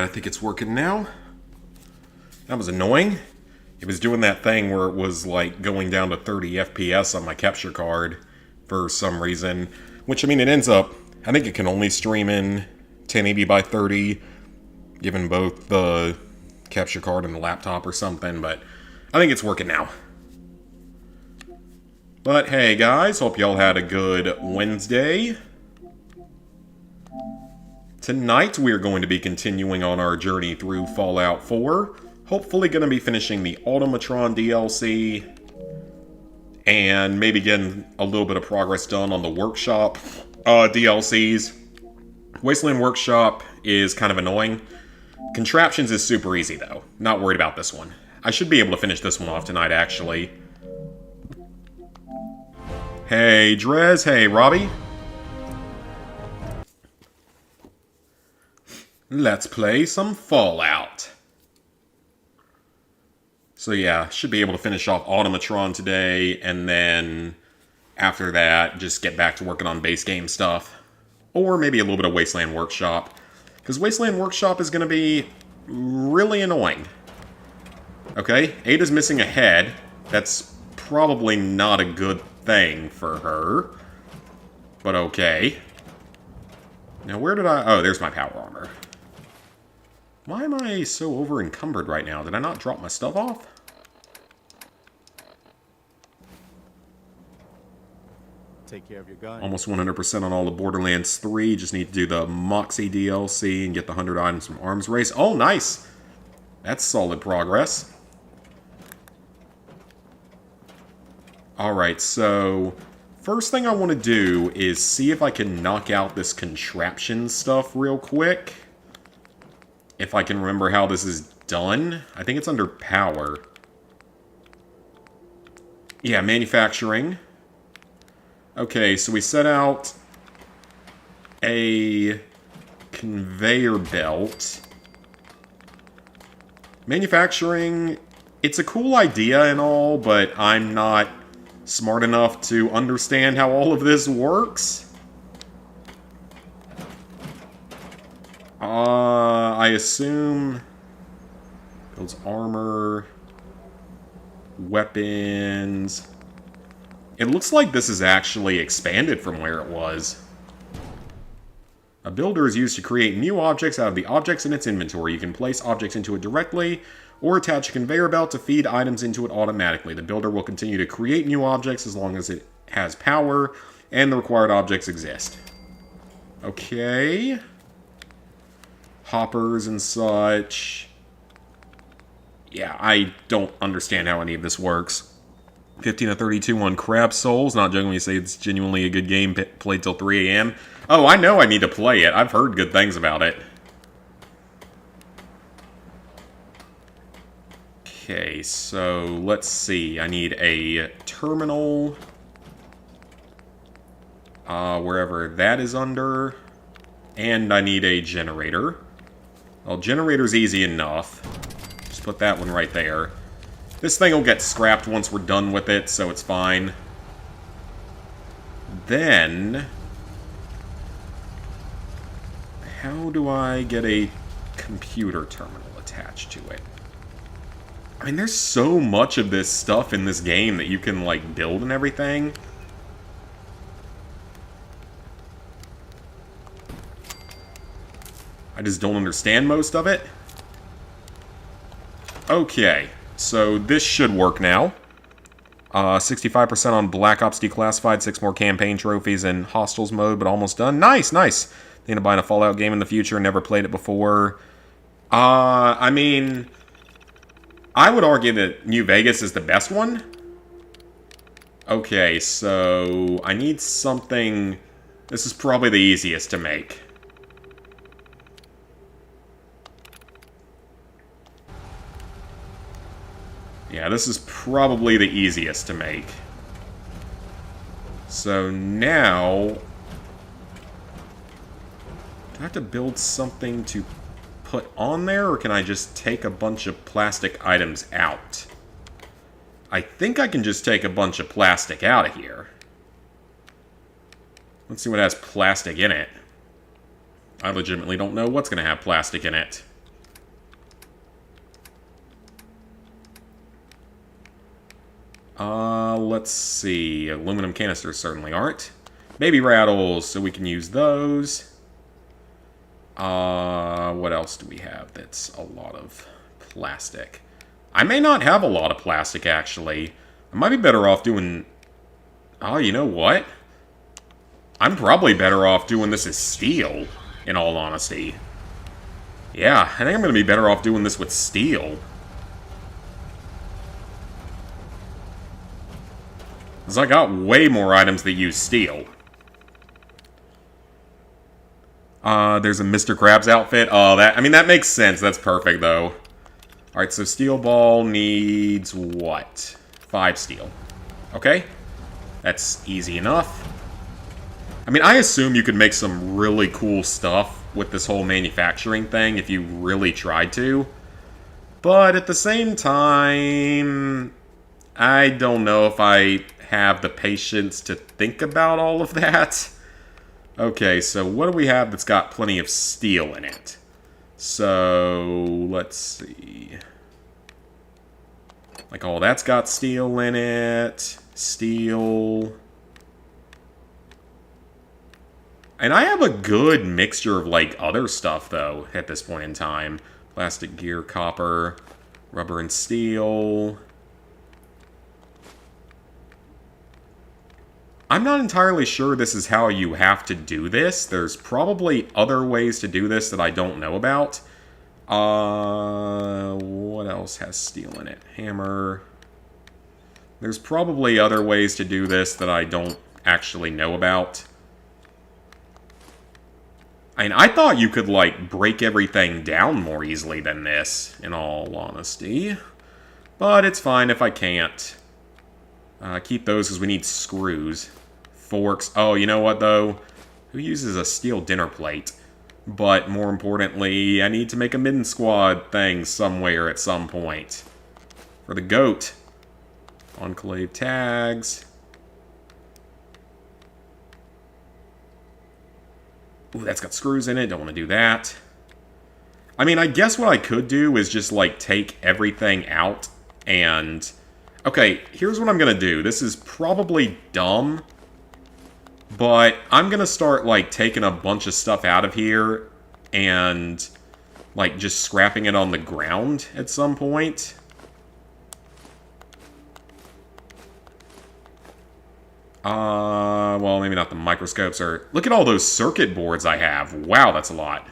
think it's working now. That was annoying. It was doing that thing where it was like going down to 30 FPS on my capture card for some reason. Which, I mean, it ends up... I think it can only stream in 1080 by 30, given both the capture card and the laptop or something, but I think it's working now. But hey guys, hope y'all had a good Wednesday. Tonight we're going to be continuing on our journey through Fallout 4. Hopefully going to be finishing the Automatron DLC. And maybe getting a little bit of progress done on the Workshop DLCs. Wasteland Workshop is kind of annoying. Contraptions is super easy though. Not worried about this one. I should be able to finish this one off tonight actually. Hey Drez, hey Robbie. Let's play some Fallout. So yeah, should be able to finish off Automatron today, and then after that, just get back to working on base game stuff. Or maybe a little bit of Wasteland Workshop. Because Wasteland Workshop is going to be really annoying. Okay, Ada's missing a head. That's probably not a good thing for her. But okay. Now where did I... Oh, there's my power armor. Why am I so over encumbered right now? Did I not drop my stuff off? Take care of your gun. Almost 100% on all the Borderlands 3. Just need to do the Moxie DLC and get the 100 items from Arms Race. Oh, nice! That's solid progress. Alright, so... First thing I want to do is see if I can knock out this contraption stuff real quick. If I can remember how this is done. I think it's under power. Yeah, manufacturing. Okay, so we set out a conveyor belt. Manufacturing, it's a cool idea and all, but I'm not smart enough to understand how all of this works. I assume builds armor, weapons. It looks like this is actually expanded from where it was. A builder is used to create new objects out of the objects in its inventory. You can place objects into it directly, or attach a conveyor belt to feed items into it automatically. The builder will continue to create new objects as long as it has power, and the required objects exist. Okay. Hoppers and such. Yeah, I don't understand how any of this works. 15 to 32 on Crab Souls. Not joking when you say it's genuinely a good game played till 3 a.m. Oh, I know I need to play it. I've heard good things about it. Okay, so let's see. I need a terminal. Wherever that is under. And I need a generator. Well, generator's easy enough. Just put that one right there. This thing will get scrapped once we're done with it, so it's fine. Then... how do I get a computer terminal attached to it? I mean, there's so much of this stuff in this game that you can, like, build and everything. I just don't understand most of it. Okay, so this should work now. 65% on Black Ops Declassified, 6 more campaign trophies in Hostiles mode, but almost done. Nice, nice! Thinking of buying a Fallout game in the future, never played it before. I mean, I would argue that New Vegas is the best one. Okay, so I need something... This is probably the easiest to make. Yeah, this is probably the easiest to make. So now... do I have to build something to put on there, or can I just take a bunch of plastic items out? I think I can just take a bunch of plastic out of here. Let's see what has plastic in it. I legitimately don't know what's going to have plastic in it. Let's see. Aluminum canisters certainly aren't. Baby rattles, so we can use those. What else do we have that's a lot of plastic? I may not have a lot of plastic, actually. I might be better off doing... Oh, you know what? I'm probably better off doing this as steel, in all honesty. Yeah, I think I'm going to be better off doing this with steel. Because I got way more items that use steel. There's a Mr. Krabs outfit. Oh, that makes sense. That's perfect, though. Alright, so steel ball needs what? 5 steel. Okay. That's easy enough. I mean, I assume you could make some really cool stuff with this whole manufacturing thing if you really tried to. But at the same time, I don't know if I have the patience to think about all of that. Okay, so what do we have that's got plenty of steel in it? So, let's see. Like, all that's got steel in it. Steel. And I have a good mixture of, like, other stuff, though, at this point in time. Plastic, gear, copper, rubber, and steel. I'm not entirely sure this is how you have to do this. There's probably other ways to do this that I don't know about. What else has steel in it? Hammer. There's probably other ways to do this that I don't actually know about. I mean, I thought you could, like, break everything down more easily than this, in all honesty. But it's fine if I can't. Keep those because we need screws. Forks. Oh, you know what, though? Who uses a steel dinner plate? But more importantly, I need to make a midden squad thing somewhere at some point. For the goat. Enclave tags. Ooh, that's got screws in it. Don't want to do that. I mean, I guess what I could do is just, like, take everything out and... Okay, here's what I'm going to do. This is probably dumb, but I'm going to start, like, taking a bunch of stuff out of here and, like, just scrapping it on the ground at some point. Well, maybe not the microscopes or... Look at all those circuit boards I have. Wow, that's a lot.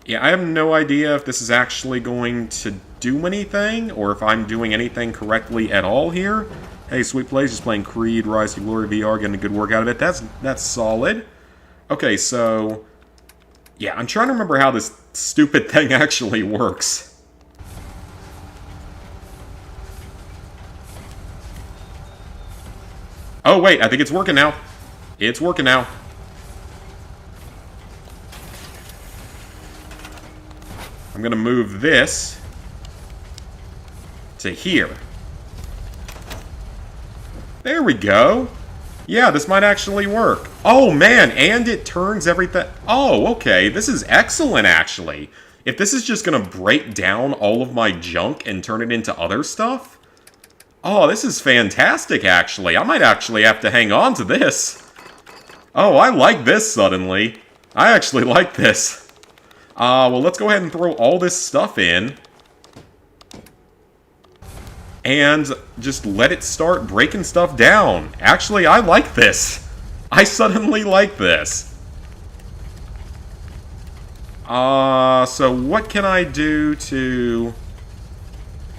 Yeah, I have no idea if this is actually going to do anything, or if I'm doing anything correctly at all here. Hey, Sweet Plays, just playing Creed, Rise to Glory VR, getting a good work out of it. That's solid. Okay, so... Yeah, I'm trying to remember how this stupid thing actually works. Oh, wait, I think it's working now. It's working now. I'm gonna move this to here. There we go. Yeah, this might actually work. Oh, man, and it turns everything... Oh, okay, this is excellent, actually. If this is just gonna break down all of my junk and turn it into other stuff... Oh, this is fantastic, actually. I might actually have to hang on to this. Oh, I like this suddenly. I actually like this. Well, let's go ahead and throw all this stuff in. And just let it start breaking stuff down. Actually, I like this. I suddenly like this. So what can I do to...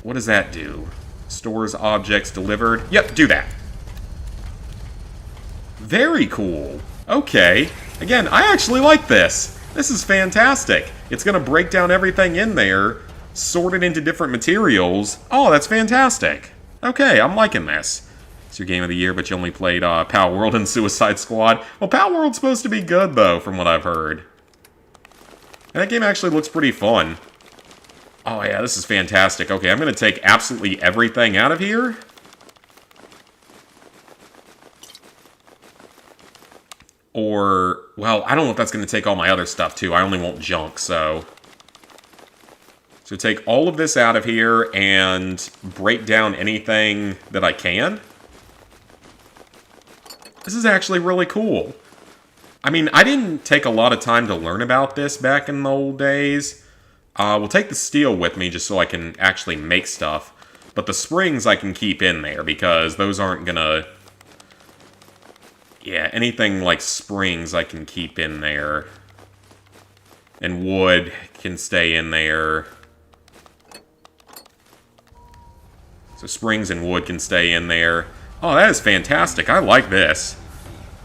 What does that do? Stores objects delivered. Yep, do that. Very cool. Okay. Again, I actually like this. This is fantastic. It's going to break down everything in there, sort it into different materials. Oh, that's fantastic. Okay, I'm liking this. It's your game of the year, but you only played Power World and Suicide Squad. Well, Power World's supposed to be good, though, from what I've heard. And that game actually looks pretty fun. Oh, yeah, this is fantastic. Okay, I'm going to take absolutely everything out of here. Or, well, I don't know if that's going to take all my other stuff, too. I only want junk, so... So take all of this out of here and break down anything that I can. This is actually really cool. I mean, I didn't take a lot of time to learn about this back in the old days. We'll take the steel with me just so I can actually make stuff. But the springs I can keep in there because those aren't gonna... Yeah, anything like springs I can keep in there. And wood can stay in there. So springs and wood can stay in there. Oh, that is fantastic. I like this.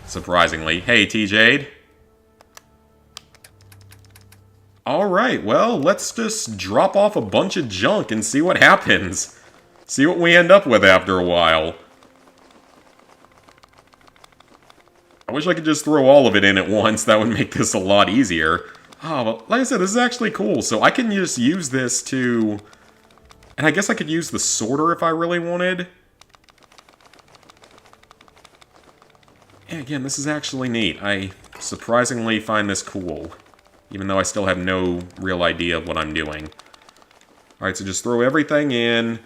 Surprisingly. Hey, T-Jade. Alright, well, let's just drop off a bunch of junk and see what happens. See what we end up with after a while. I wish I could just throw all of it in at once. That would make this a lot easier. Oh, but like I said, this is actually cool. So I can just use this to... And I guess I could use the sorter if I really wanted. And again, this is actually neat. I surprisingly find this cool. Even though I still have no real idea of what I'm doing. Alright, so just throw everything in.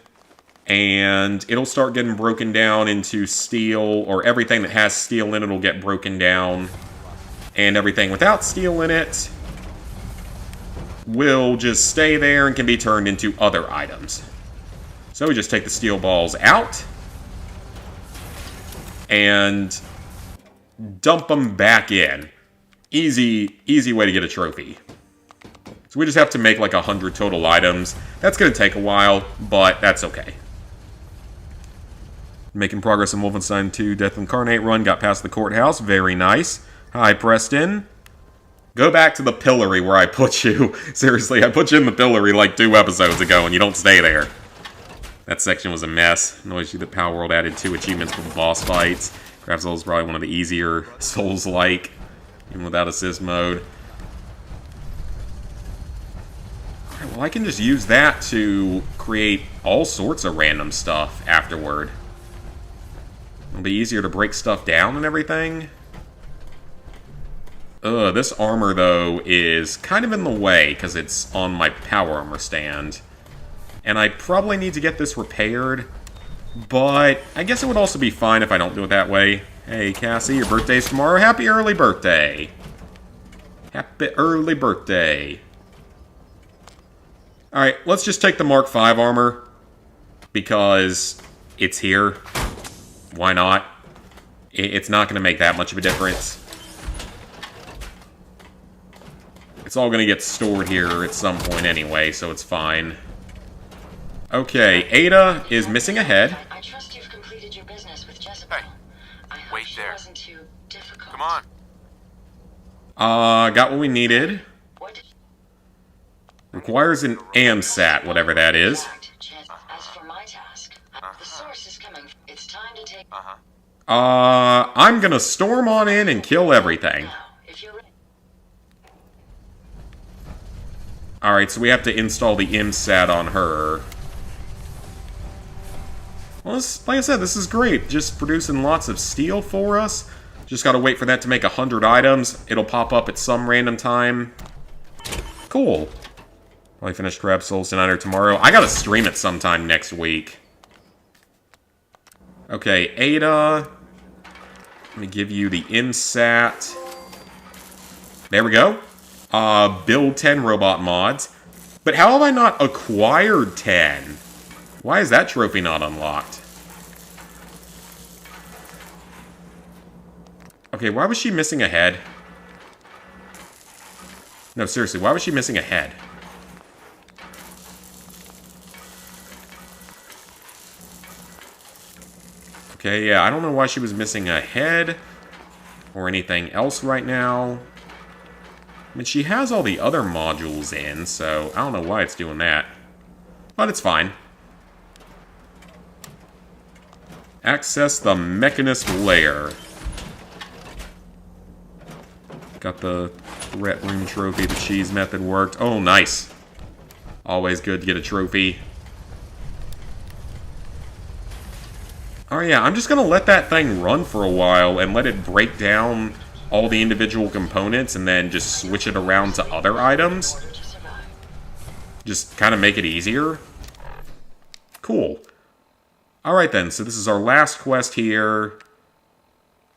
And it'll start getting broken down into steel. Or everything that has steel in it will get broken down. And everything without steel in it will just stay there and can be turned into other items. So we just take the steel balls out and dump them back in. Easy way to get a trophy. So we just have to make like 100 total items. That's going to take a while, but that's okay. Making progress in Wolfenstein 2 Death Incarnate run. Got past the courthouse. Very nice. Hi, Preston. Go back to the pillory where I put you. Seriously, I put you in the pillory like 2 episodes ago and you don't stay there. That section was a mess. Noticed you that Power World added 2 achievements for the boss fights. Crab Soul is probably one of the easier Souls-like, even without assist mode. Alright, well I can just use that to create all sorts of random stuff afterward. It'll be easier to break stuff down and everything. This armor, though, is kind of in the way, because it's on my power armor stand. And I probably need to get this repaired, but I guess it would also be fine if I don't do it that way. Hey, Cassie, your birthday's tomorrow. Happy early birthday! Happy early birthday. Alright, let's just take the Mark V armor, because it's here. Why not? It's not going to make that much of a difference. It's all going to get stored here at some point anyway, so it's fine. Okay, Ada is missing a head. I trust you've completed your business with Jessica. Hey, I hope wait she there. wasn't too difficult. Come on. Got what we needed. What? Requires an AMSAT, whatever that is. As for my task, the source is coming. It's time to take. I'm gonna storm on in and kill everything. Now, if you're ready. Alright, so we have to install the IMSAT on her. Well, this, like I said, this is great. Just producing lots of steel for us. Just gotta wait for that to make 100 items. It'll pop up at some random time. Cool. Probably finish Crab Souls tonight or tomorrow. I gotta stream it sometime next week. Okay, Ada. Let me give you the IMSAT. There we go. Build 10 robot mods. But how have I not acquired 10? Why is that trophy not unlocked? Okay, why was she missing a head? No, seriously, why was she missing a head? Okay, yeah, I don't know why she was missing a head or anything else right now. I mean, she has all the other modules in, so I don't know why it's doing that. But it's fine. Access the Mechanist Lair. Got the Ret Room trophy. The cheese method worked. Oh, nice. Always good to get a trophy. Oh yeah, I'm just gonna let that thing run for a while and let it break down all the individual components and then just switch it around to other items. Just kind of make it easier. Cool. Alright then, so this is our last quest here.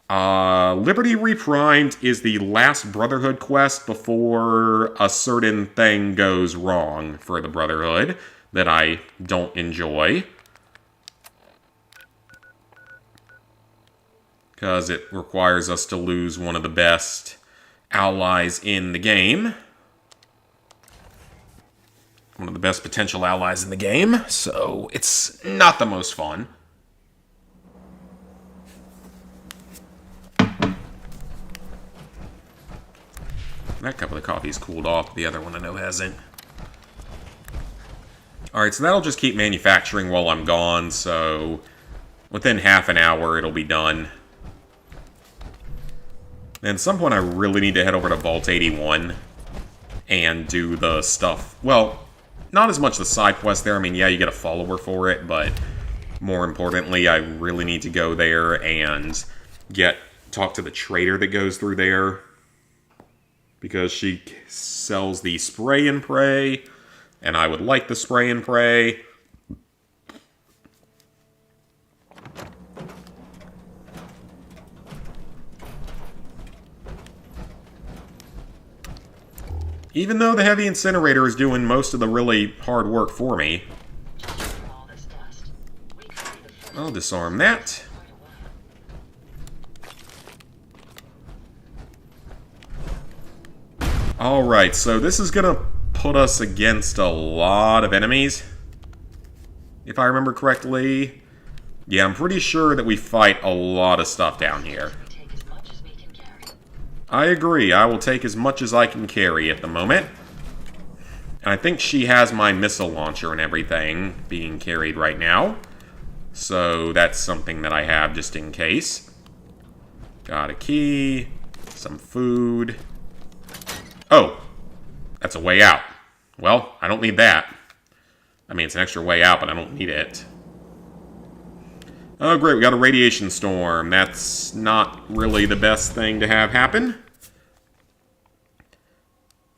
Liberty Reprimed is the last Brotherhood quest before a certain thing goes wrong for the Brotherhood that I don't enjoy. Because it requires us to lose one of the best allies in the game. One of the best potential allies in the game, so it's not the most fun. That cup of the coffee's cooled off, the other one I know hasn't. Alright, so that'll just keep manufacturing while I'm gone, so within half an hour it'll be done. And at some point I really need to head over to Vault 81 and do the stuff. Well, not as much the side quest there. I mean, yeah, you get a follower for it, but more importantly, I really need to go there and talk to the trader that goes through there. Because she sells the spray and pray, and I would like the spray and pray. Even though the heavy incinerator is doing most of the really hard work for me. I'll disarm that. Alright, so this is gonna put us against a lot of enemies. If I remember correctly. Yeah, I'm pretty sure that we fight a lot of stuff down here. I agree, I will take as much as I can carry at the moment. And I think she has my missile launcher and everything being carried right now. So that's something that I have just in case. Got a key, some food. Oh, that's a way out. Well, I don't need that. I mean, it's an extra way out, but I don't need it. Oh, great, we got a radiation storm. That's not really the best thing to have happen.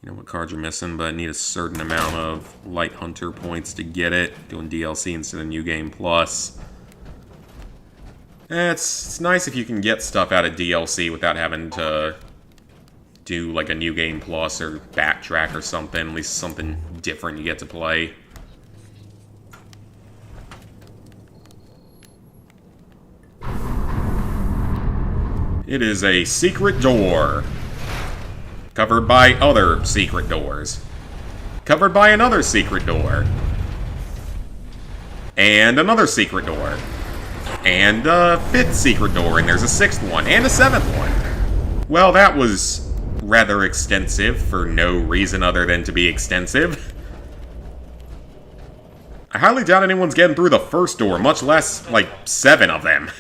You know what cards are missing, but I need a certain amount of Light Hunter points to get it. Doing DLC instead of New Game Plus. It's nice if you can get stuff out of DLC without having to do like a New Game Plus or backtrack or something. At least something different you get to play. It is a secret door. Covered by other secret doors. Covered by another secret door. And another secret door. And a fifth secret door, and there's a sixth one, and a seventh one. Well, that was rather extensive for no reason other than to be extensive. I highly doubt anyone's getting through the first door, much less, like, 7 of them.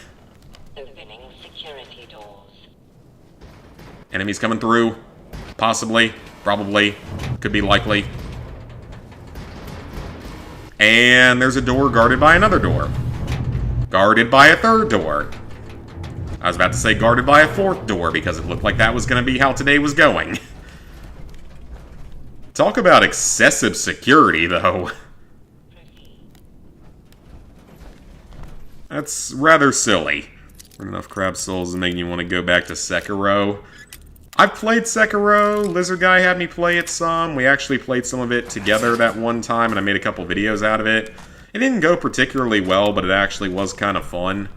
Opening security doors. Enemies coming through. Possibly. Probably. Could be likely. And there's a door guarded by another door. Guarded by a third door. I was about to say guarded by a fourth door because it looked like that was going to be how today was going. Talk about excessive security, though. That's rather silly. Enough crab souls is making you want to go back to Sekiro. I've played Sekiro. Lizard Guy had me play it some. We actually played some of it together that one time, and I made a couple videos out of it. It didn't go particularly well, but it actually was kind of fun.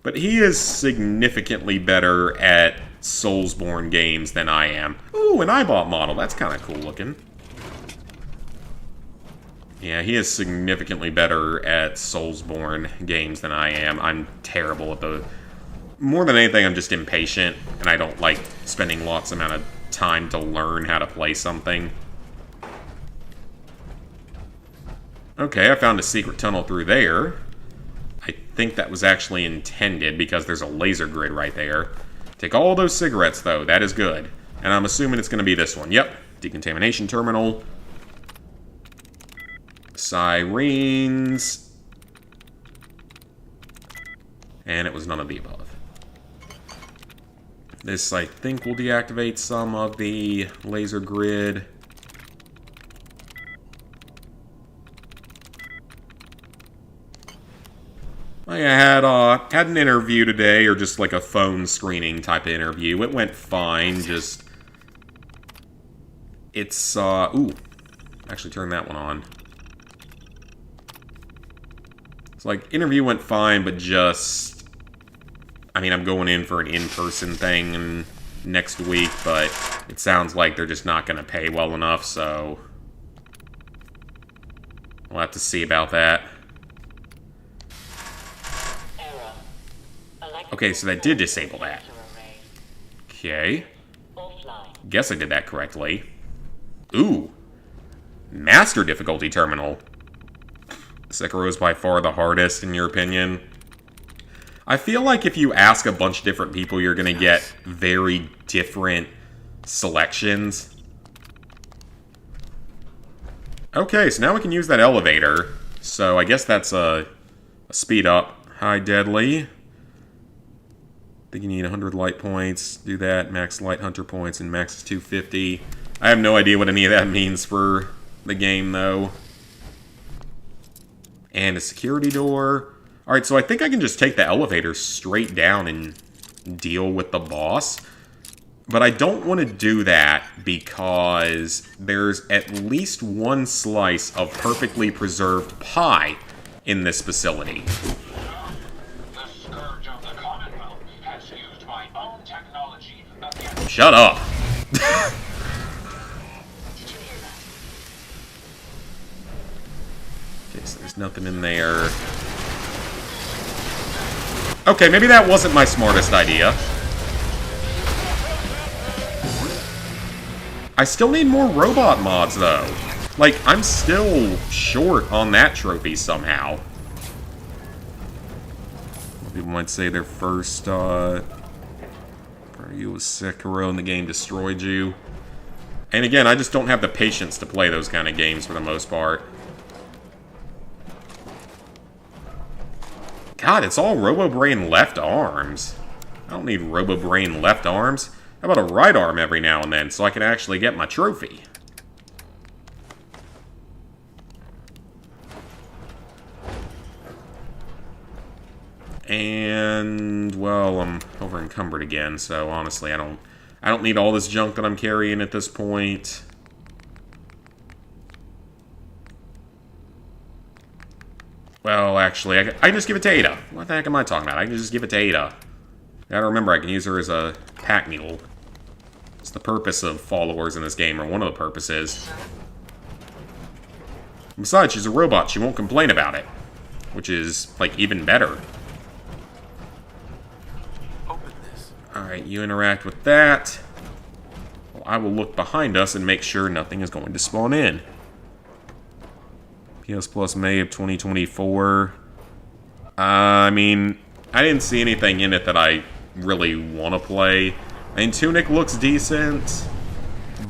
But he is significantly better at Soulsborne games than I am. Ooh, an Eyebot model. That's kind of cool looking. Yeah, he is significantly better at Soulsborne games than I am. I'm terrible at the... More than anything, I'm just impatient, and I don't like spending lots amount of time to learn how to play something. Okay, I found a secret tunnel through there. I think that was actually intended because there's a laser grid right there. Take all those cigarettes, though. That is good. And I'm assuming it's going to be this one. Yep. Decontamination terminal. Sirens. And it was none of the above. This, I think, will deactivate some of the laser grid. I had an interview today, or just like a phone screening type of interview. It went fine, just... It's, ooh. Actually turn that one on. It's like, interview went fine, but just... I mean, I'm going in for an in-person thing next week, but it sounds like they're just not going to pay well enough, so... We'll have to see about that. Okay, so that did disable that. Okay. Guess I did that correctly. Ooh. Master difficulty terminal. Sekiro is by far the hardest, in your opinion. I feel like if you ask a bunch of different people, you're gonna get very different selections. Okay, so now we can use that elevator. So I guess that's a speed up. High deadly. I think you need 100 light points. Do that. Max light hunter points, and max is 250. I have no idea what any of that means for the game, though. And a security door. Alright, so I think I can just take the elevator straight down and deal with the boss. But I don't want to do that because there's at least one slice of perfectly preserved pie in this facility. Shut up! Did you hear that? Okay, so there's nothing in there. Okay, maybe that wasn't my smartest idea. I still need more robot mods, though. Like, I'm still short on that trophy somehow. People might say their first, you was Sekiro and the game destroyed you. And again, I just don't have the patience to play those kind of games for the most part. God, it's all Robo-Brain left arms. I don't need Robo-Brain left arms. How about a right arm every now and then so I can actually get my trophy? And, well, I'm over encumbered again, so honestly, I don't need all this junk that I'm carrying at this point. Well, actually, I can just give it to Ada. What the heck am I talking about? I can just give it to Ada. Gotta remember, I can use her as a pack mule. It's the purpose of followers in this game, or one of the purposes. Besides, she's a robot. She won't complain about it. Which is, like, even better. Alright, you interact with that. Well, I will look behind us and make sure nothing is going to spawn in. PS Plus May of 2024. I mean, I didn't see anything in it that I really want to play. I mean, Tunic looks decent,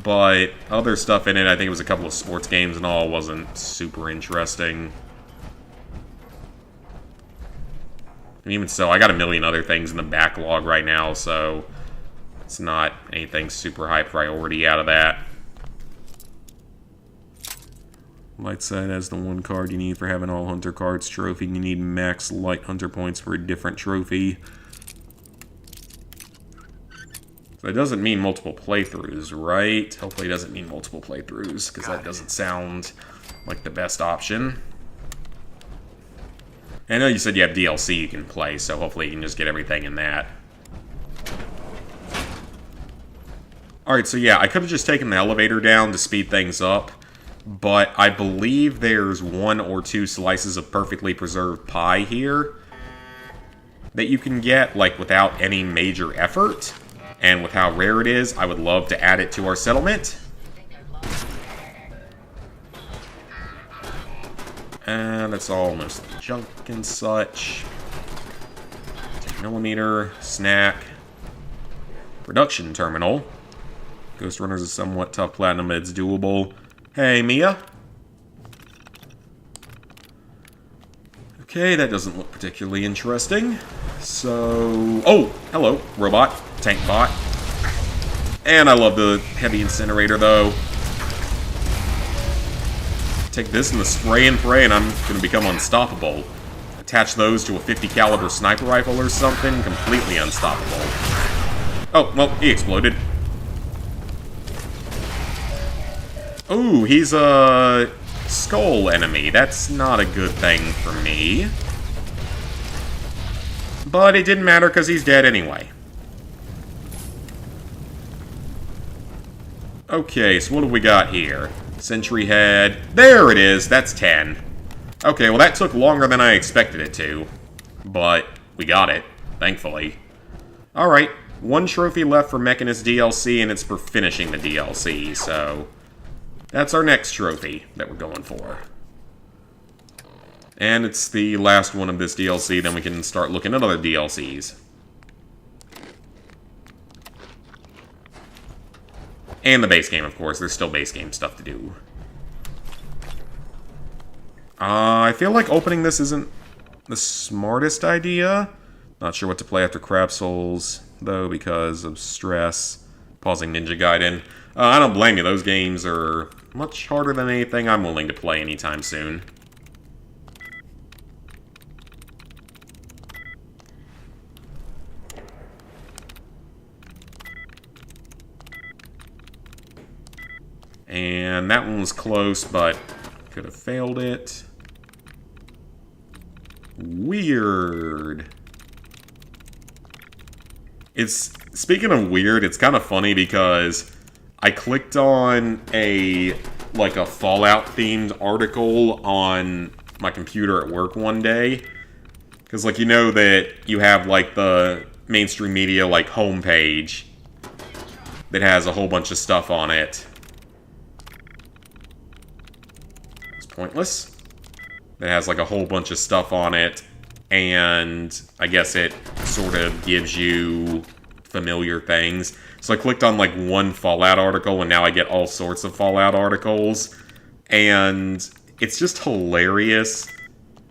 but other stuff in it, I think it was a couple of sports games and all, wasn't super interesting. And even so, I got a million other things in the backlog right now, so it's not anything super high priority out of that. Light side has the one card you need for having all hunter cards trophy. You need max light hunter points for a different trophy. So that doesn't mean multiple playthroughs, right? Hopefully it doesn't mean multiple playthroughs, because that doesn't sound like the best option. I know you said you have DLC you can play, so hopefully you can just get everything in that. Alright, so yeah, I could have just taken the elevator down to speed things up, but I believe there's 1 or 2 slices of perfectly preserved pie here that you can get, like, without any major effort. And with how rare it is, I would love to add it to our settlement. And that's all mostly junk and such. 10mm, snack. Production terminal. Ghost Runner's a somewhat tough platinum, but it's doable. Hey, Mia. Okay, that doesn't look particularly interesting. So... oh, hello, robot. Tank bot. And I love the heavy incinerator, though. Take this and the spray and pray, and I'm going to become unstoppable. attach those to a 50 caliber sniper rifle or something, completely unstoppable. Oh, well, he exploded. Ooh, he's a skull enemy. That's not a good thing for me. But it didn't matter because he's dead anyway. Okay, so what have we got here? Sentry head. There it is. That's 10. Okay, well that took longer than I expected it to. But we got it, thankfully. Alright, one trophy left for Mechanist DLC, and it's for finishing the DLC, so... that's our next trophy that we're going for. And it's the last one of this DLC, then we can start looking at other DLCs. And the base game, of course. There's still base game stuff to do. I feel like opening this isn't the smartest idea. Not sure what to play after Crab Souls, though, because of stress. Pausing Ninja Gaiden. I don't blame you. Those games are much harder than anything I'm willing to play anytime soon. And that one was close, but could have failed it. Weird. Speaking of weird, it's kind of funny because I clicked on a Fallout themed article on my computer at work one day. Because you know that you have the mainstream media homepage that has a whole bunch of stuff on it. It's pointless. That has a whole bunch of stuff on it, and I guess it sort of gives you familiar things. So I clicked on one Fallout article, and now I get all sorts of Fallout articles, and it's just hilarious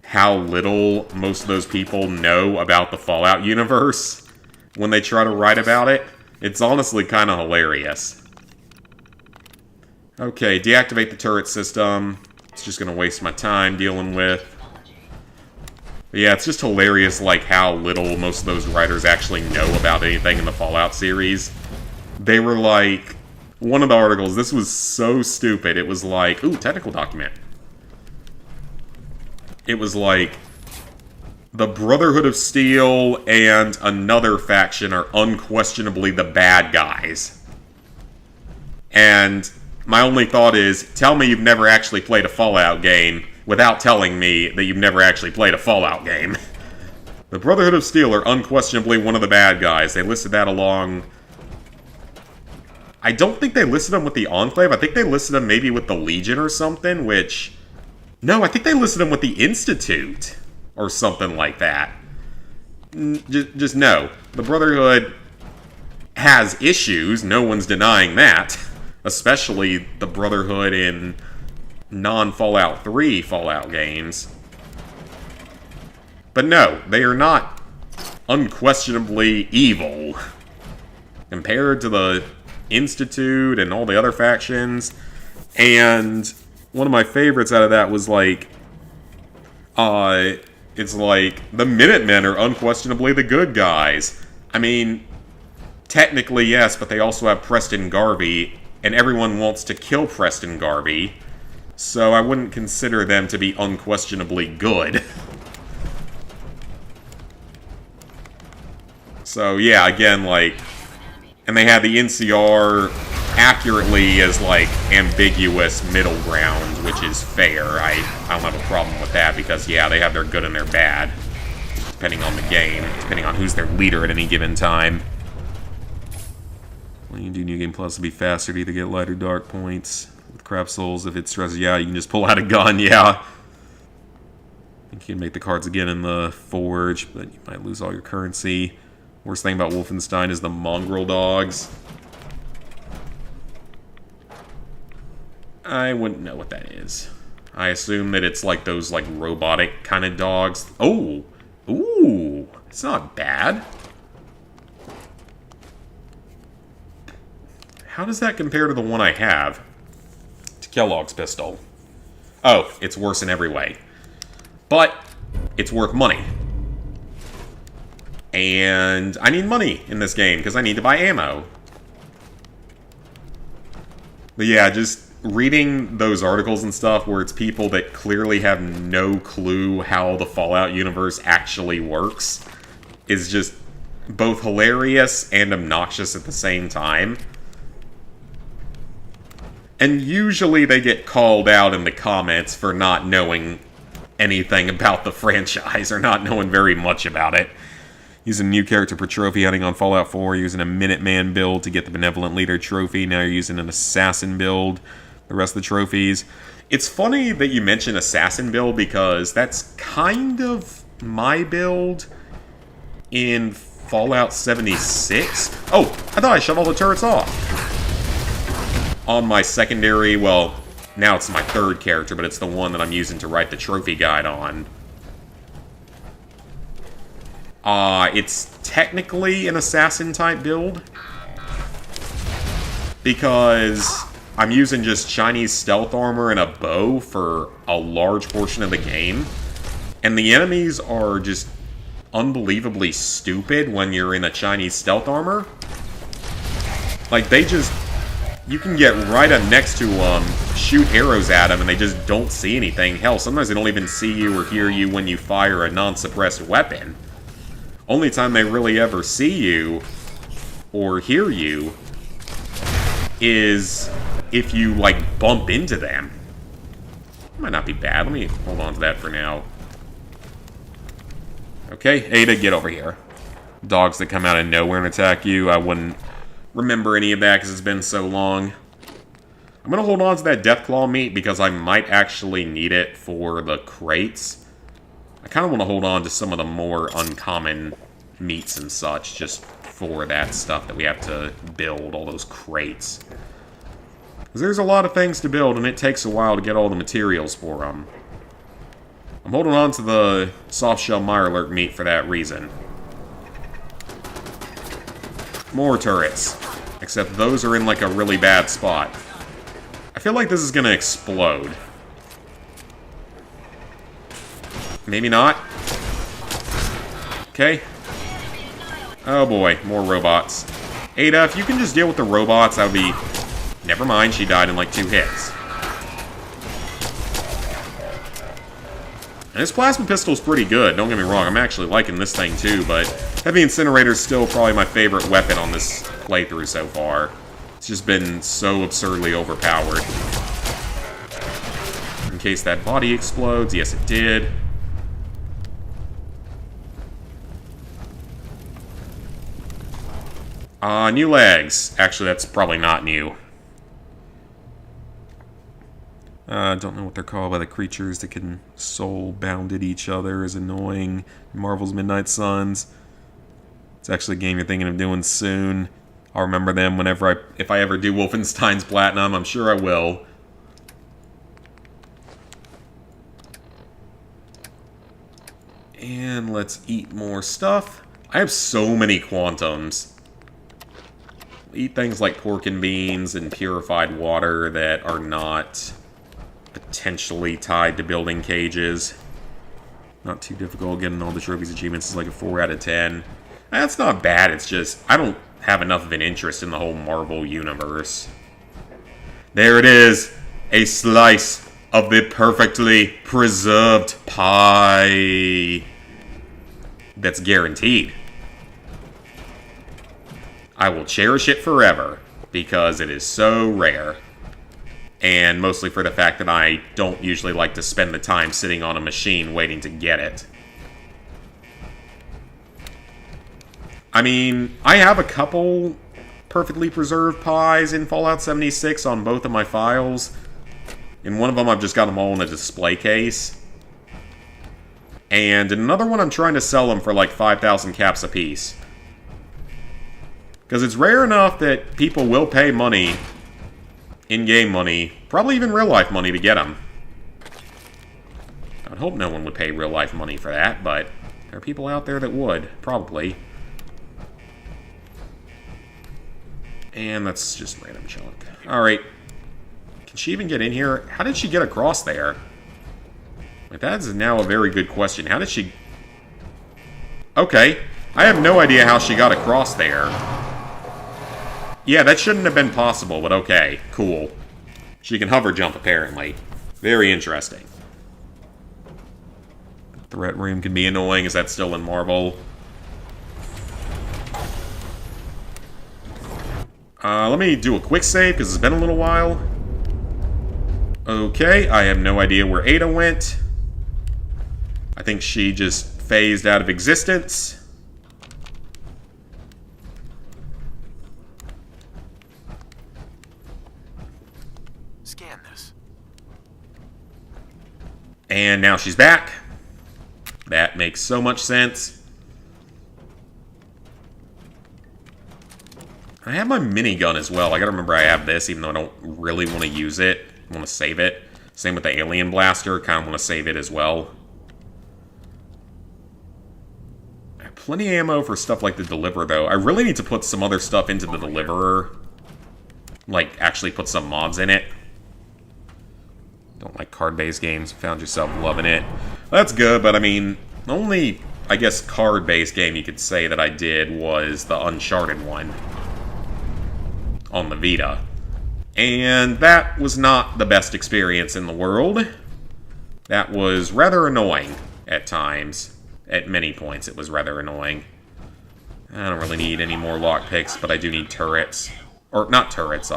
how little most of those people know about the Fallout universe when they try to write about it. It's honestly kind of hilarious. Okay, deactivate the turret system. It's just gonna waste my time dealing with. But yeah, it's just hilarious, how little most of those writers actually know about anything in the Fallout series. They were one of the articles, this was so stupid, it was ooh, technical document. It was the Brotherhood of Steel and another faction are unquestionably the bad guys. And my only thought is, tell me you've never actually played a Fallout game without telling me that you've never actually played a Fallout game. The Brotherhood of Steel are unquestionably one of the bad guys. They listed that along... I don't think they listed them with the Enclave. I think they listed them maybe with the Legion or something, which... no, I think they listed them with the Institute. Or something like that. Just no. The Brotherhood has issues. No one's denying that. Especially the Brotherhood in non-Fallout 3 Fallout games. But no, they are not unquestionably evil. Compared to the Institute and all the other factions. And one of my favorites out of that was it's the Minutemen are unquestionably the good guys. I mean, technically yes, but they also have Preston Garvey, and everyone wants to kill Preston Garvey, so I wouldn't consider them to be unquestionably good. So yeah, again, and they had the NCR accurately as, ambiguous middle ground, which is fair. I don't have a problem with that, because, yeah, they have their good and their bad, depending on the game, depending on who's their leader at any given time. Well, you can do New Game Plus to be faster to either get light or dark points. With Crab Souls, if it stresses you out, you can just pull out a gun, yeah. I think you can make the cards again in the Forge, but you might lose all your currency. Worst thing about Wolfenstein is the mongrel dogs. I wouldn't know what that is. I assume that it's those robotic kind of dogs. Oh! Ooh! It's not bad. How does that compare to the one I have? To Kellogg's pistol. Oh, it's worse in every way. But it's worth money. And I need money in this game because I need to buy ammo. But yeah, just reading those articles and stuff where it's people that clearly have no clue how the Fallout universe actually works is just both hilarious and obnoxious at the same time. And usually they get called out in the comments for not knowing anything about the franchise or not knowing very much about it. Using a new character per trophy hunting on Fallout 4, using a Minuteman build to get the Benevolent Leader trophy. Now you're using an Assassin build, the rest of the trophies. It's funny that you mention Assassin build because that's kind of my build in Fallout 76. Oh, I thought I shut all the turrets off. On my secondary, well, now it's my third character, but it's the one that I'm using to write the trophy guide on. It's technically an assassin-type build, because I'm using just Chinese stealth armor and a bow for a large portion of the game, and the enemies are just unbelievably stupid when you're in a Chinese stealth armor. Like, they just... You can get right up next to them, shoot arrows at them, and they just don't see anything. Hell, sometimes they don't even see you or hear you when you fire a non-suppressed weapon. Only time they really ever see you or hear you is if you, like, bump into them. Might not be bad. Let me hold on to that for now. Okay, Ada, get over here. Dogs that come out of nowhere and attack you, I wouldn't remember any of that because it's been so long. I'm going to hold on to that Deathclaw meat because I might actually need it for the crates. I kind of want to hold on to some of the more uncommon meats and such, just for that stuff that we have to build, all those crates. Because there's a lot of things to build, and it takes a while to get all the materials for them. I'm holding on to the soft-shell Mirelurk meat for that reason. More turrets. Except those are in, like, a really bad spot. I feel like this is going to explode. Maybe not. Okay. Oh boy, more robots. Ada, if you can just deal with the robots, that would be... Never mind, she died in like 2 hits. And this plasma pistol's pretty good, don't get me wrong. I'm actually liking this thing too, but Heavy Incinerator's still probably my favorite weapon on this playthrough so far. It's just been so absurdly overpowered. In case that body explodes, yes it did. New legs. Actually, that's probably not new. Don't know what they're called by the creatures that can soul-bound at each other is annoying. Marvel's Midnight Suns. It's actually a game you're thinking of doing soon. I'll remember them whenever if I ever do Wolfenstein's Platinum. I'm sure I will. And let's eat more stuff. I have so many Quantums. Eat things like pork and beans and purified water that are not potentially tied to building cages. Not too difficult. Getting all the trophies achievements is like a 4 out of 10. That's not bad, it's just I don't have enough of an interest in the whole Marvel universe. There it is! A slice of the perfectly preserved pie. That's guaranteed. I will cherish it forever, because it is so rare. And mostly for the fact that I don't usually like to spend the time sitting on a machine waiting to get it. I mean, I have a couple perfectly preserved pies in Fallout 76 on both of my files. In one of them, I've just got them all in a display case. And in another one, I'm trying to sell them for like 5,000 caps apiece. Because it's rare enough that people will pay money, in-game money, probably even real-life money to get them. I'd hope no one would pay real-life money for that, but there are people out there that would, probably. And that's just random junk. Alright. Can she even get in here? How did she get across there? That is now a very good question. How did she... Okay. I have no idea how she got across there. Yeah, that shouldn't have been possible, but okay. Cool. She can hover jump, apparently. Very interesting. Threat room can be annoying. Is that still in marble? Let me do a quick save, because it's been a little while. Okay, I have no idea where Ada went. I think she just phased out of existence. Scan this. And now she's back. That makes so much sense. I have my minigun as well. I gotta remember I have this, even though I don't really want to use it. I want to save it. Same with the alien blaster. Kind of want to save it as well. I have plenty of ammo for stuff like the Deliverer, though. I really need to put some other stuff into the Deliverer. Like, actually put some mods in it. Don't like card-based games. Found yourself loving it. That's good, but I mean, the only, I guess, card-based game you could say that I did was the Uncharted one on the Vita. And that was not the best experience in the world. That was rather annoying at times. At many points, it was rather annoying. I don't really need any more lockpicks, but I do need turrets. Or, not turrets,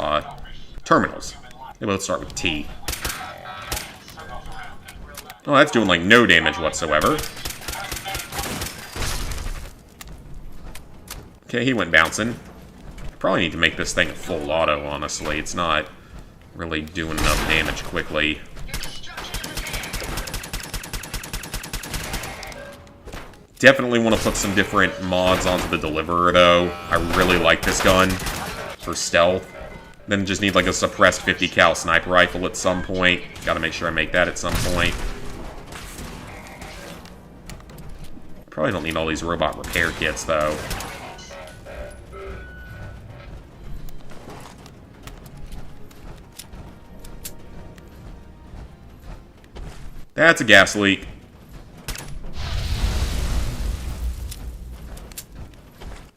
terminals. They both start with T. Oh, that's doing, like, no damage whatsoever. Okay, he went bouncing. I probably need to make this thing a full auto, honestly. It's not really doing enough damage quickly. Definitely want to put some different mods onto the Deliverer, though. I really like this gun for stealth. Then just need, like, a suppressed 50 cal sniper rifle at some point. Gotta make sure I make that at some point. Probably don't need all these robot repair kits, though. That's a gas leak.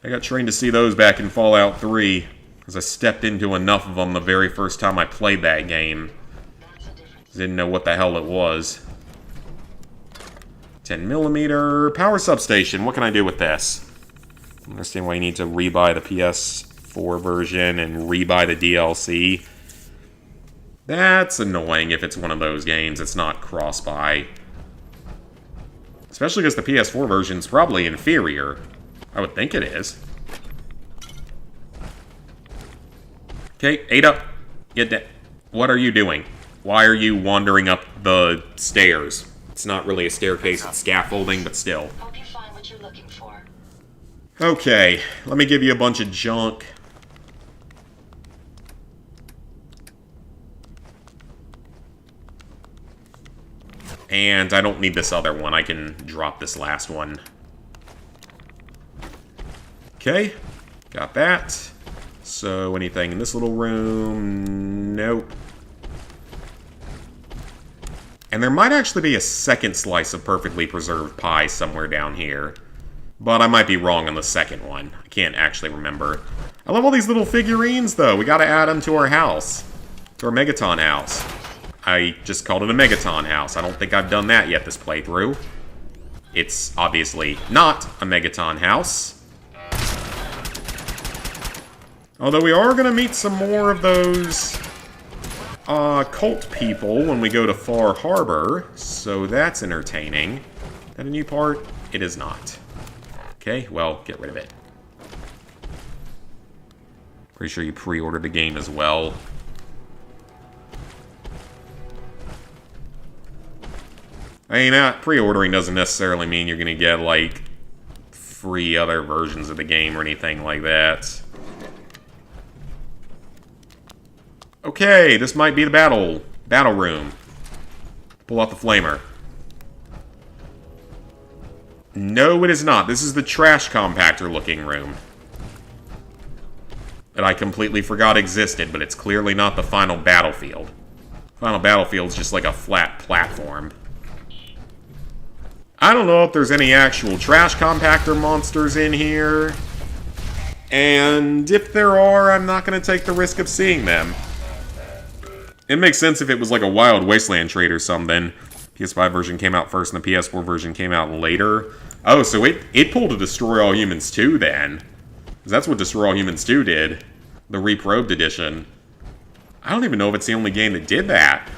I got trained to see those back in Fallout 3, because I stepped into enough of them the very first time I played that game. Didn't know what the hell it was. 10mm power substation. What can I do with this? I understand why you need to rebuy the PS4 version and rebuy the DLC. That's annoying if it's one of those games. It's not cross-buy. Especially because the PS4 version's probably inferior. I would think it is. Okay, Ada. Get that. What are you doing? Why are you wandering up the stairs? It's not really a staircase, it's scaffolding, but still. Hope you find what you're looking for. Okay, let me give you a bunch of junk. And I don't need this other one. I can drop this last one. Okay, got that. So, anything in this little room? Nope. And there might actually be a second slice of perfectly preserved pie somewhere down here. But I might be wrong on the second one. I can't actually remember. I love all these little figurines, though. We gotta add them to our house. To our Megaton house. I just called it a Megaton house. I don't think I've done that yet this playthrough. It's obviously not a Megaton house. Although we are gonna meet some more of those cult people when we go to Far Harbor, so that's entertaining. Is that a new part? It is not. Okay, well, get rid of it. Pretty sure you pre-ordered the game as well. I mean, pre-ordering doesn't necessarily mean you're gonna get, like, free other versions of the game or anything like that. Okay, this might be the battle room. Pull out the flamer. No, it is not. This is the trash compactor looking room. That I completely forgot existed, but it's clearly not the final battlefield. Final battlefield's just like a flat platform. I don't know if there's any actual trash compactor monsters in here. And if there are, I'm not going to take the risk of seeing them. It makes sense if it was like a Wild Wasteland trade or something. PS5 version came out first and the PS4 version came out later. Oh, so it pulled a Destroy All Humans 2 then. 'Cause that's what Destroy All Humans 2 did. The Reprobed edition. I don't even know if it's the only game that did that.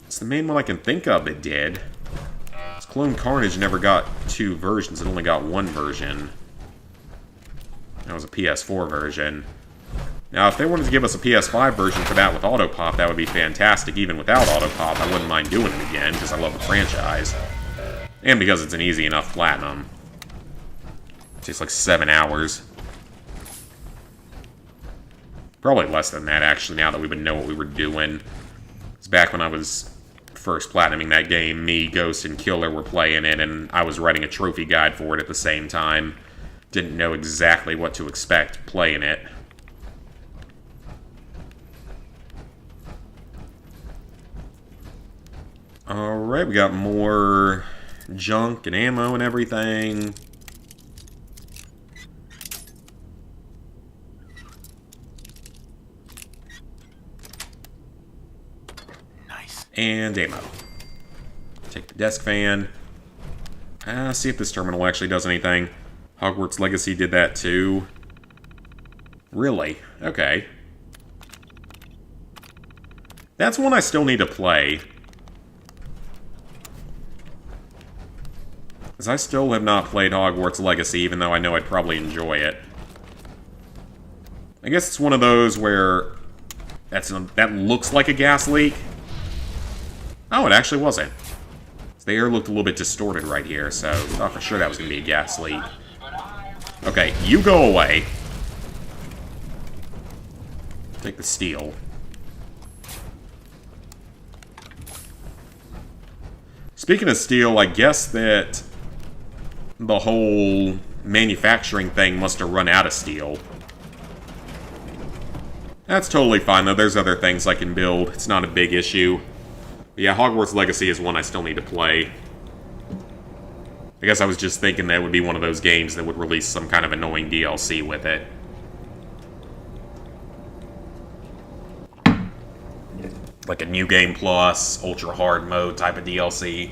It's the main one I can think of that did. Clone Carnage never got 2 versions, it only got 1 version. That was a PS4 version. Now, if they wanted to give us a PS5 version for that with Autopop, that would be fantastic. Even without Autopop, I wouldn't mind doing it again, because I love the franchise. And because it's an easy enough platinum. It takes like 7 hours. Probably less than that, actually, now that we would know what we were doing. It's back when I was first platinuming that game, me, Ghost, and Killer were playing it, and I was writing a trophy guide for it at the same time. Didn't know exactly what to expect playing it. Alright, we got more junk and ammo and everything. And ammo. Take the desk fan. See if this terminal actually does anything. Hogwarts Legacy did that too. Really? Okay. That's one I still need to play. Because I still have not played Hogwarts Legacy, even though I know I'd probably enjoy it. I guess it's one of those where that looks like a gas leak. Oh, it actually wasn't. The air looked a little bit distorted right here, so I thought for sure that was going to be a gas leak. Okay, you go away. Take the steel. Speaking of steel, I guess that the whole manufacturing thing must have run out of steel. That's totally fine, though. There's other things I can build. It's not a big issue. Yeah, Hogwarts Legacy is one I still need to play. I guess I was just thinking that would be one of those games that would release some kind of annoying DLC with it. Like a New Game Plus, Ultra Hard Mode type of DLC.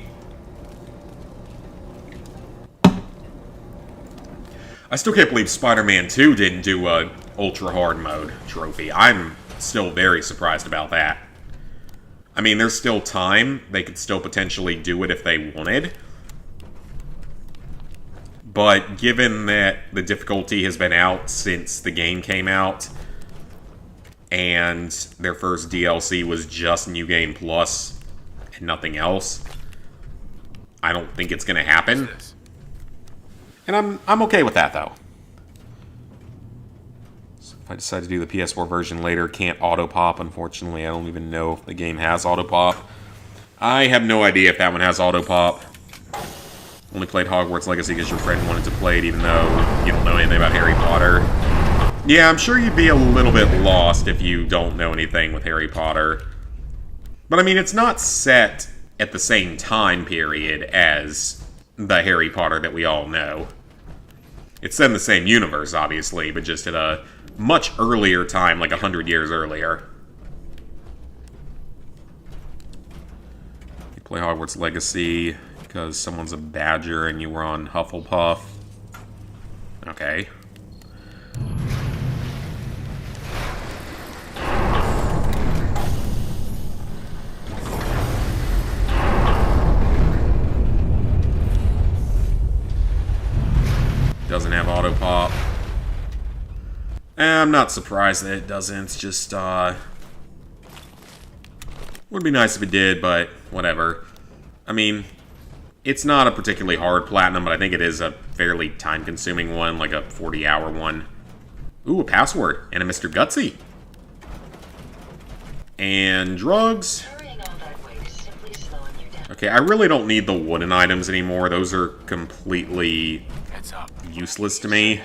I still can't believe Spider-Man 2 didn't do a Ultra Hard Mode trophy. I'm still very surprised about that. I mean, there's still time. They could still potentially do it if they wanted. But given that the difficulty has been out since the game came out, and their first DLC was just New Game Plus and nothing else, I don't think it's going to happen. And I'm okay with that, though. If I decide to do the PS4 version later, can't auto-pop, unfortunately. I don't even know if the game has auto-pop. I have no idea if that one has auto-pop. Only played Hogwarts Legacy because your friend wanted to play it, even though you don't know anything about Harry Potter. Yeah, I'm sure you'd be a little bit lost if you don't know anything with Harry Potter. But I mean, it's not set at the same time period as the Harry Potter that we all know. It's set in the same universe, obviously, but just at a much earlier time, like 100 years earlier. You play Hogwarts Legacy because someone's a badger and you were on Hufflepuff. Okay. Doesn't have auto-pop. I'm not surprised that it doesn't. It's just, would be nice if it did, but whatever. I mean, it's not a particularly hard platinum, but I think it is a fairly time-consuming one, like a 40-hour one. Ooh, a password, and a Mr. Gutsy. And drugs. Okay, I really don't need the wooden items anymore. Those are completely useless to me.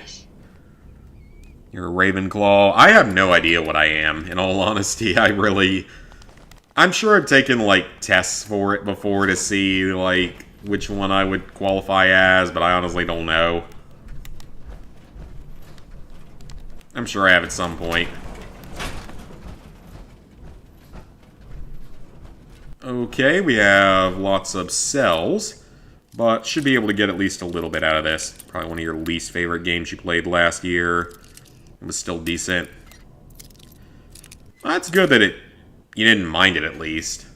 You're a Ravenclaw. I have no idea what I am, in all honesty. I I'm sure I've taken, like, tests for it before to see, like, which one I would qualify as, but I honestly don't know. I'm sure I have at some point. Okay, we have lots of cells, but should be able to get at least a little bit out of this. Probably one of your least favorite games you played last year. It was still decent. Well, that's good that you didn't mind it at least.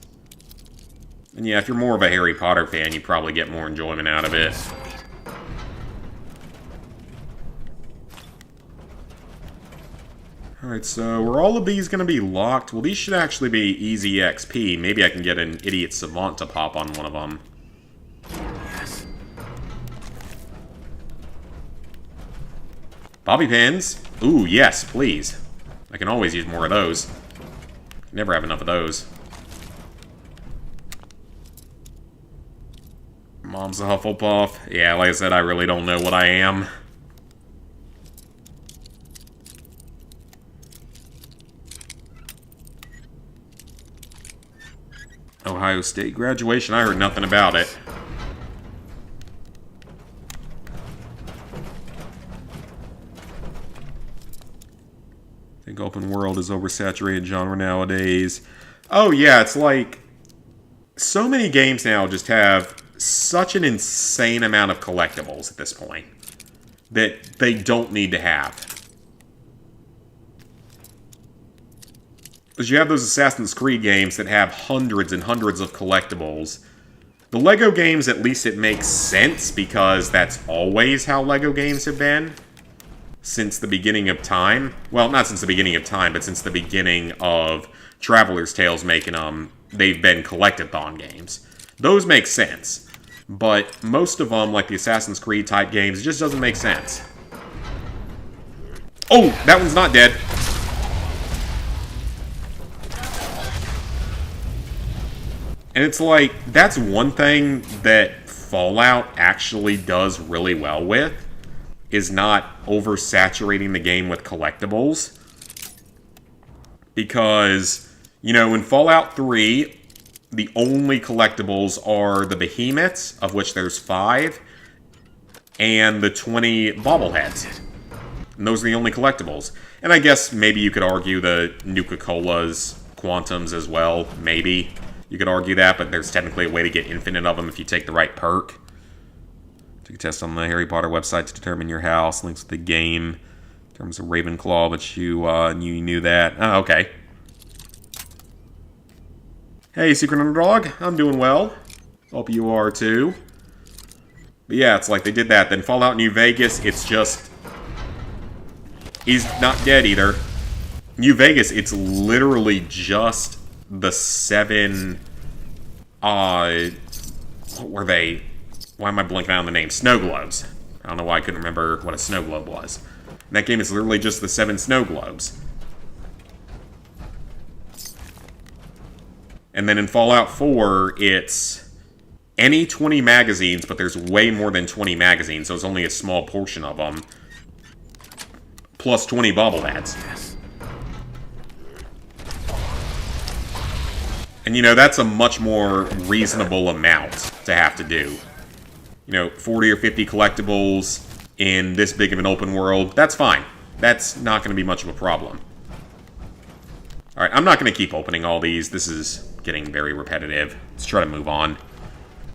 And yeah, if you're more of a Harry Potter fan, you probably get more enjoyment out of it. Alright, so are all of these going to be locked? Well, these should actually be easy XP. Maybe I can get an idiot savant to pop on one of them. Yes. Bobby pins? Ooh, yes, please. I can always use more of those. Never have enough of those. Mom's a Hufflepuff. Yeah, like I said, I really don't know what I am. Ohio State graduation, I heard nothing about it. I think open world is oversaturated genre nowadays. Oh yeah, it's like so many games now just have such an insane amount of collectibles at this point that they don't need to have. Because you have those Assassin's Creed games that have hundreds and hundreds of collectibles. The LEGO games, at least it makes sense, because that's always how LEGO games have been. Since the beginning of time. Well, not since the beginning of time, but since the beginning of Traveler's Tales making them, they've been collectathon games. Those make sense. But most of them, like the Assassin's Creed type games, it just doesn't make sense. Oh, that one's not dead. And it's like, that's one thing that Fallout actually does really well with, is not oversaturating the game with collectibles. Because, you know, in Fallout 3, the only collectibles are the behemoths, of which there's 5, and the 20 bobbleheads. And those are the only collectibles. And I guess maybe you could argue the Nuka-Cola's Quantums as well, maybe. You could argue that, but there's technically a way to get infinite of them if you take the right perk. Took a test on the Harry Potter website to determine your house. Links to the game. In terms of Ravenclaw, but you knew that. Oh, okay. Hey, Secret Underdog. I'm doing well. Hope you are, too. But yeah, it's like they did that. Then Fallout New Vegas, it's just... He's not dead, either. New Vegas, it's literally just the 7... what were they? Why am I blanking out on the name? Snow globes. I don't know why I couldn't remember what a snow globe was. And that game is literally just the 7 snow globes. And then in Fallout 4, it's any 20 magazines, but there's way more than 20 magazines, so it's only a small portion of them. Plus 20 bobbleheads. Yes. And, you know, that's a much more reasonable amount to have to do. You know, 40 or 50 collectibles in this big of an open world, that's fine. That's not going to be much of a problem. Alright, I'm not going to keep opening all these. This is getting very repetitive. Let's try to move on.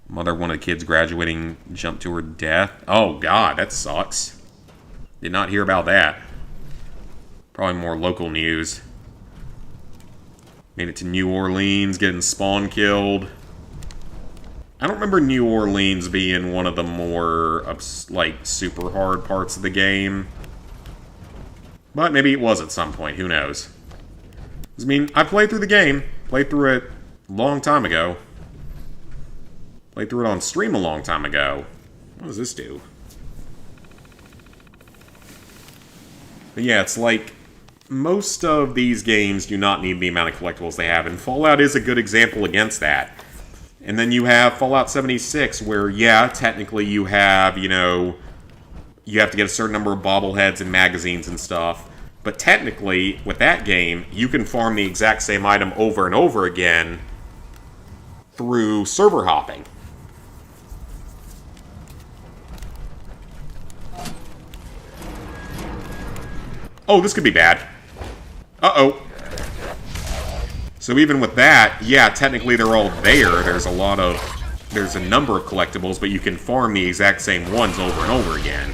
Mother of one of the kids graduating jumped to her death. Oh, God, that sucks. Did not hear about that. Probably more local news. Made it to New Orleans, getting spawn killed. I don't remember New Orleans being one of the more, like, super hard parts of the game. But maybe it was at some point, who knows. I mean, I played through the game. Played through it a long time ago. Played through it on stream a long time ago. What does this do? But yeah, it's like, most of these games do not need the amount of collectibles they have, and Fallout is a good example against that. And then you have Fallout 76, where, yeah, technically you have, you know, you have to get a certain number of bobbleheads and magazines and stuff, But technically, with that game, you can farm the exact same item over and over again through server hopping. Oh, this could be bad. Uh-oh. So even with that, yeah, technically they're all there. There's a number of collectibles, but you can farm the exact same ones over and over again.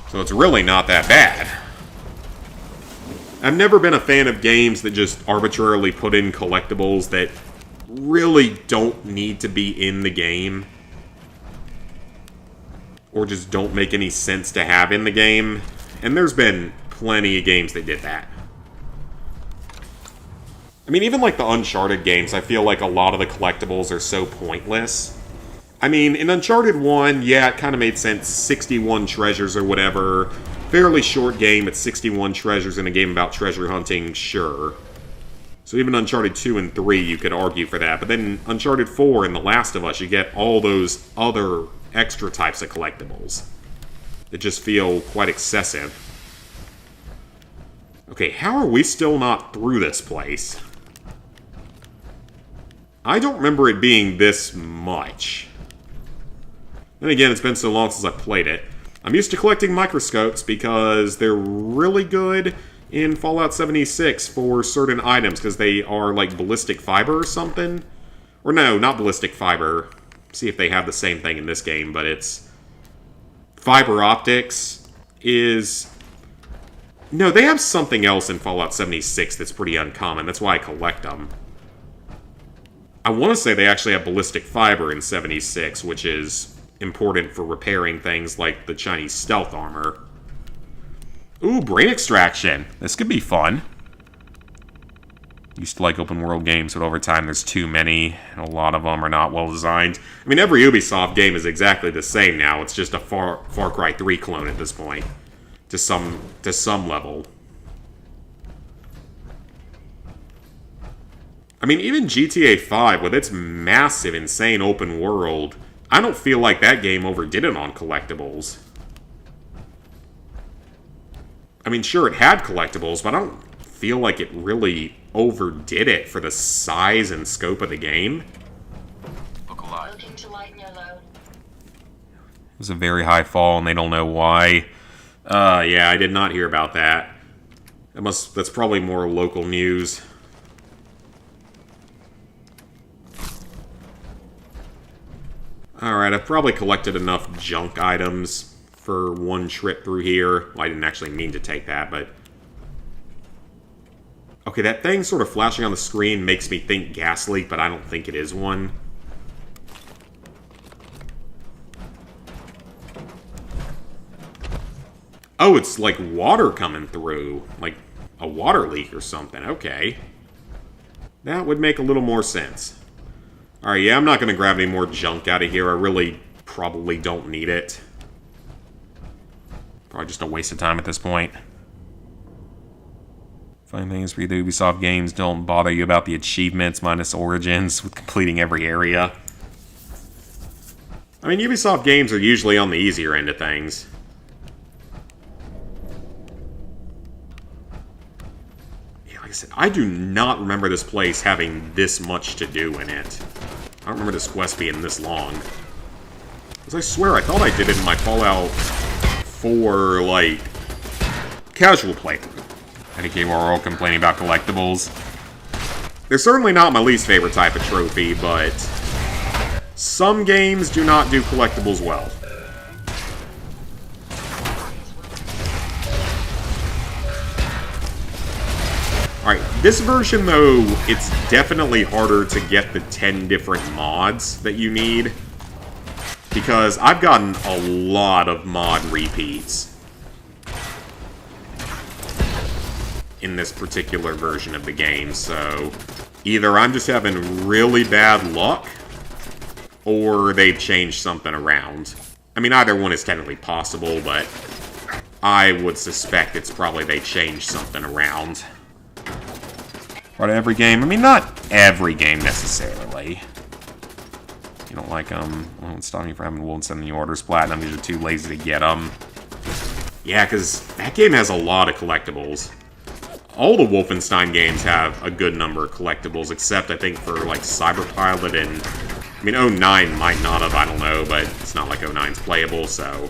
So it's really not that bad. I've never been a fan of games that just arbitrarily put in collectibles that really don't need to be in the game. Or just don't make any sense to have in the game. And there's been plenty of games that did that. I mean, even like the Uncharted games, I feel like a lot of the collectibles are so pointless. I mean, in Uncharted 1, yeah, it kind of made sense. 61 treasures or whatever. Fairly short game, it's 61 treasures in a game about treasure hunting, sure. So even Uncharted 2 and 3, you could argue for that. But then Uncharted 4 and The Last of Us, you get all those other extra types of collectibles that just feel quite excessive. Okay, how are we still not through this place? I don't remember it being this much. Then again, it's been so long since I played it. I'm used to collecting microscopes because they're really good in Fallout 76 for certain items, because they are like ballistic fiber or something. Or no, not ballistic fiber. See if they have the same thing in this game, but it's... Fiber optics is... No, they have something else in Fallout 76 that's pretty uncommon. That's why I collect them. I want to say they actually have ballistic fiber in 76, which is important for repairing things like the Chinese stealth armor. Ooh, brain extraction. This could be fun. Used to like open world games, but over time there's too many, and a lot of them are not well designed. I mean, every Ubisoft game is exactly the same now. It's just a Far Cry 3 clone at this point. To some level. I mean, even GTA 5, with its massive, insane open world, I don't feel like that game overdid it on collectibles. I mean, sure, it had collectibles, but I don't feel like it really overdid it for the size and scope of the game. Look alive. Looking to lighten your load. It was a very high fall, and they don't know why. Yeah, I did not hear about that. That's probably more local news. Alright, I've probably collected enough junk items for one trip through here. Well, I didn't actually mean to take that, but... Okay, that thing sort of flashing on the screen makes me think gas leak, but I don't think it is one. Oh, it's like water coming through. Like a water leak or something. Okay. That would make a little more sense. Alright, yeah, I'm not going to grab any more junk out of here. I really probably don't need it. Probably just a waste of time at this point. Funny thing is, for the Ubisoft games don't bother you about the achievements minus Origins with completing every area. I mean, Ubisoft games are usually on the easier end of things. Like I said, I do not remember this place having this much to do in it. I don't remember this quest being this long. Because I swear, I thought I did it in my Fallout 4, like, casual playthrough. I think we're all complaining about collectibles. They're certainly not my least favorite type of trophy, but some games do not do collectibles well. Alright, this version, though, it's definitely harder to get the 10 different mods that you need. Because I've gotten a lot of mod repeats in this particular version of the game, so either I'm just having really bad luck, or they've changed something around. I mean, either one is technically possible, but I would suspect it's probably they changed something around. Part of every game. I mean, not every game necessarily. You don't like them. Won't stop you from having wool and sending you orders platinum because you're too lazy to get them. Yeah, because that game has a lot of collectibles. All the Wolfenstein games have a good number of collectibles, except I think for like Cyberpilot and... I mean, 09 might not have, I don't know, but it's not like 09's playable, so...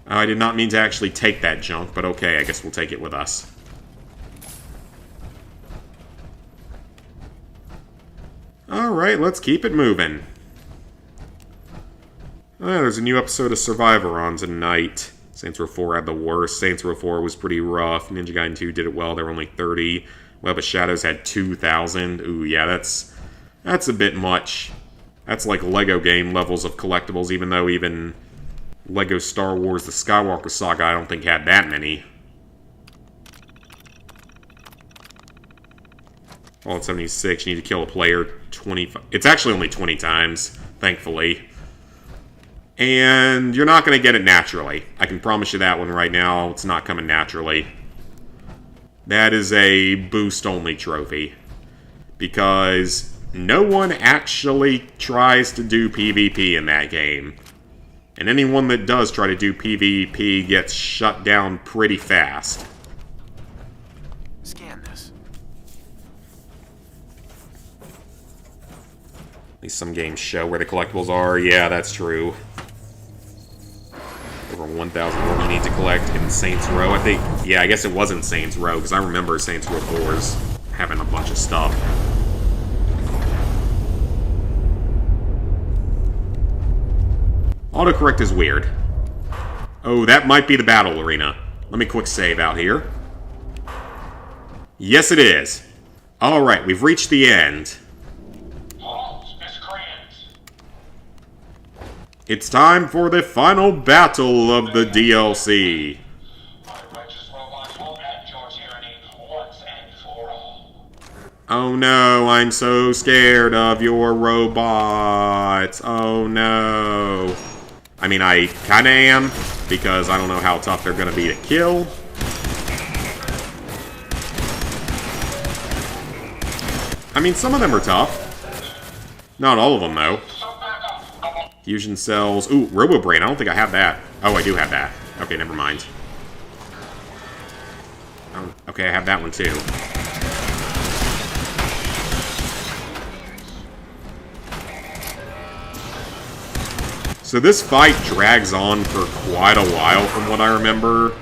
I did not mean to actually take that junk, but okay, I guess we'll take it with us. Alright, let's keep it moving. There's a new episode of Survivor on tonight. Saints Row 4 had the worst. Saints Row 4 was pretty rough. Ninja Gaiden 2 did it well. There were only 30. Web of Shadows had 2,000. Ooh, yeah, that's a bit much. That's like Lego game levels of collectibles, even though even Lego Star Wars The Skywalker Saga I don't think had that many. Fallout 76, you need to kill a player 25... It's actually only 20 times, thankfully. And you're not going to get it naturally. I can promise you that one right now. It's not coming naturally. That is a boost-only trophy. Because no one actually tries to do PvP in that game. And anyone that does try to do PvP gets shut down pretty fast. Scan this. At least some games show where the collectibles are. Yeah, that's true. Over 1,000 more you need to collect in Saints Row. I think, yeah, I guess it wasn't Saints Row, because I remember Saints Row 4's having a bunch of stuff. Autocorrect is weird. Oh, that might be the battle arena. Let me quick save out here. Yes, it is. Alright, we've reached the end. It's time for the final battle of the DLC. Oh no, I'm so scared of your robots. Oh no. I mean, I kinda am, because I don't know how tough they're gonna be to kill. I mean, some of them are tough. Not all of them, though. Fusion cells. Ooh, RoboBrain. I don't think I have that. Oh, I do have that. Okay, never mind. Oh, okay, I have that one, too. So this fight drags on for quite a while, from what I remember.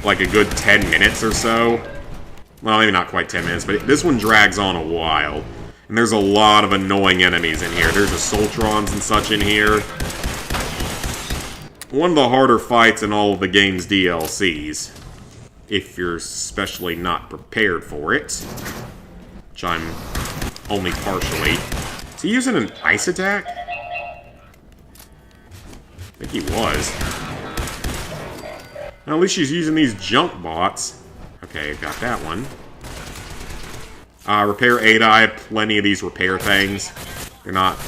Like a good 10 minutes or so. Well, maybe not quite 10 minutes, but this one drags on a while. And there's a lot of annoying enemies in here. There's the Soltrons and such in here. One of the harder fights in all of the game's DLCs. If you're especially not prepared for it. Which I'm only partially. Is he using an ice attack? I think he was. Well, at least she's using these junk bots. Okay, got that one. Repair Ada. I have plenty of these repair things. They're not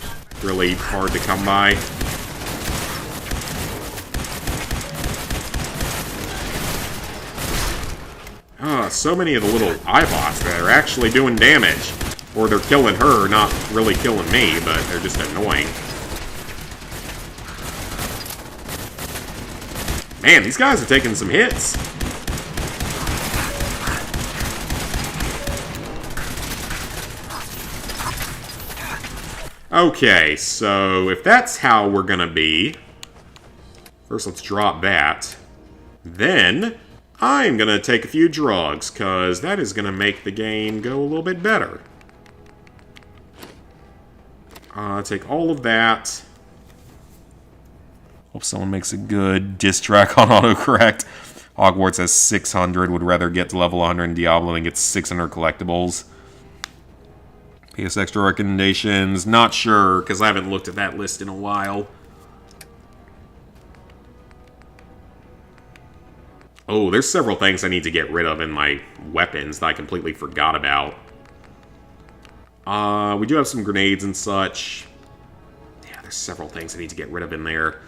really hard to come by. So many of the little iBots that are actually doing damage. Or they're killing her, not really killing me, but they're just annoying. Man, these guys are taking some hits. Okay, so if that's how we're gonna be... First, let's drop that. Then, I'm gonna take a few drugs, because that is gonna make the game go a little bit better. Take all of that. Hope someone makes a good diss track on autocorrect. Hogwarts has 600, would rather get to level 100 in Diablo than get 600 collectibles. PS Extra recommendations, not sure, because I haven't looked at that list in a while. Oh, there's several things I need to get rid of in my weapons that I completely forgot about. We do have some grenades and such. Yeah, there's several things I need to get rid of in there.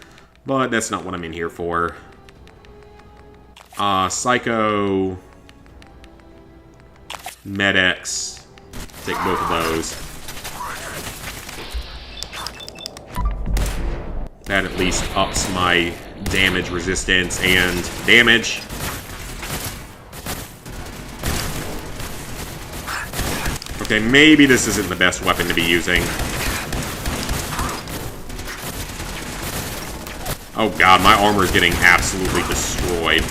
But that's not what I'm in here for. Med-X. Take both of those. That at least ups my damage resistance and damage. Okay, maybe this isn't the best weapon to be using. Oh god, my armor is getting absolutely destroyed.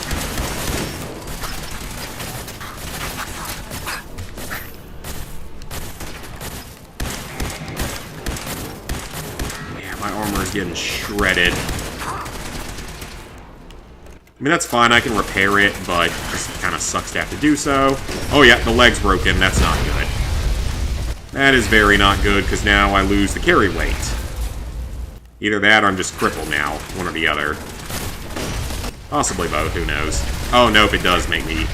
Yeah, my armor is getting shredded. I mean, that's fine, I can repair it, but it just kind of sucks to have to do so. Oh yeah, the leg's broken, that's not good. That is very not good, because now I lose the carry weight. Either that or I'm just crippled now, one or the other. Possibly both, who knows. Oh, nope, it does make me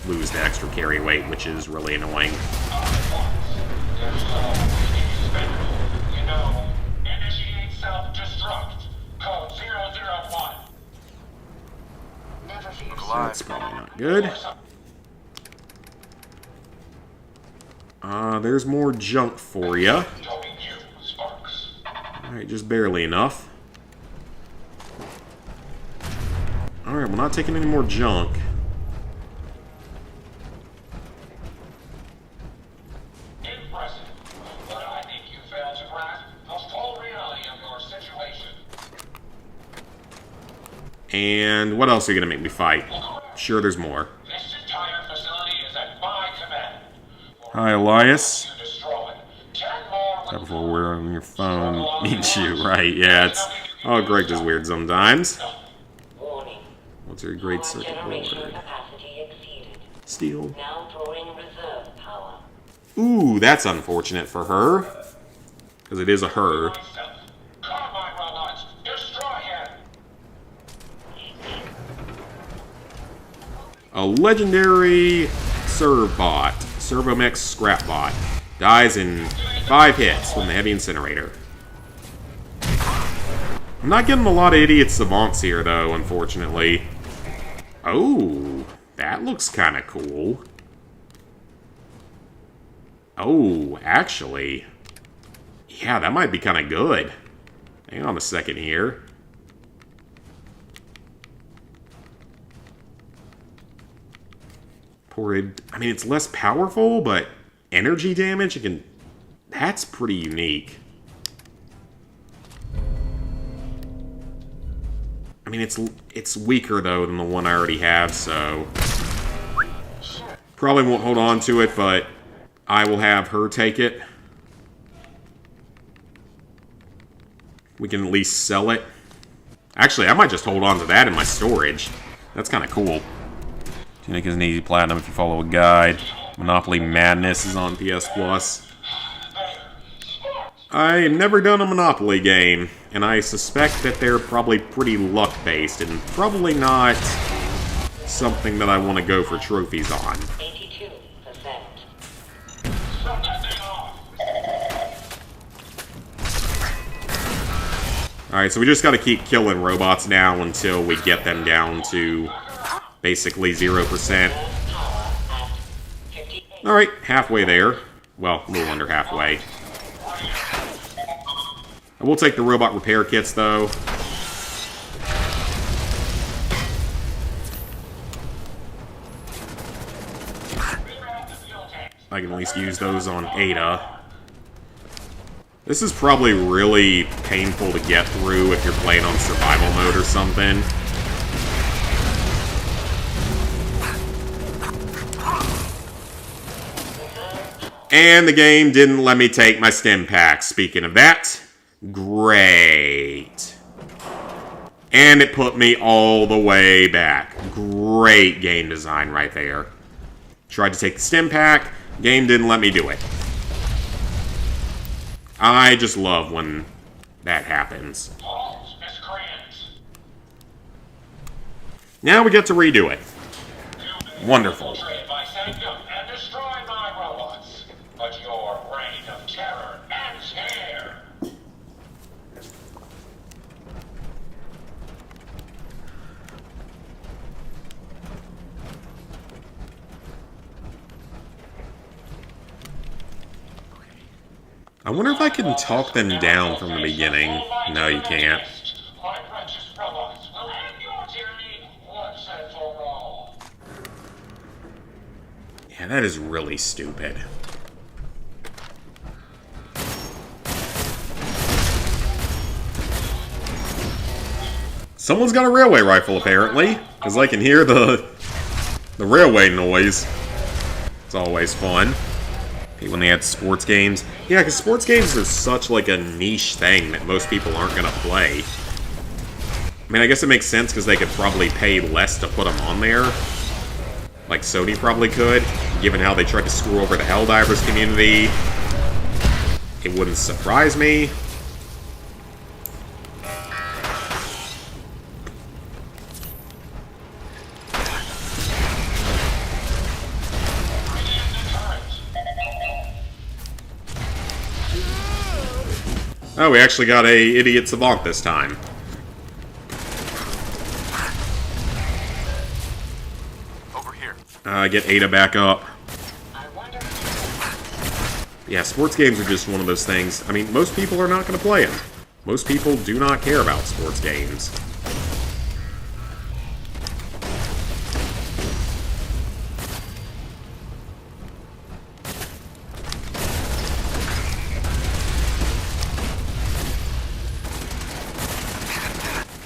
lose the extra carry weight, which is really annoying. Initiate self-destruct. Code 001. Never fear. So that's probably not good. There's more junk for ya. Alright, just barely enough. Alright, we're not taking any more junk. Impressive, but I think you failed to grasp the full reality of your situation. And what else are you gonna make me fight? Sure, there's more. This entire facility is at my command. Hi, Elias. You destroy 10 more. That before we're on your phone means you, right? Yeah, it's... Oh, Greg is weird sometimes. Warning. What's your great circuit Generation board? capacity exceeded. Steel. Now drawing reserve power. Ooh, that's unfortunate for her. Because it is a her. Carmine robots, destroy him. A legendary Servbot. Servomix Scrapbot. Dies in 5 hits from the heavy incinerator. I'm not getting a lot of idiot savants here, though, unfortunately. Oh, that looks kind of cool. Oh, actually. Yeah, that might be kind of good. Hang on a second here. I mean, it's less powerful, but energy damage, it can... That's pretty unique. I mean, it's weaker, though, than the one I already have, so... Probably won't hold on to it, but I will have her take it. We can at least sell it. Actually, I might just hold on to that in my storage. That's kind of cool. Tunic is an easy platinum if you follow a guide. Monopoly Madness is on PS Plus. I've never done a Monopoly game, and I suspect that they're probably pretty luck-based, and probably not something that I want to go for trophies on. 82%. Alright, so we just gotta keep killing robots now until we get them down to basically 0%. Alright, halfway there. Well, a little under halfway. I will take the robot repair kits, though. I can at least use those on Ada. This is probably really painful to get through if you're playing on survival mode or something. And the game didn't let me take my stim pack. Speaking of that, great. And it put me all the way back. Great game design right there. Tried to take the stim pack, game didn't let me do it. I just love when that happens. Now we get to redo it. Wonderful. But your reign of terror ends here. I wonder if I can talk them down from the beginning. No, you can't. My precious robots will end your tyranny once and for all. Yeah, that is really stupid. Someone's got a railway rifle, apparently, because I can hear the railway noise. It's always fun. Hey, when they had sports games. Yeah, because sports games are such like a niche thing that most people aren't going to play. I mean, I guess it makes sense because they could probably pay less to put them on there. Like Sony probably could, given how they tried to screw over the Helldivers community. It wouldn't surprise me. Oh, we actually got a idiot savant this time. Over here. Get Ada back up. I wonder. Yeah, sports games are just one of those things. I mean, most people are not going to play them. Most people do not care about sports games.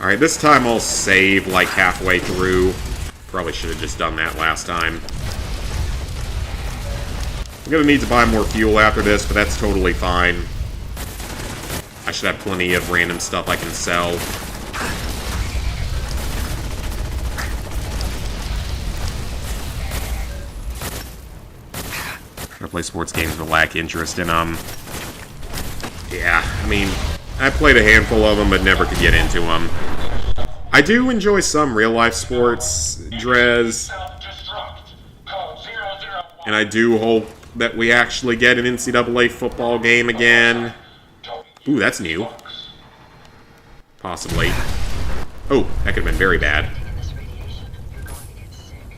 Alright, this time I'll save like halfway through. Probably should have just done that last time. I'm gonna need to buy more fuel after this, but that's totally fine. I should have plenty of random stuff I can sell. I play sports games but lack interest in them. Yeah, I mean, I played a handful of them but never could get into them. I do enjoy some real-life sports, Drez, Self-destruct. Code 001. and I do hope that we actually get an NCAA football game again. Ooh, that's new. Possibly. Oh, that could have been very bad. Taking this radiation, you're going to get sick.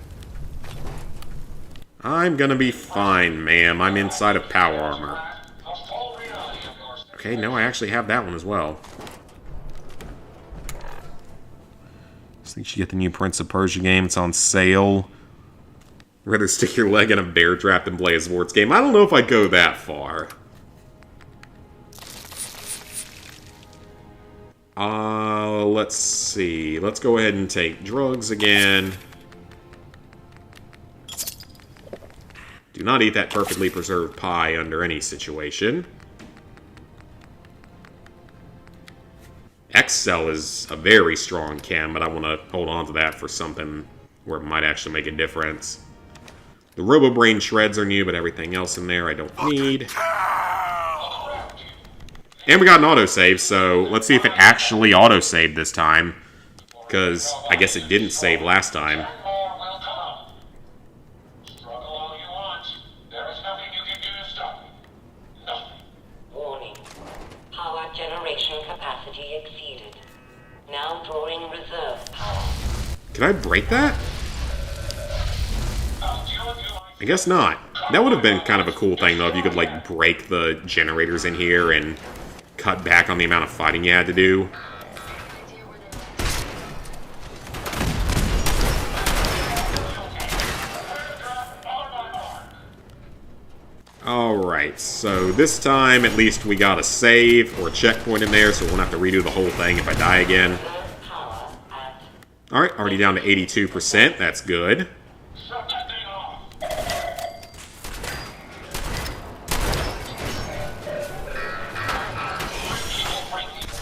I'm gonna be fine, ma'am. I'm inside of power armor. The full reality of your Okay, no, I actually have that one as well. I think you should get the new Prince of Persia game. It's on sale. Rather stick your leg in a bear trap than play a sports game. I don't know if I'd go that far. Let's see. Let's go ahead and take drugs again. Do not eat that perfectly preserved pie under any situation. X-Cell is a very strong chem, but I want to hold on to that for something where it might actually make a difference. The RoboBrain shreds are new, but everything else in there I don't need. And we got an autosave, so let's see if it actually autosaved this time. Because I guess it didn't save last time. more will come. Struggle all you want. There is nothing you can do to stop me. Nothing. Warning. Power generation capacity exceeded. Now drawing reserve power. Can I break that? I'll deal with you like I guess not. That would have been kind of a cool thing, though, if you could, like, break the generators in here and cut back on the amount of fighting you had to do. Idea where they Alright, so this time, at least we got a save or a checkpoint in there, so we won't have to redo the whole thing if I die again. Reserve power at Alright, already down to 82%. That's good. shut that thing off.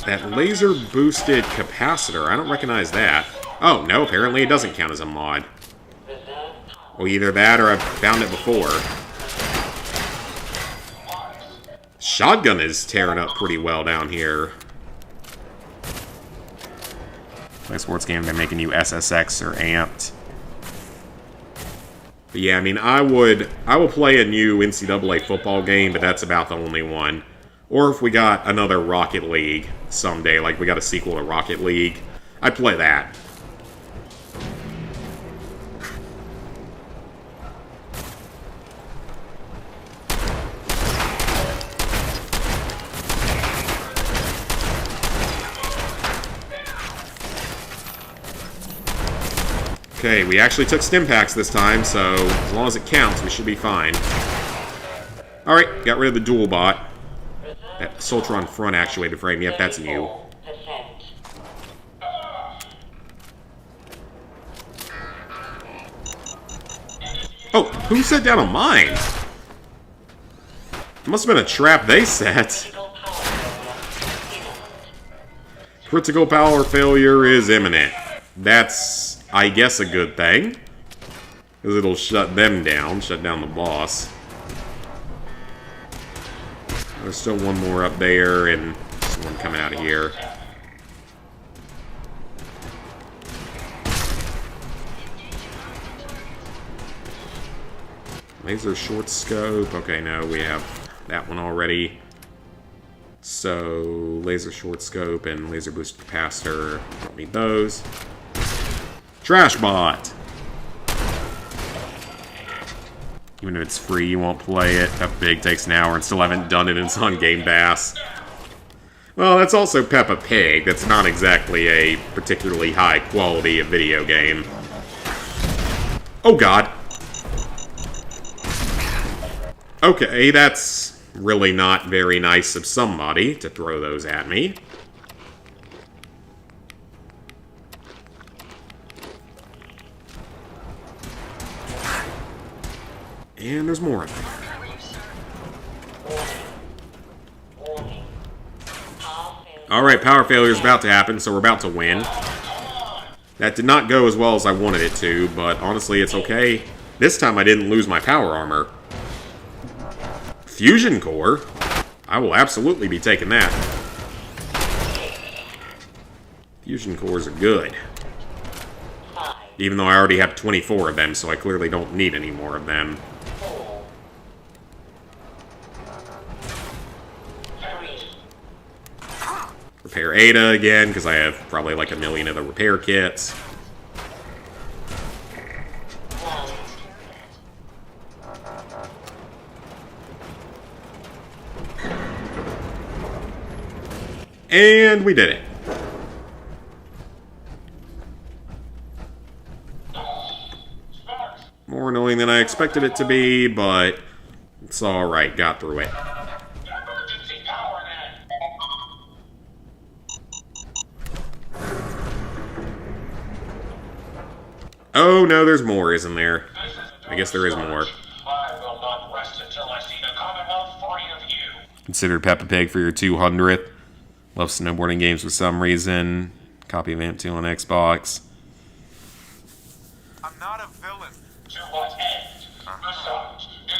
That laser-boosted capacitor, I don't recognize that. Oh, no, apparently it doesn't count as a mod. reserve power. Well, either that or I've found it before. Shotgun is tearing up pretty well down here. Play sports game, they're making you SSX or amped. But yeah, I mean, I will play a new NCAA football game, but that's about the only one. Or if we got another Rocket League someday, like we got a sequel to Rocket League, I'd play that. Okay, we actually took stim packs this time, so as long as it counts, we should be fine. Alright, got rid of the dual bot. That Soltron front actuated frame, yep, that's new. 34%. Oh, who set down a mine? It must have been a trap they set. Critical power failure is imminent. Critical power failure is imminent. That's, I guess, a good thing. Because it'll shut them down, shut down the boss. There's still one more up there, and there's one coming out of here. Laser short scope. Okay, no, we have that one already. So, laser short scope and laser boost capacitor. Don't need those. Trash bot. Even if it's free, you won't play it. Peppa Pig takes an hour and still haven't done it, and it's on Game Pass. Well, that's also Peppa Pig. That's not exactly a particularly high quality of video game. Oh god. Okay, that's really not very nice of somebody to throw those at me. And there's more of them. Warning. Power failure. Alright, power failure is about to happen, so we're about to win. That did not go as well as I wanted it to, but honestly, it's okay. This time I didn't lose my power armor. Fusion core? I will absolutely be taking that. Fusion cores are good. 5, Even though I already have 24 of them, so I clearly don't need any more of them. 4, 3, Repair Ada again, because I have probably like a million of the repair kits. 1. And we did it. Sparks! More annoying than I expected it to be, but it's alright, got through it. Emergency power then! Oh no, there's more, isn't there? This is I guess there is more. I will not rest until I see the Commonwealth free of you. Consider Peppa Pig for your 200th. Love snowboarding games for some reason. Copy of Amp 2 on Xbox. I'm not a villain. To what end? Besides, do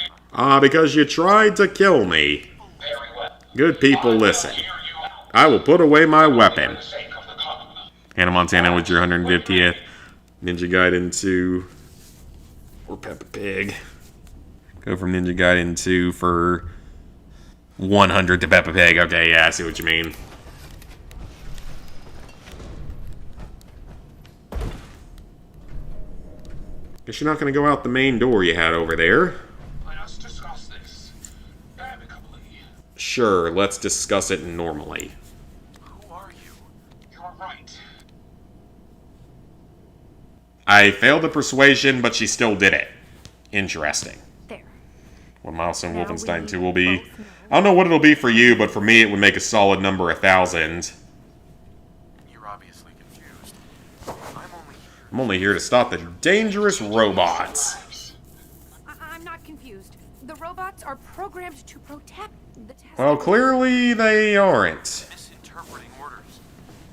you... Because you tried to kill me. Very well. Good people, I will listen. hear you out. I will put away my For weapon. the sake of the Commonwealth. Hannah Montana with your 150th. Ninja Gaiden 2. Or Peppa Pig. Go from Ninja Gaiden 2 for 100 to Peppa Pig. Okay, yeah, I see what you mean. Guess you're not going to go out the main door you had over there. Let us discuss this amicably. Sure, let's discuss it normally. Who are you? You're right. I failed the persuasion, but she still did it. Interesting. There. What milestone Now Wolfenstein we 2 will be. both know. I don't know what it'll be for you, but for me it would make a solid number 1,000. You're obviously confused. I'm only here to stop the dangerous robots. I'm not confused. The robots are programmed to protect the test. Well, clearly they aren't. misinterpreting orders.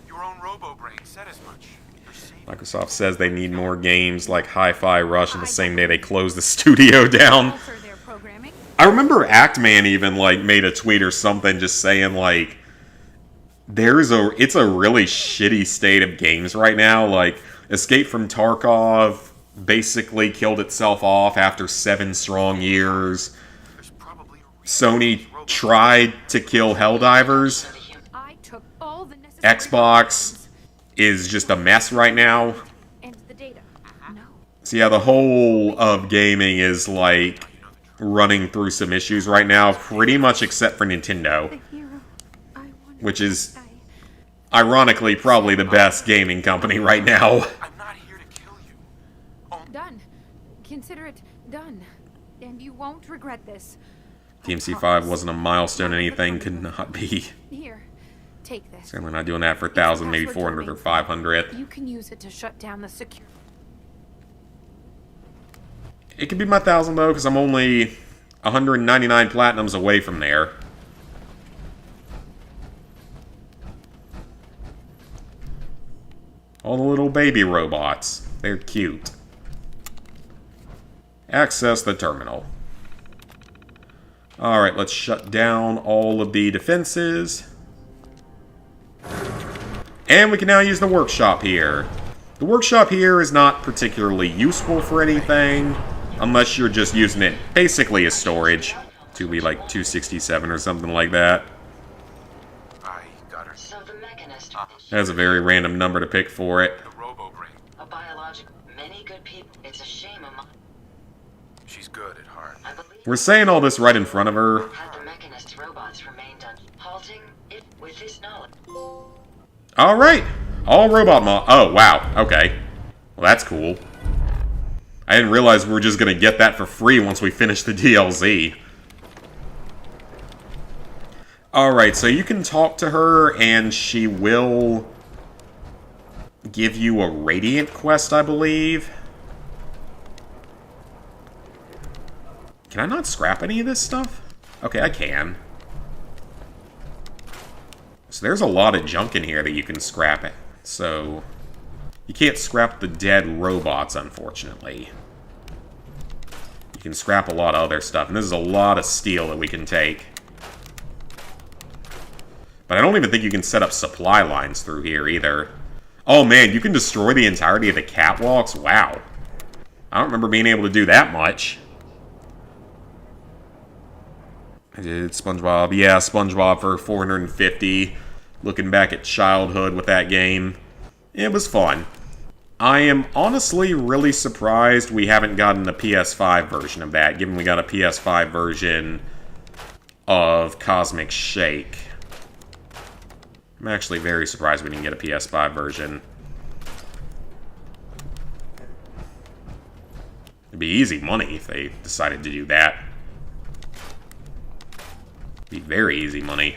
Your own robo-brain said as much. You're safe. Microsoft says they need more games like Hi-Fi Rush on the same day they close the studio down. Alter their programming. I remember Actman even like made a tweet or something just saying like it's a really shitty state of games right now. Like Escape from Tarkov basically killed itself off after 7 strong years. There's probably a reason Sony these robots- tried to kill Helldivers. I took all the necessary Xbox is just a mess right now. and the data. No. So yeah, the whole of gaming is like running through some issues right now, pretty much except for Nintendo, The hero I wanted which is to die. ironically probably the best gaming company right now. I'm not here to kill you. consider it done. And you won't regret this. DMC5 wasn't a milestone, anything could not be. Here, take this. Certainly not doing that for 1,000, maybe Password to 400 or main 500. You can use it to shut down the secure. It could be my 1,000 though, because I'm only 199 platinums away from there. All the little baby robots. They're cute. Access the terminal. Alright, let's shut down all of the defenses. And we can now use the workshop here. The workshop here is not particularly useful for anything, unless you're just using it basically as storage. To be like 267 or something like that. I got her. So the mechanist, That's a very random number to pick for it. The robo-brain. a biological, many good people. It's a shame among. She's good at heart. I believe. We're saying all this right in front of her. Had the mechanist robots remained halting it with this knowledge. Alright. All robot oh, wow. Okay. Well, that's cool. I didn't realize we were just going to get that for free once we finish the DLC. Alright, so you can talk to her, and she will give you a Radiant quest, I believe. Can I not scrap any of this stuff? Okay, I can. So there's a lot of junk in here that you can scrap it. So you can't scrap the dead robots, unfortunately. You can scrap a lot of other stuff, and this is a lot of steel that we can take. But I don't even think you can set up supply lines through here either. Oh man, you can destroy the entirety of the catwalks? Wow. I don't remember being able to do that much. I did SpongeBob. Yeah, SpongeBob for 450. Looking back at childhood with that game. It was fun. I am honestly really surprised we haven't gotten a PS5 version of that, given we got a PS5 version of Cosmic Shake. I'm actually very surprised we didn't get a PS5 version. It'd be easy money if they decided to do that. Be very easy money.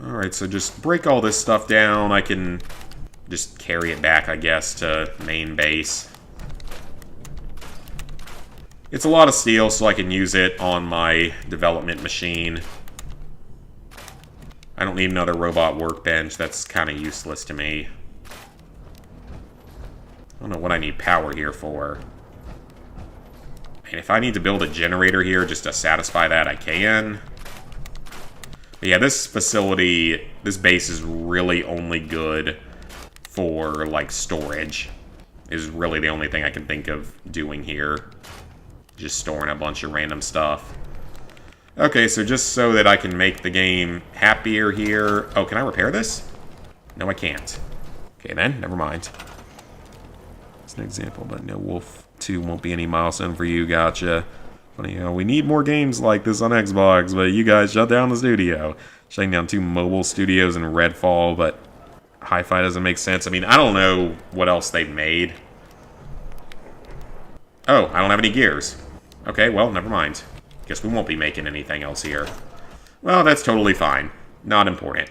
Alright, so just break all this stuff down. I can just carry it back, I guess, to main base. It's a lot of steel, so I can use it on my development machine. I don't need another robot workbench. That's kind of useless to me. I don't know what I need power here for. And if I need to build a generator here just to satisfy that, I can. But yeah, this facility, this base is really only good for, like, storage. Is really the only thing I can think of doing here. Just storing a bunch of random stuff. Okay, so just so that I can make the game happier here... Oh, can I repair this? No, I can't. Okay, then. Never mind. It's an example, but no, Wolf 2 won't be any milestone for you. Gotcha. Funny, you know, we need more games like this on Xbox, but you guys shut down the studio. Shutting down 2 mobile studios in Redfall, but Hi-Fi doesn't make sense. I mean, I don't know what else they've made. Oh, I don't have any gears. Okay, well, never mind. Guess we won't be making anything else here. Well, that's totally fine. Not important.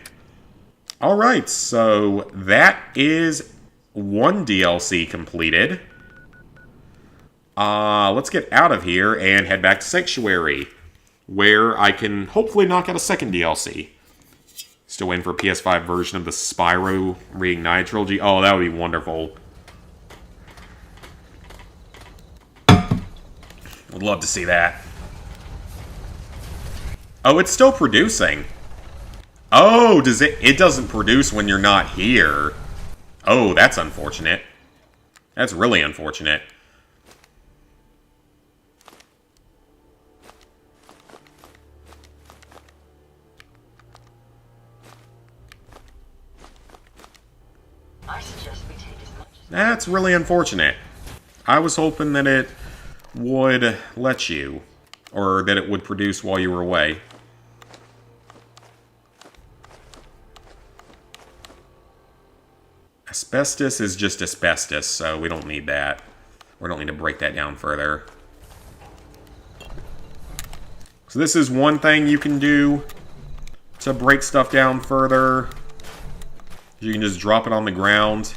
Alright, so that is one DLC completed. Let's get out of here and head back to Sanctuary, where I can hopefully knock out a second DLC. Still waiting for a PS5 version of the Spyro Reignited trilogy. Oh, that would be wonderful. Would love to see that. Oh, it's still producing. Oh, does it? It doesn't produce when you're not here. Oh, that's unfortunate. That's really unfortunate. I suggest we take as much as. That's really unfortunate. I was hoping that it would let you, or that it would produce while you were away. Asbestos is just asbestos, so we don't need that. We don't need to break that down further. So this is one thing you can do to break stuff down further. You can just drop it on the ground.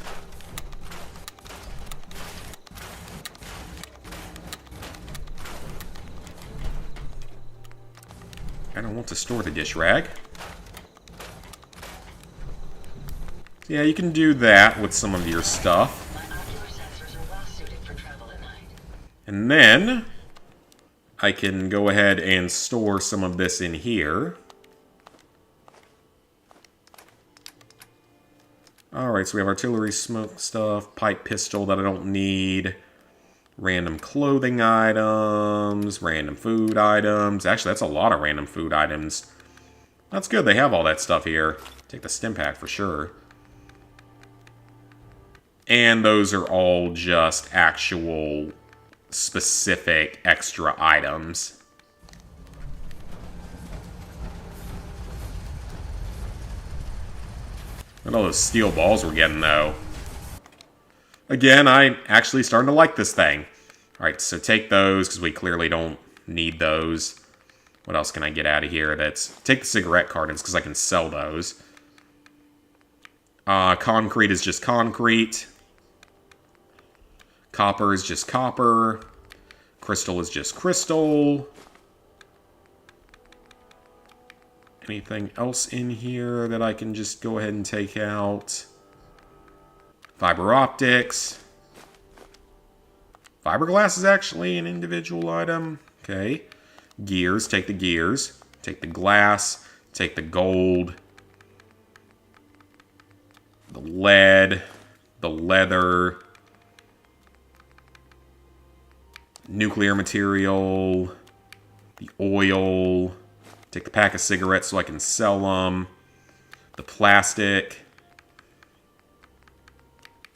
I don't want to store the dish rag. Yeah, you can do that with some of your stuff. My ocular sensors are well suited for travel at night. And then I can go ahead and store some of this in here. Alright, so we have artillery smoke stuff, pipe pistol that I don't need, random clothing items, random food items. Actually, that's a lot of random food items. That's good, they have all that stuff here. Take the stim pack for sure. And those are all just actual specific extra items. Look at all those steel balls we're getting, though. Again, I'm actually starting to like this thing. Alright, so take those, because we clearly don't need those. What else can I get out of here? Take the cigarette cartons, because I can sell those. Concrete is just concrete. Copper is just copper. Crystal is just crystal. Anything else in here that I can just go ahead and take out? Fiber optics. Fiberglass is actually an individual item. Okay. Gears. Take the gears. Take the glass. Take the gold. The lead. The leather. Nuclear material. The oil. Take the pack of cigarettes so I can sell them. The plastic.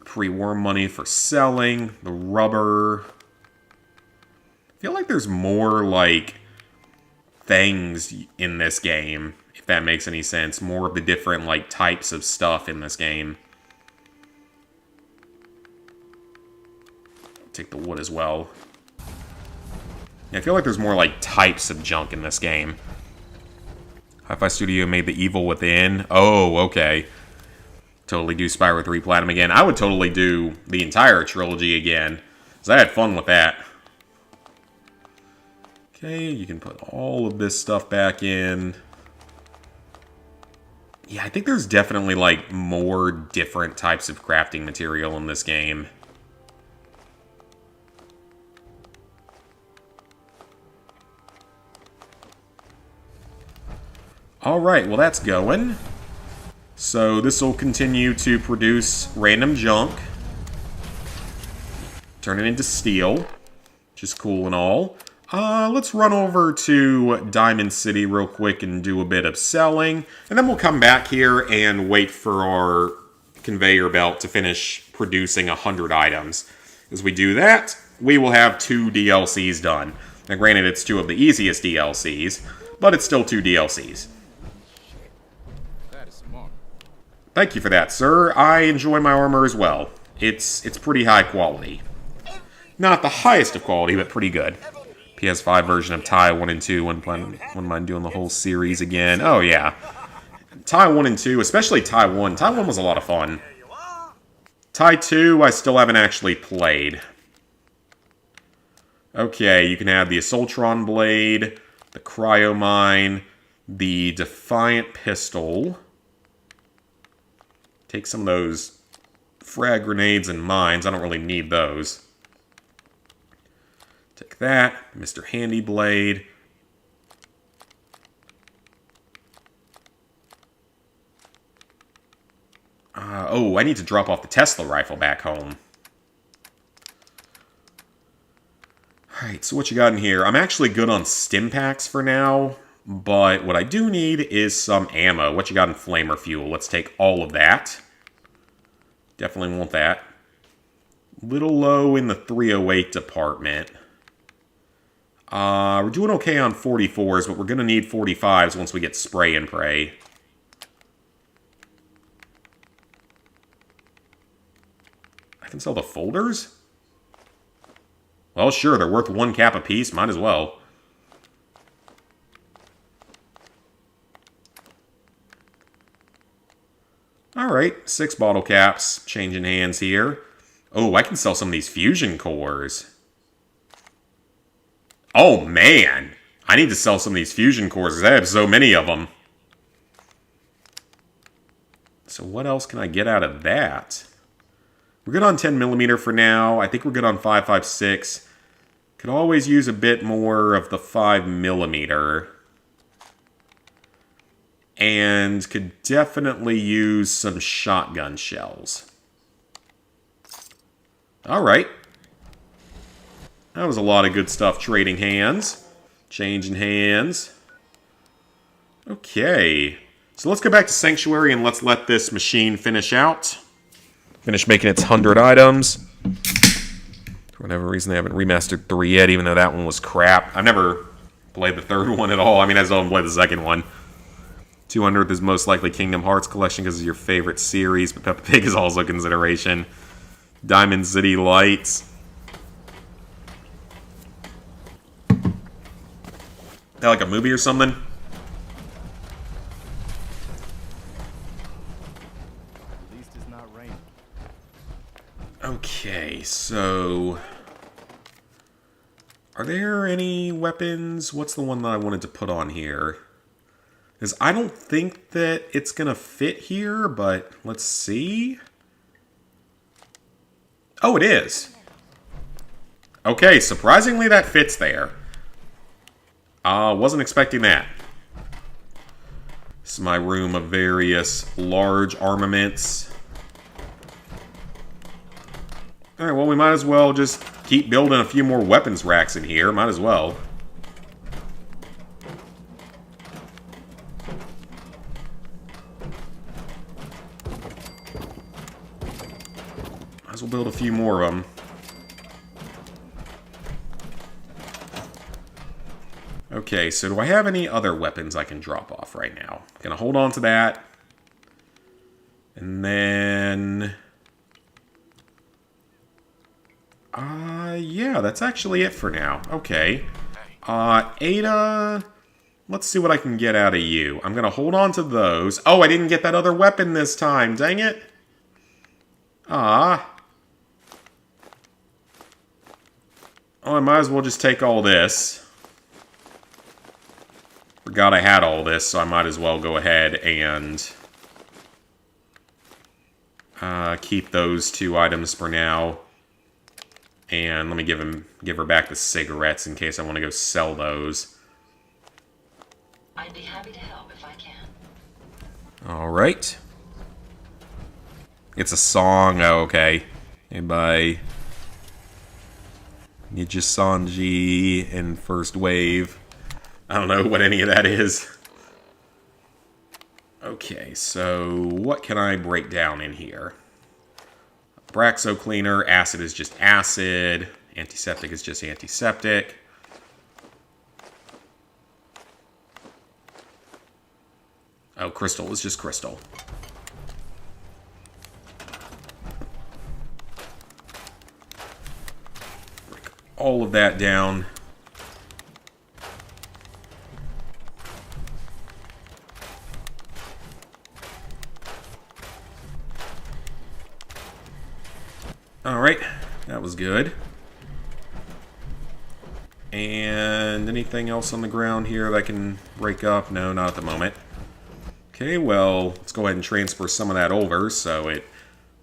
Pre-worm money for selling. The rubber. I feel like there's more, like, things in this game, if that makes any sense. More of the different, like, types of stuff in this game. Take the wood as well. Yeah, I feel like there's more, like, types of junk in this game. Hi-Fi Studio made The Evil Within. Oh, okay. Totally do Spyro 3 Platinum again. I would totally do the entire trilogy again, because I had fun with that. Okay, you can put all of this stuff back in. Yeah, I think there's definitely, like, more different types of crafting material in this game. Alright, well that's going. So this will continue to produce random junk. Turn it into steel, which is cool and all. Let's run over to Diamond City real quick and do a bit of selling. And then we'll come back here and wait for our conveyor belt to finish producing 100 items. As we do that, we will have 2 DLCs done. Now granted, it's 2 of the easiest DLCs, but it's still 2 DLCs. Thank you for that, sir. I enjoy my armor as well. It's pretty high quality. Not the highest of quality, but pretty good. PS5 version of Tai 1 and 2. When am I doing the whole series again? Oh, yeah. Tai 1 and 2, especially Tai 1. Tai 1 was a lot of fun. Tai 2, I still haven't actually played. Okay, you can have the Assaultron Blade, the Cryo Mine, the Defiant Pistol. Take some of those frag grenades and mines. I don't really need those. Take that. Mr. Handy Blade. Oh, I need to drop off the Tesla rifle back home. Alright, so what you got in here? I'm actually good on stim packs for now. But what I do need is some ammo. What you got in flamer fuel? Let's take all of that. Definitely want that. Little low in the 308 department. We're doing okay on 44s, but we're going to need 45s once we get spray and pray. I can sell the folders? Well, sure, they're worth 1 cap apiece. Might as well. Alright, 6 bottle caps. Changing hands here. Oh, I can sell some of these fusion cores. Oh, man! I need to sell some of these fusion cores because I have so many of them. So what else can I get out of that? We're good on 10mm for now. I think we're good on 5.56. Could always use a bit more of the 5mm. And could definitely use some shotgun shells. Alright. That was a lot of good stuff trading hands. Changing hands. Okay. So let's go back to Sanctuary and let's let this machine finish out. Finish making its 100 items. For whatever reason, they haven't remastered 3 yet, even though that one was crap. I've never played the 3rd one at all. I mean, I still haven't played the 2nd one. 200th is most likely Kingdom Hearts Collection because it's your favorite series, but Peppa Pig is also a consideration. Diamond City Lights. That like a movie or something? At least it's not raining. Okay, so... Are there any weapons? What's the one that I wanted to put on here? Because I don't think that it's going to fit here, but let's see. Oh, it is. Okay, surprisingly that fits there. Wasn't expecting that. This is my room of various large armaments. Alright, well we might as well just keep building a few more weapons racks in here. Might as well. Might as well build a few more of them. Okay, so do I have any other weapons I can drop off right now? Gonna hold on to that. And then... yeah, that's actually it for now. Okay. Ada... Let's see what I can get out of you. I'm gonna hold on to those. Oh, I didn't get that other weapon this time. Dang it. Ah. Oh, I might as well just take all this. Forgot I had all this, so I might as well go ahead and keep those 2 items for now. And let me give her back the cigarettes in case I want to go sell those. I'd be happy to help if I can. Alright. It's a song. Oh, okay. Hey, by Nija Sanji and First Wave. I don't know what any of that is. Okay, so what can I break down in here? Braxo cleaner, acid is just acid, antiseptic is just antiseptic. Oh, crystal is just crystal. Break all of that down. Alright, that was good. And anything else on the ground here that I can break up? No, not at the moment. Okay, well, let's go ahead and transfer some of that over so it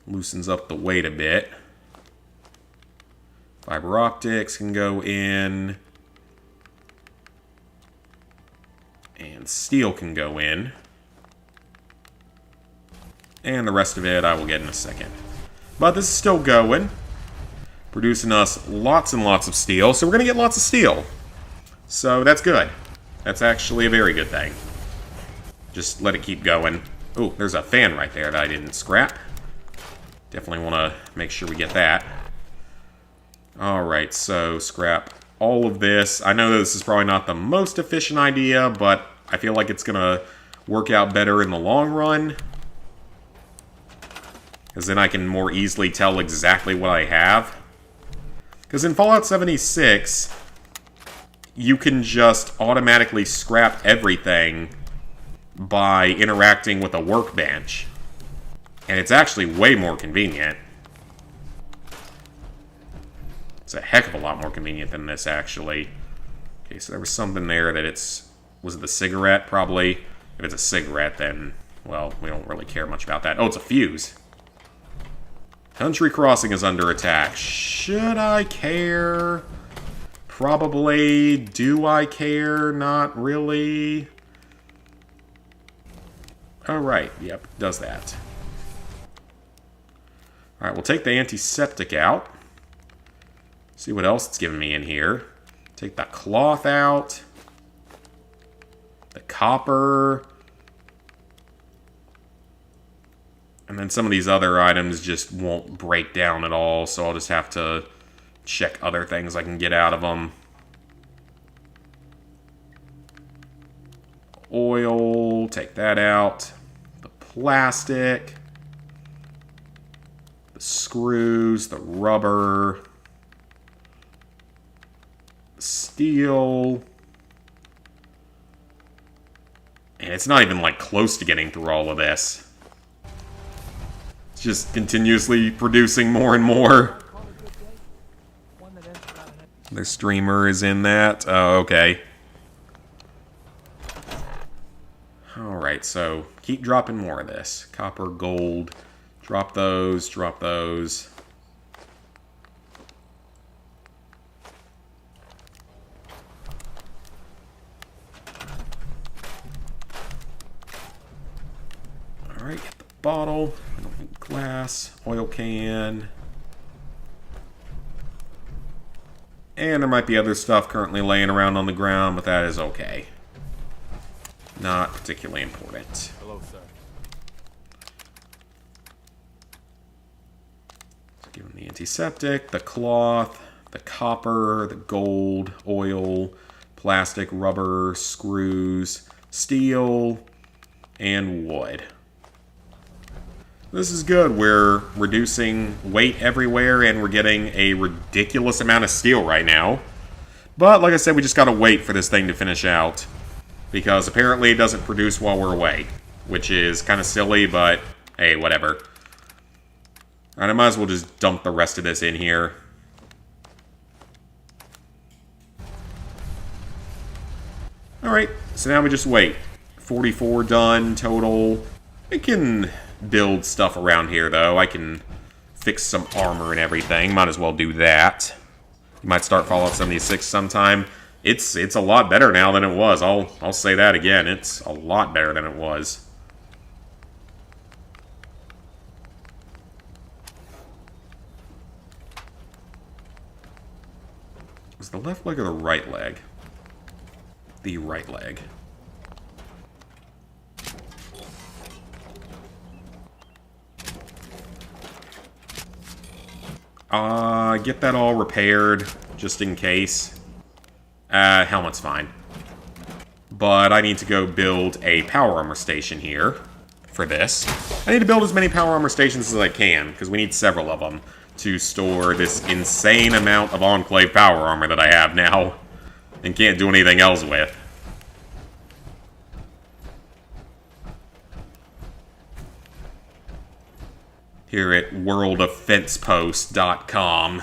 loosens up the weight a bit. Fiber optics can go in. And steel can go in. And the rest of it I will get in a second. But this is still going. Producing us lots and lots of steel. So we're going to get lots of steel. So that's good. That's actually a very good thing. Just let it keep going. Oh, there's a fan right there that I didn't scrap. Definitely want to make sure we get that. Alright, so scrap all of this. I know this is probably not the most efficient idea, but I feel like it's going to work out better in the long run. Because then I can more easily tell exactly what I have. Because in Fallout 76, you can just automatically scrap everything by interacting with a workbench. And it's actually way more convenient. It's a heck of a lot more convenient than this, actually. Okay, so there was something there that it's... Was it the cigarette, probably? If it's a cigarette, then, well, we don't really care much about that. Oh, it's a fuse. Country Crossing is under attack. Should I care? Probably. Do I care? Not really. Alright, yep, does that. Alright, we'll take the antiseptic out. See what else it's giving me in here. Take the cloth out. The copper. And then some of these other items just won't break down at all, so I'll just have to check other things I can get out of them. Oil, take that out. The plastic. The screws, the rubber. The steel. And it's not even, like, close to getting through all of this. It's just continuously producing more and more. The streamer is in that. Oh, okay. Alright, so keep dropping more of this. Copper, gold. Drop those, drop those. Alright, get the bottle. I don't need glass. Oil can. And there might be other stuff currently laying around on the ground, but that is okay. Not particularly important. Hello, sir. So give him the antiseptic, the cloth, the copper, the gold, oil, plastic, rubber, screws, steel, and wood. This is good. We're reducing weight everywhere, and we're getting a ridiculous amount of steel right now. But, like I said, we just gotta wait for this thing to finish out. Because apparently it doesn't produce while we're away. Which is kind of silly, but hey, whatever. Alright, I might as well just dump the rest of this in here. Alright, so now we just wait. 44 done total. I can build stuff around here, though. I can fix some armor and everything. Might as well do that. You might start Fallout 76 sometime. It's a lot better now than it was. I'll say that again. It's a lot better than it was. Was the left leg or the right leg? The right leg. Get that all repaired, just in case. Helmet's fine. But I need to go build a power armor station here for this. I need to build as many power armor stations as I can, because we need several of them to store this insane amount of Enclave power armor that I have now and can't do anything else with. Here at worldoffensepost.com.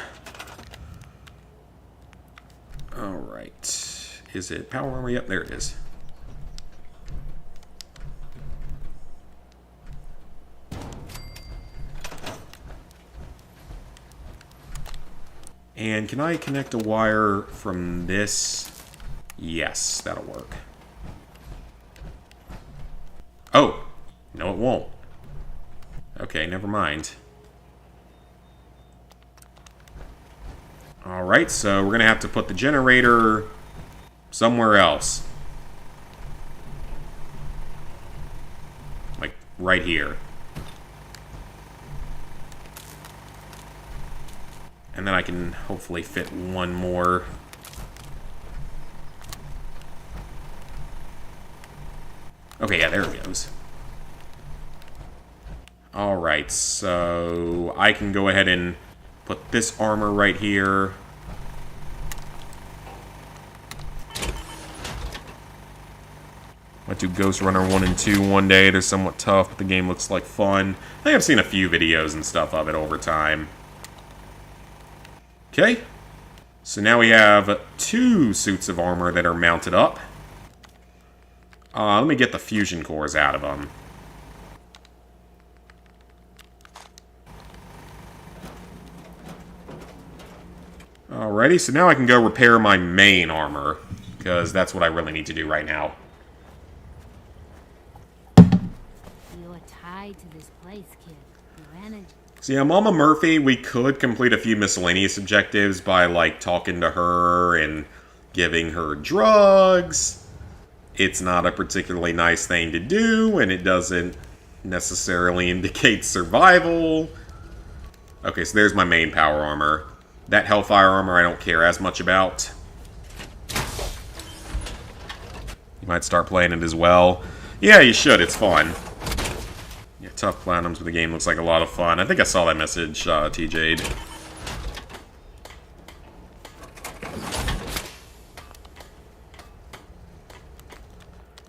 Alright. Is it power armor? Yep, there it is. And can I connect a wire from this? Yes, that'll work. Oh! No, it won't. Okay, never mind. Alright, so we're gonna have to put the generator somewhere else. Like, right here. And then I can hopefully fit one more. Okay, yeah, there it goes. Alright, so I can go ahead and put this armor right here. Might do Ghost Runner 1 and 2 one day. They're somewhat tough, but the game looks like fun. I think I've seen a few videos and stuff of it over time. Okay. So now we have 2 suits of armor that are mounted up. Let me get the fusion cores out of them. Alrighty, so now I can go repair my main armor, because that's what I really need to do right now. You're tied to this place, kid. Your energy. So yeah, Mama Murphy, we could complete a few miscellaneous objectives by, like, talking to her and giving her drugs. It's not a particularly nice thing to do, and it doesn't necessarily indicate survival. Okay, so there's my main power armor. That Hellfire armor I don't care as much about. You might start playing it as well. Yeah, you should. It's fun. Yeah, tough platinums, but the game looks like a lot of fun. I think I saw that message, TJ'd.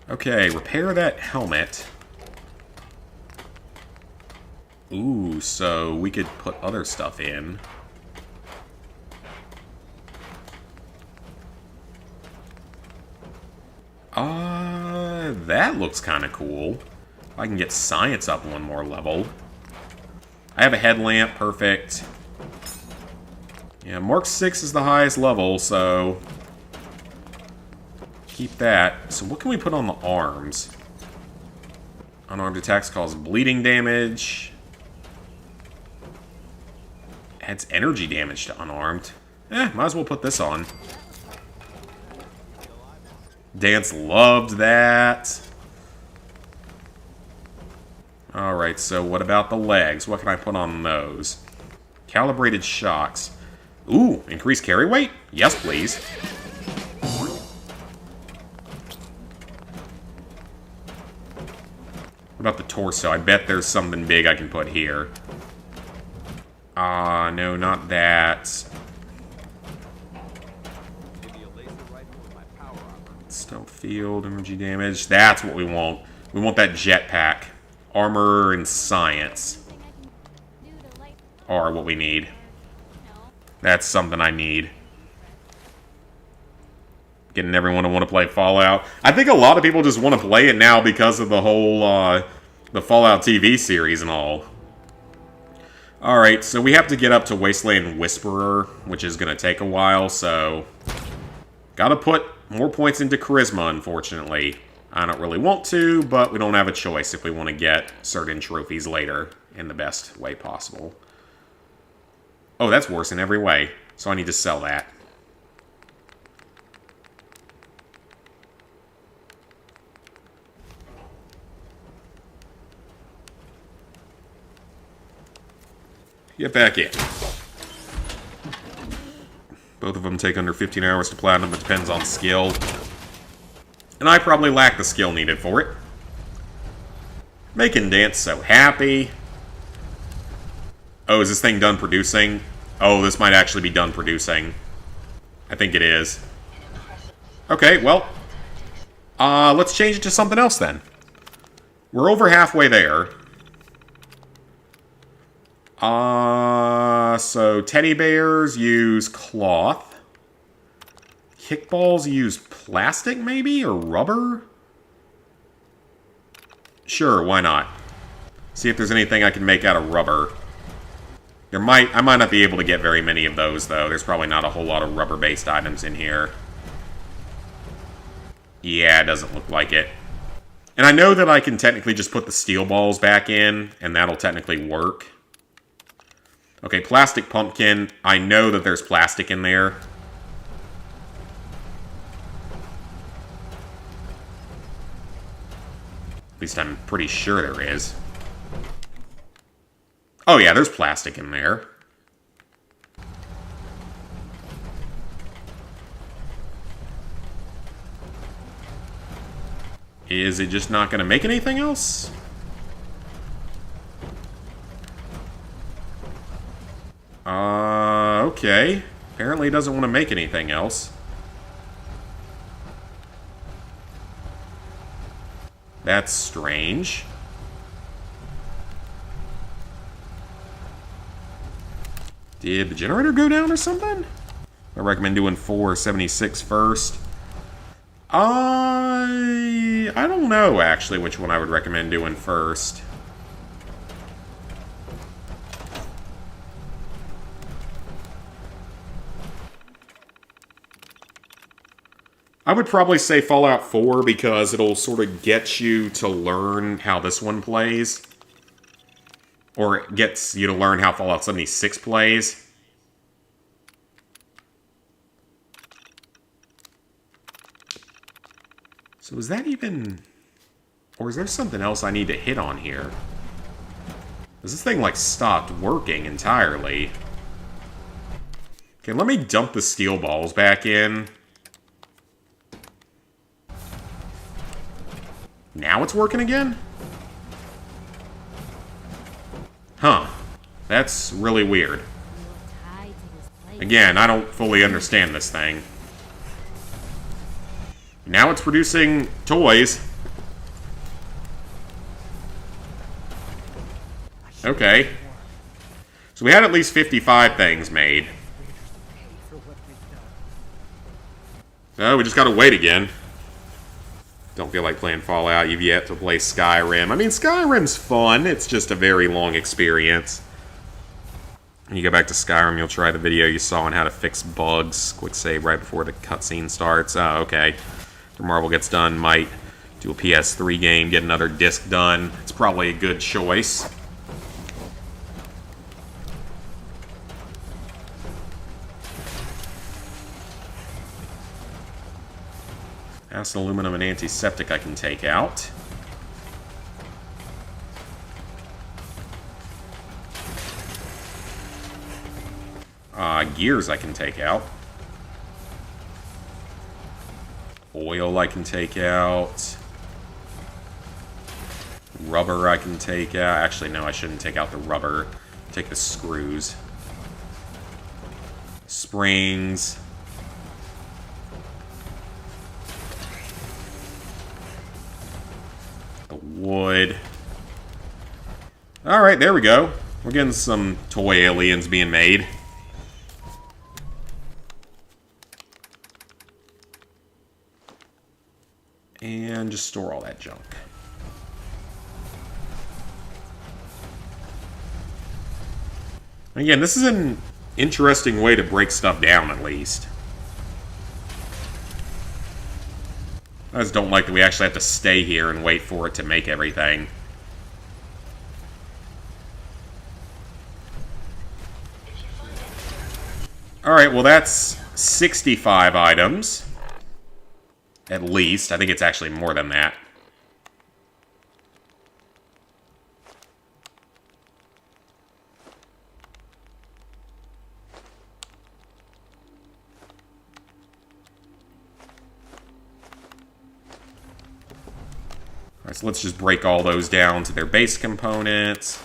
Okay, repair that helmet. Ooh, so we could put other stuff in. That looks kind of cool. I can get science up one more level. I have a headlamp, perfect. Yeah, Mark 6 is the highest level, so keep that. So what can we put on the arms? Unarmed attacks cause bleeding damage. Adds energy damage to unarmed. Might as well put this on. Dance loved that. Alright, so what about the legs? What can I put on those? Calibrated shocks. Ooh, increased carry weight? Yes, please. What about the torso? I bet there's something big I can put here. No, not that. Stealth field, energy damage. That's what we want. We want that jetpack. Armor and science are what we need. That's something I need. Getting everyone to want to play Fallout. I think a lot of people just want to play it now because of the whole, the Fallout TV series and all. Alright, so we have to get up to Wasteland Whisperer, which is going to take a while, so gotta put more points into Charisma, unfortunately. I don't really want to, but we don't have a choice if we want to get certain trophies later in the best way possible. Oh, that's worse in every way, so I need to sell that. Get back in. Both of them take under 15 hours to platinum. It depends on skill. And I probably lack the skill needed for it. Making Dance so happy. Oh, is this thing done producing? Oh, this might actually be done producing. I think it is. Okay, well. Let's change it to something else then. We're over halfway there. So teddy bears use cloth. Kickballs use plastic, maybe? Or rubber? Sure, why not? See if there's anything I can make out of rubber. I might not be able to get very many of those, though. There's probably not a whole lot of rubber-based items in here. Yeah, it doesn't look like it. And I know that I can technically just put the steel balls back in, and that'll technically work. Okay, plastic pumpkin. I know that there's plastic in there. At least I'm pretty sure there is. Oh yeah, there's plastic in there. Is it just not going to make anything else? Okay. Apparently he doesn't want to make anything else. That's strange. Did the generator go down or something? I recommend doing 476 first. I don't know, actually, which one I would recommend doing first. I would probably say Fallout 4 because it'll sort of get you to learn how this one plays. Or it gets you to learn how Fallout 76 plays. So is that even... Or is there something else I need to hit on here? Has this thing, like, stopped working entirely? Okay, let me dump the steel balls back in. Now it's working again? Huh. That's really weird. Tied to this place. Again, I don't fully understand this thing. Now it's producing toys. Okay. So we had at least 55 things made. Oh, we just gotta wait again. Don't feel like playing Fallout. You've yet to play Skyrim. I mean, Skyrim's fun. It's just a very long experience. When you go back to Skyrim, you'll try the video you saw on how to fix bugs. Quick save right before the cutscene starts. Oh, okay. After Marvel gets done, might do a PS3 game, get another disc done. It's probably a good choice. Acid, aluminum, and antiseptic I can take out. Gears I can take out. Oil I can take out. Rubber I can take out. Actually, no, I shouldn't take out the rubber. Take the screws. Springs. The wood. Alright, there we go. We're getting some toy aliens being made. And just store all that junk. Again, this is an interesting way to break stuff down, at least. I just don't like that we actually have to stay here and wait for it to make everything. Alright, well that's 65 items. At least. I think it's actually more than that. Alright, so let's just break all those down to their base components.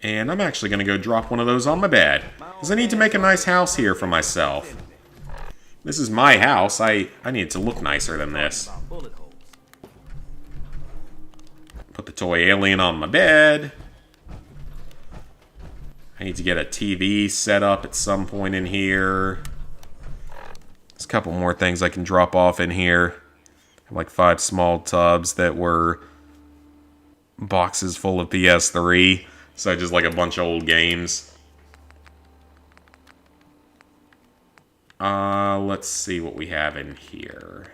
And I'm actually going to go drop one of those on my bed. Because I need to make a nice house here for myself. This is my house. I need it to look nicer than this. Put the toy alien on my bed. I need to get a TV set up at some point in here. There's a couple more things I can drop off in here. I have like 5 small tubs that were boxes full of PS3. So just like a bunch of old games. Let's see what we have in here.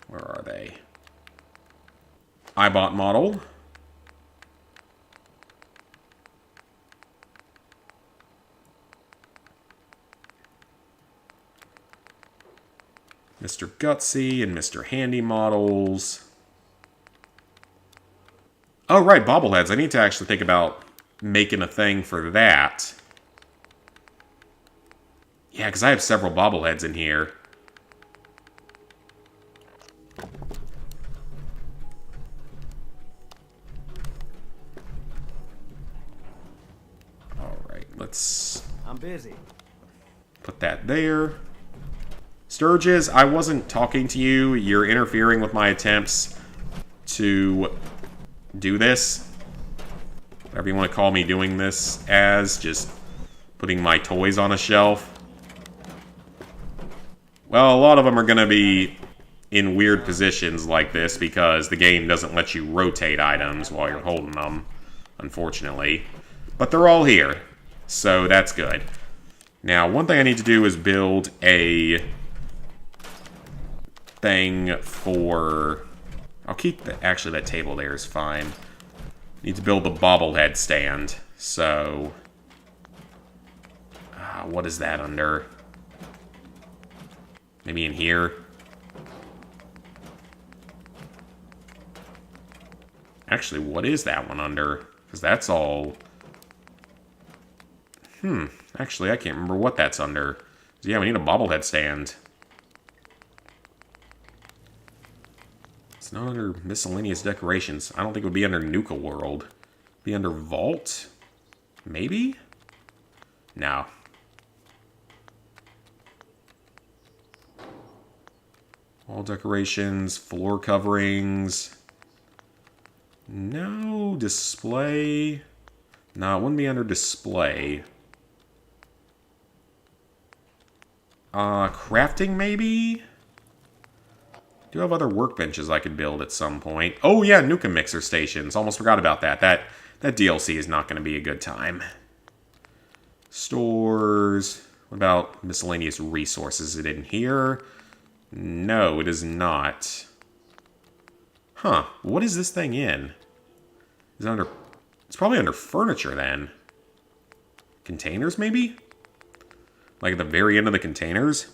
Where are they? iBot model. Mr. Gutsy and Mr. Handy models. Oh, right, bobbleheads. I need to actually think about making a thing for that. Yeah, because I have several bobbleheads in here. let's I'm busy. put that there. Sturgis, I wasn't talking to you. You're interfering with my attempts to do this. Whatever you want to call me doing this as. Just putting my toys on a shelf. Well, a lot of them are going to be in weird positions like this because the game doesn't let you rotate items while you're holding them, unfortunately. But they're all here, so that's good. Now, one thing I need to do is build a thing for... I'll keep the... Actually, that table there is fine. Need to build the bobblehead stand, so... what is that under? Maybe in here? Actually, what is that one under? Because that's all... Actually, I can't remember what that's under. So yeah, we need a bobblehead stand. It's not under miscellaneous decorations. I don't think it would be under Nuka World. It'd be under Vault? Maybe? No. Wall decorations, floor coverings. No, display. No, it wouldn't be under display. Crafting maybe? Do have other workbenches I could build at some point. Oh yeah, Nuka mixer stations. Almost forgot about that. That DLC is not going to be a good time. Stores. What about miscellaneous resources? Is it in here? No, it is not. Huh. What is this thing in? Is it under... It's probably under furniture, then. Containers, maybe? Like at the very end of the containers?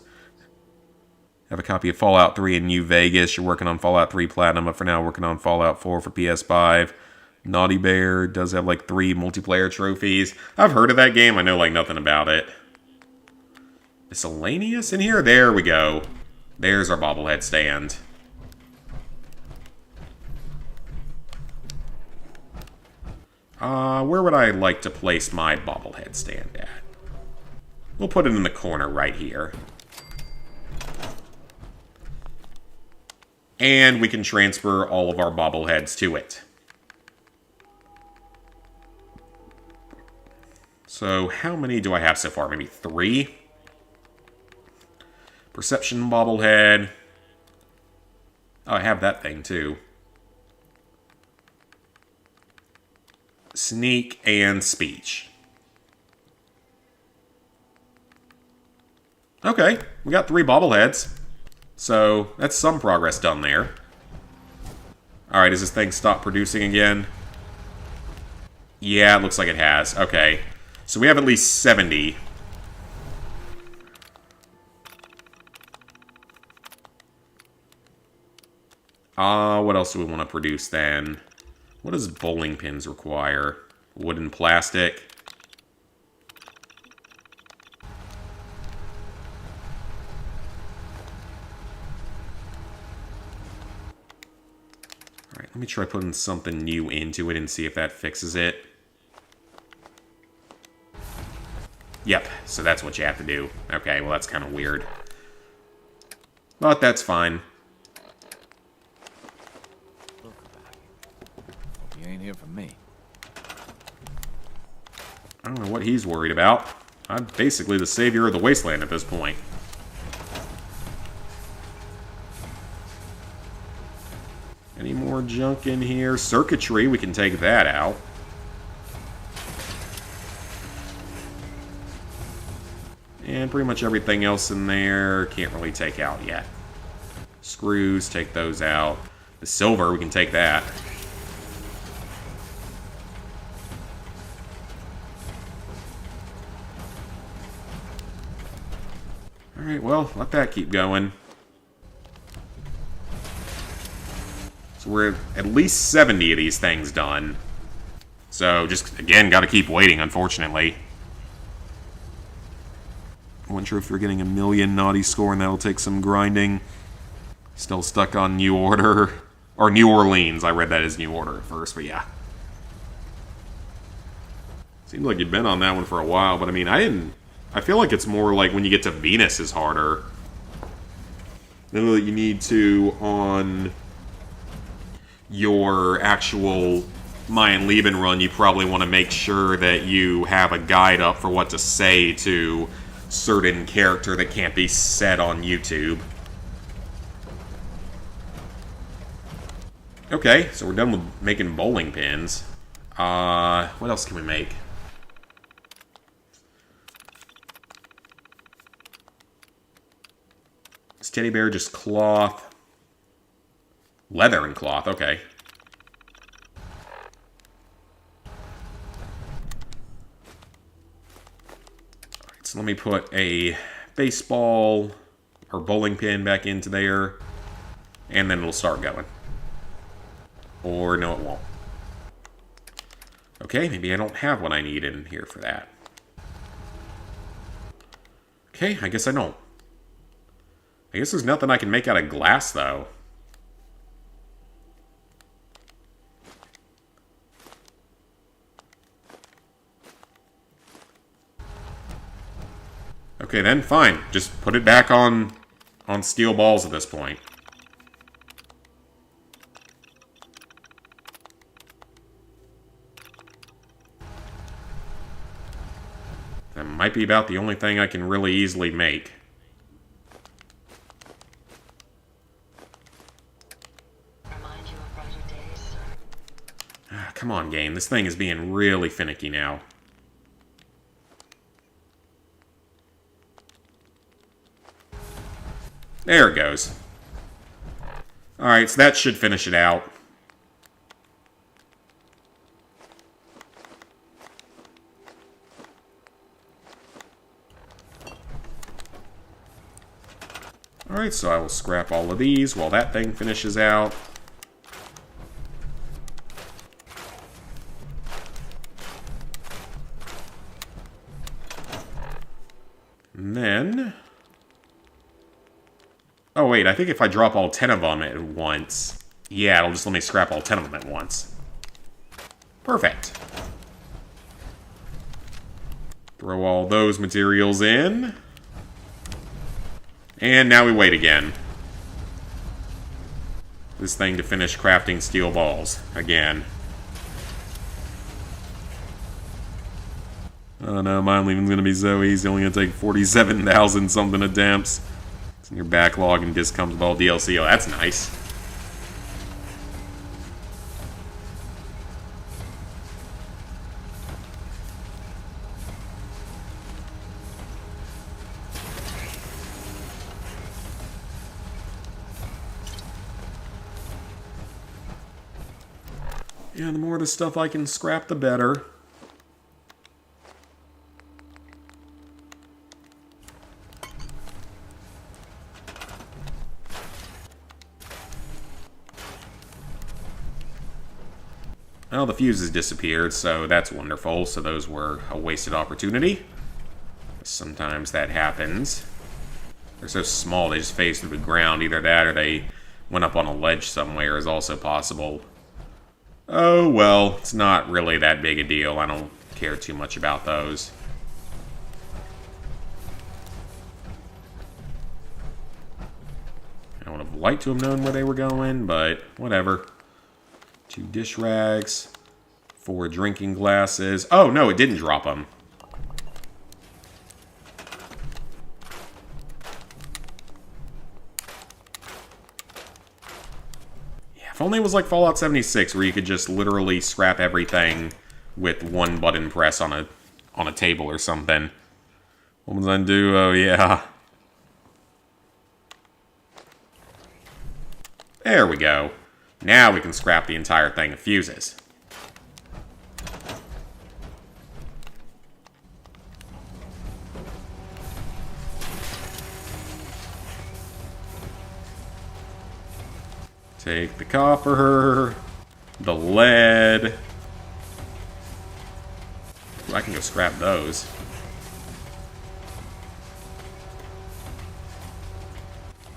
Have a copy of Fallout 3 in New Vegas. You're working on Fallout 3 Platinum, but for now working on Fallout 4 for PS5. Naughty Bear does have like 3 multiplayer trophies. I've heard of that game. I know like nothing about it. Miscellaneous in here? There we go. There's our bobblehead stand. Where would I like to place my bobblehead stand at? We'll put it in the corner right here. And we can transfer all of our bobbleheads to it. So, how many do I have so far? Maybe 3? Perception bobblehead. Oh, I have that thing too. Sneak and speech. Okay, we got 3 bobbleheads. So, that's some progress done there. Alright, does this thing stop producing again? Yeah, it looks like it has. Okay. So we have at least 70. What else do we want to produce then? What does bowling pins require? Wood and plastic. Alright, let me try putting something new into it and see if that fixes it. Yep, so that's what you have to do. Okay, well that's kind of weird. But that's fine. You ain't here for me. I don't know what he's worried about. I'm basically the savior of the wasteland at this point. Any more junk in here? Circuitry, we can take that out. And pretty much everything else in there can't really take out yet. Screws, take those out. The silver, we can take that. Alright, well, let that keep going. So we're at least 70 of these things done. So, just, again, gotta keep waiting, unfortunately. I wasn't sure if you're getting a million naughty score, and that'll take some grinding. Still stuck on New Order. Or New Orleans. I read that as New Order at first, but yeah. Seems like you've been on that one for a while, but I mean, I feel like it's more like when you get to Venus is harder. Then that you need to on your actual Mayan Lieben run, you probably want to make sure that you have a guide up for what to say to certain character that can't be said on YouTube. Okay, so we're done with making bowling pins. What else can we make? Is teddy bear just cloth? Leather and cloth, okay. Alright, so let me put a baseball or bowling pin back into there, and then it'll start going. Or no, it won't. Okay, maybe I don't have what I need in here for that. Okay, I guess I don't. I guess there's nothing I can make out of glass, though. Okay, then, fine. Just put it back on steel balls at this point. That might be about the only thing I can really easily make. Remind you of brighter days, sir. Ah, come on, game. This thing is being really finicky now. There it goes. Alright, so that should finish it out. Alright, so I will scrap all of these while that thing finishes out. And then... Oh, wait, I think if I drop all 10 of them at once... Yeah, it'll just let me scrap all 10 of them at once. Perfect. Throw all those materials in. And now we wait again. This thing to finish crafting steel balls. Again. Oh no, Mayan Lieben's gonna be so easy. Only gonna take 47,000 something attempts. It's in your backlog and disc comes with all DLC. Oh, that's nice. Yeah, the more of the stuff I can scrap, the better. Well, the fuses disappeared, so that's wonderful. So those were a wasted opportunity. Sometimes that happens. They're so small, they just phase through the ground. Either that or they went up on a ledge somewhere is also possible. Oh, well, it's not really that big a deal. I don't care too much about those. I would have liked to have known where they were going, but whatever. 2 dish rags, 4 drinking glasses. Oh, no, it didn't drop them. Yeah, if only it was like Fallout 76, where you could just literally scrap everything with one button press on a table or something. What was undo? Oh, yeah. There we go. Now we can scrap the entire thing of fuses. Take the copper, the lead. Ooh, I can go scrap those.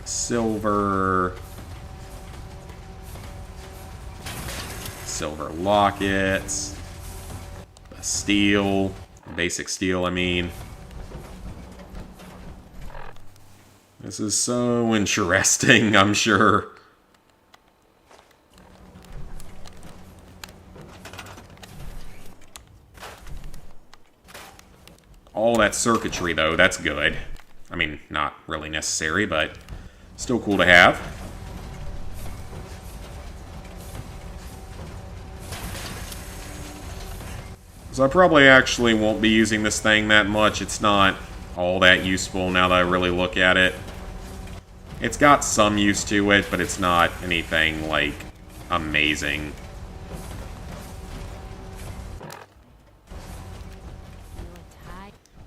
Silver. Silver lockets. The steel. Basic steel, I mean. This is so interesting, I'm sure. All that circuitry, though, that's good. I mean, not really necessary, but still cool to have. So I probably actually won't be using this thing that much. It's not all that useful now that I really look at it. It's got some use to it, but it's not anything, like, amazing.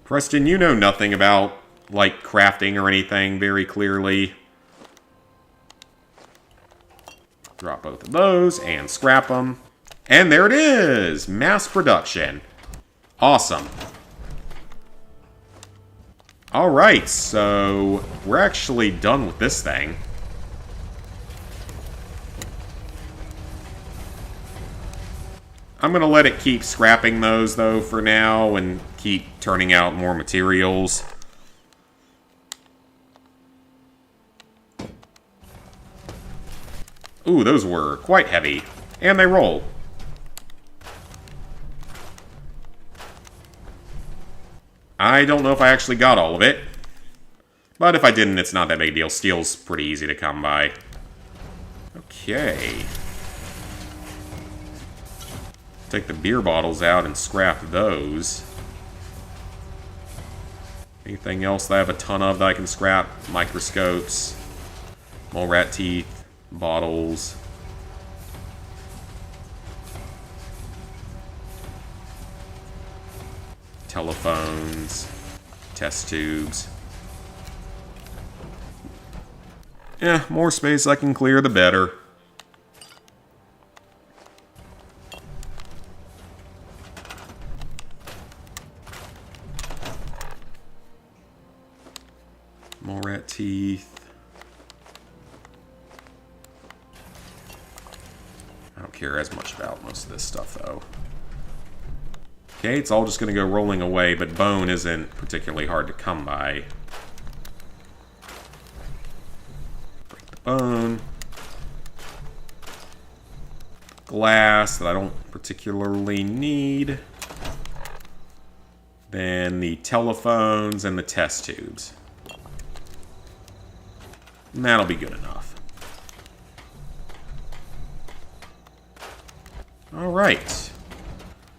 Preston, you know nothing about, like, crafting or anything very clearly. Drop both of those and scrap them. And there it is! Mass production. Awesome. Alright, so we're actually done with this thing. I'm going to let it keep scrapping those, though, for now, and keep turning out more materials. Ooh, those were quite heavy. And they roll. I don't know if I actually got all of it. But if I didn't, it's not that big a deal. Steel's pretty easy to come by. Okay. Take the beer bottles out and scrap those. Anything else that I have a ton of that I can scrap? Microscopes, mole rat teeth, bottles. Telephones, test tubes. Yeah, more space I can clear, the better. Mole rat teeth. I don't care as much about most of this stuff, though. Okay, it's all just going to go rolling away, but bone isn't particularly hard to come by. Break the bone. Glass that I don't particularly need. Then the telephones and the test tubes. And that'll be good enough. Alright.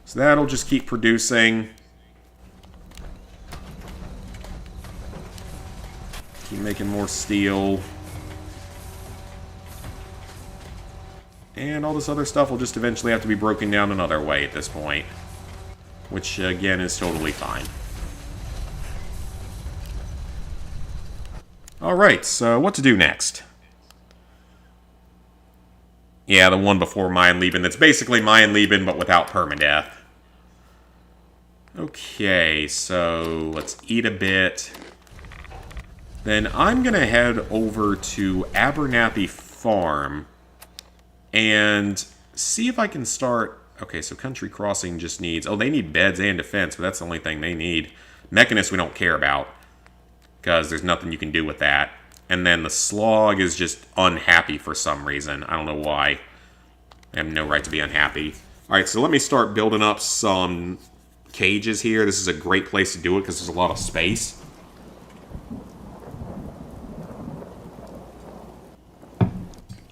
So that'll just keep producing. Keep making more steel. And all this other stuff will just eventually have to be broken down another way at this point. Which, again, is totally fine. Alright, so what to do next? Yeah, the one before Mayan Leben. That's basically Mayan Leben, but without permadeath. Okay, so let's eat a bit. Then I'm going to head over to Abernathy Farm and see if I can start... Okay, so Country Crossing just needs... Oh, they need beds and defense, but that's the only thing they need. Mechanist we don't care about, because there's nothing you can do with that. And then the Slog is just unhappy for some reason. I don't know why. I have no right to be unhappy. Alright, so let me start building up some cages here. This is a great place to do it because there's a lot of space.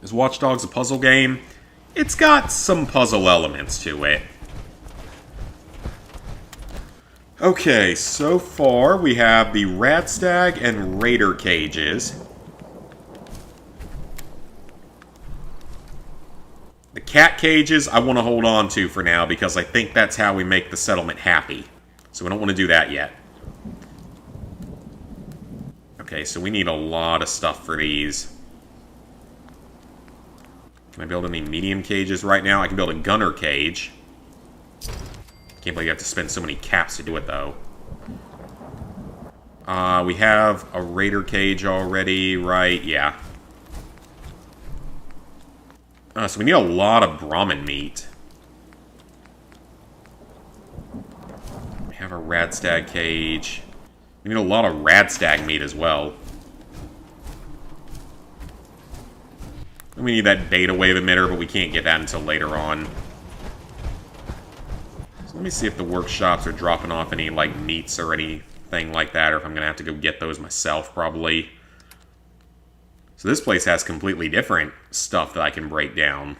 Is Watch Dogs a puzzle game? It's got some puzzle elements to it. Okay, so far we have the Radstag and Raider cages. The cat cages I want to hold on to for now because I think that's how we make the settlement happy. So we don't want to do that yet. Okay, so we need a lot of stuff for these. Can I build any medium cages right now? I can build a gunner cage. Can't believe you have to spend so many caps to do it, though. We have a Raider cage already, right? Yeah. So we need a lot of Brahmin meat. Radstag cage. We need a lot of Radstag meat as well. And we need that data wave emitter, but we can't get that until later on. So let me see if the workshops are dropping off any, like, meats or anything like that, or if I'm going to have to go get those myself, probably. So this place has completely different stuff that I can break down.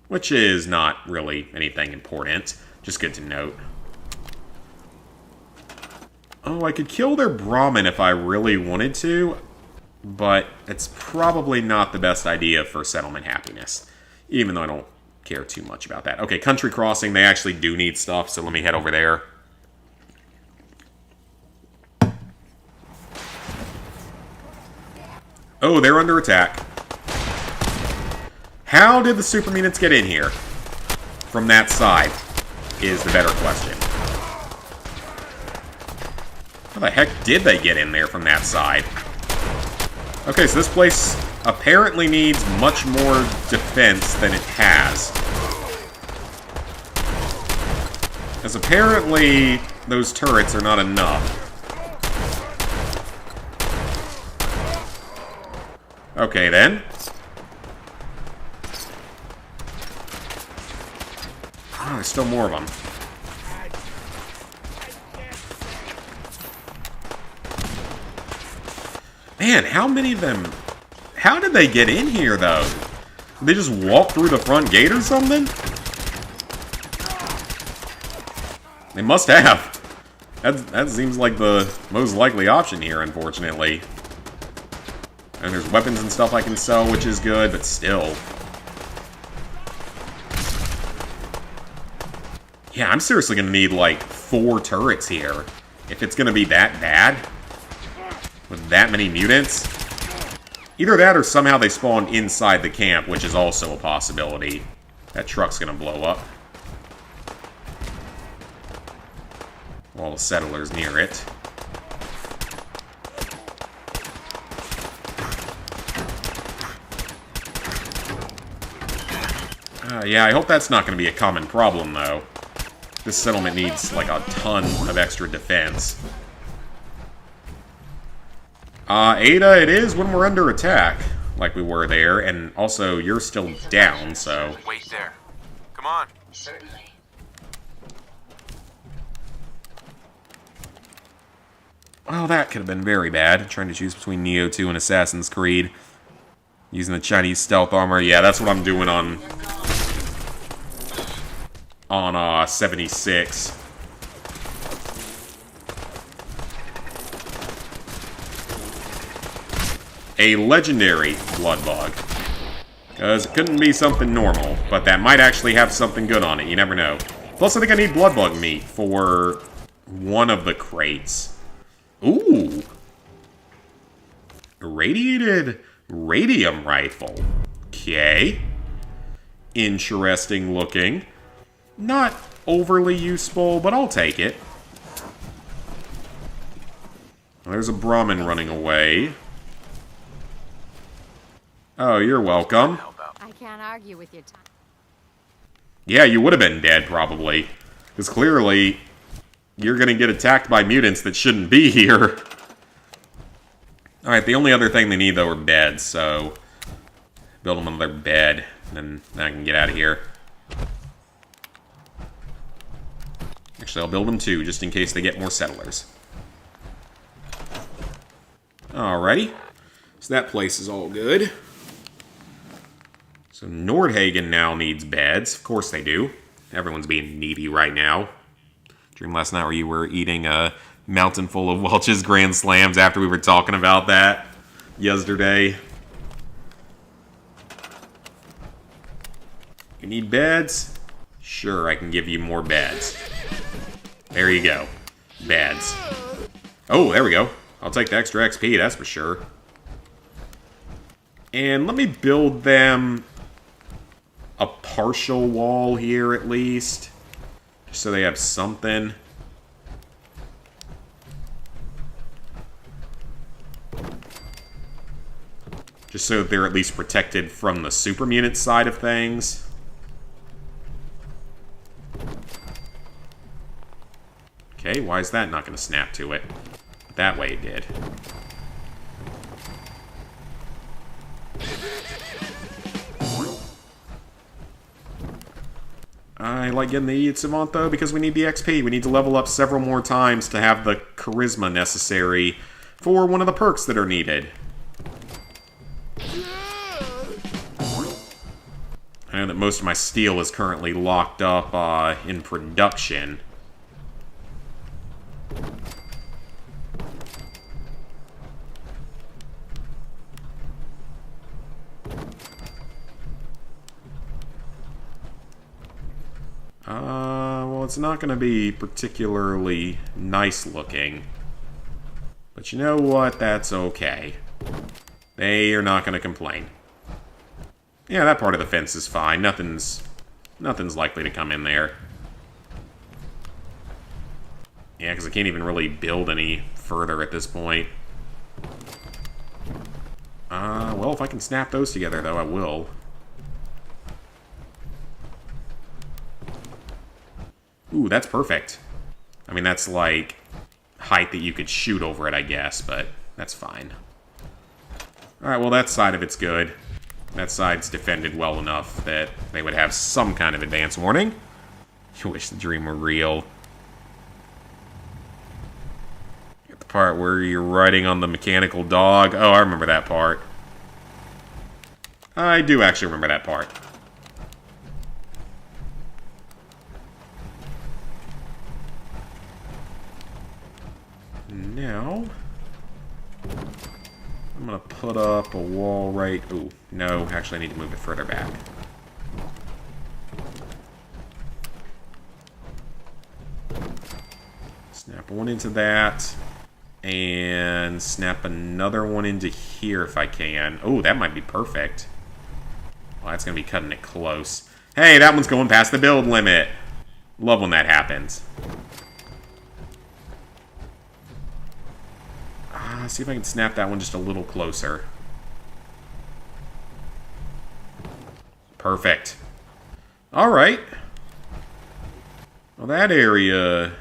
Which is not really anything important. Just good to note. Oh, I could kill their Brahmin if I really wanted to, but it's probably not the best idea for settlement happiness, even though I don't care too much about that. Okay, Country Crossing, they actually do need stuff, so let me head over there. Oh, they're under attack. How did the super mutants get in here? From that side is the better question. How the heck did they get in there from that side? Okay, so this place apparently needs much more defense than it has. Because apparently those turrets are not enough. Okay, then. Oh, there's still more of them. Man, how many of them... How did they get in here, though? Did they just walk through the front gate or something? They must have. That seems like the most likely option here, unfortunately. And there's weapons and stuff I can sell, which is good, but still. Yeah, I'm seriously going to need, like, 4 turrets here. If it's going to be that bad. With that many mutants. Either that or somehow they spawn inside the camp, which is also a possibility. That truck's going to blow up. All the settlers near it. Yeah, I hope that's not going to be a common problem, though. This settlement needs, like, a ton of extra defense. Ada, it is when we're under attack, like we were there, and also, you're still down, so... Wait there. Come on. Certainly. Well, that could have been very bad, trying to choose between Neo 2 and Assassin's Creed. Using the Chinese stealth armor, yeah, that's what I'm doing on 76. A legendary blood bug. Because it couldn't be something normal, but that might actually have something good on it, you never know. Plus, I think I need blood bug meat for one of the crates. Ooh! Irradiated radium rifle. Okay. Interesting looking. Not overly useful, but I'll take it. There's a Brahmin running away. Oh, you're welcome. I can't argue with your time. Yeah, you would have been dead, probably. Because clearly, you're going to get attacked by mutants that shouldn't be here. Alright, the only other thing they need, though, are beds, so... Build them another bed, and then I can get out of here. Actually, I'll build them 2, just in case they get more settlers. Alrighty. So that place is all good. So Nordhagen now needs beds. Of course they do. Everyone's being needy right now. Dream last night where you were eating a mountain full of Welch's Grand Slams after we were talking about that yesterday. You need beds? Sure, I can give you more beds. There you go. Beds. Oh, there we go. I'll take the extra XP, that's for sure. And let me build them a partial wall here, at least. Just so they have something. Just so that they're at least protected from the super mutant side of things. Okay, why is that not going to snap to it? That way it did. I like getting the Idiot Savant, though, because we need the XP. We need to level up several more times to have the charisma necessary for one of the perks that are needed. I know that most of my steel is currently locked up in production. Well, it's not going to be particularly nice looking. But you know what? That's okay. They are not going to complain. Yeah, that part of the fence is fine. Nothing's likely to come in there. Yeah, because I can't even really build any further at this point. Well, if I can snap those together, though, I will. Ooh, that's perfect. I mean, that's like height that you could shoot over it, I guess, but that's fine. Alright, well, that side of it's good. That side's defended well enough that they would have some kind of advance warning. You wish the dream were real. Get the part where you're riding on the mechanical dog. Oh, I remember that part. I do actually remember that part. Now, I'm going to put up a wall right... Ooh, no, actually I need to move it further back. Snap one into that, and snap another one into here if I can. Oh, that might be perfect. Well, that's going to be cutting it close. Hey, that one's going past the build limit. Love when that happens. See if I can snap that one just a little closer. Perfect. Alright. Well, that area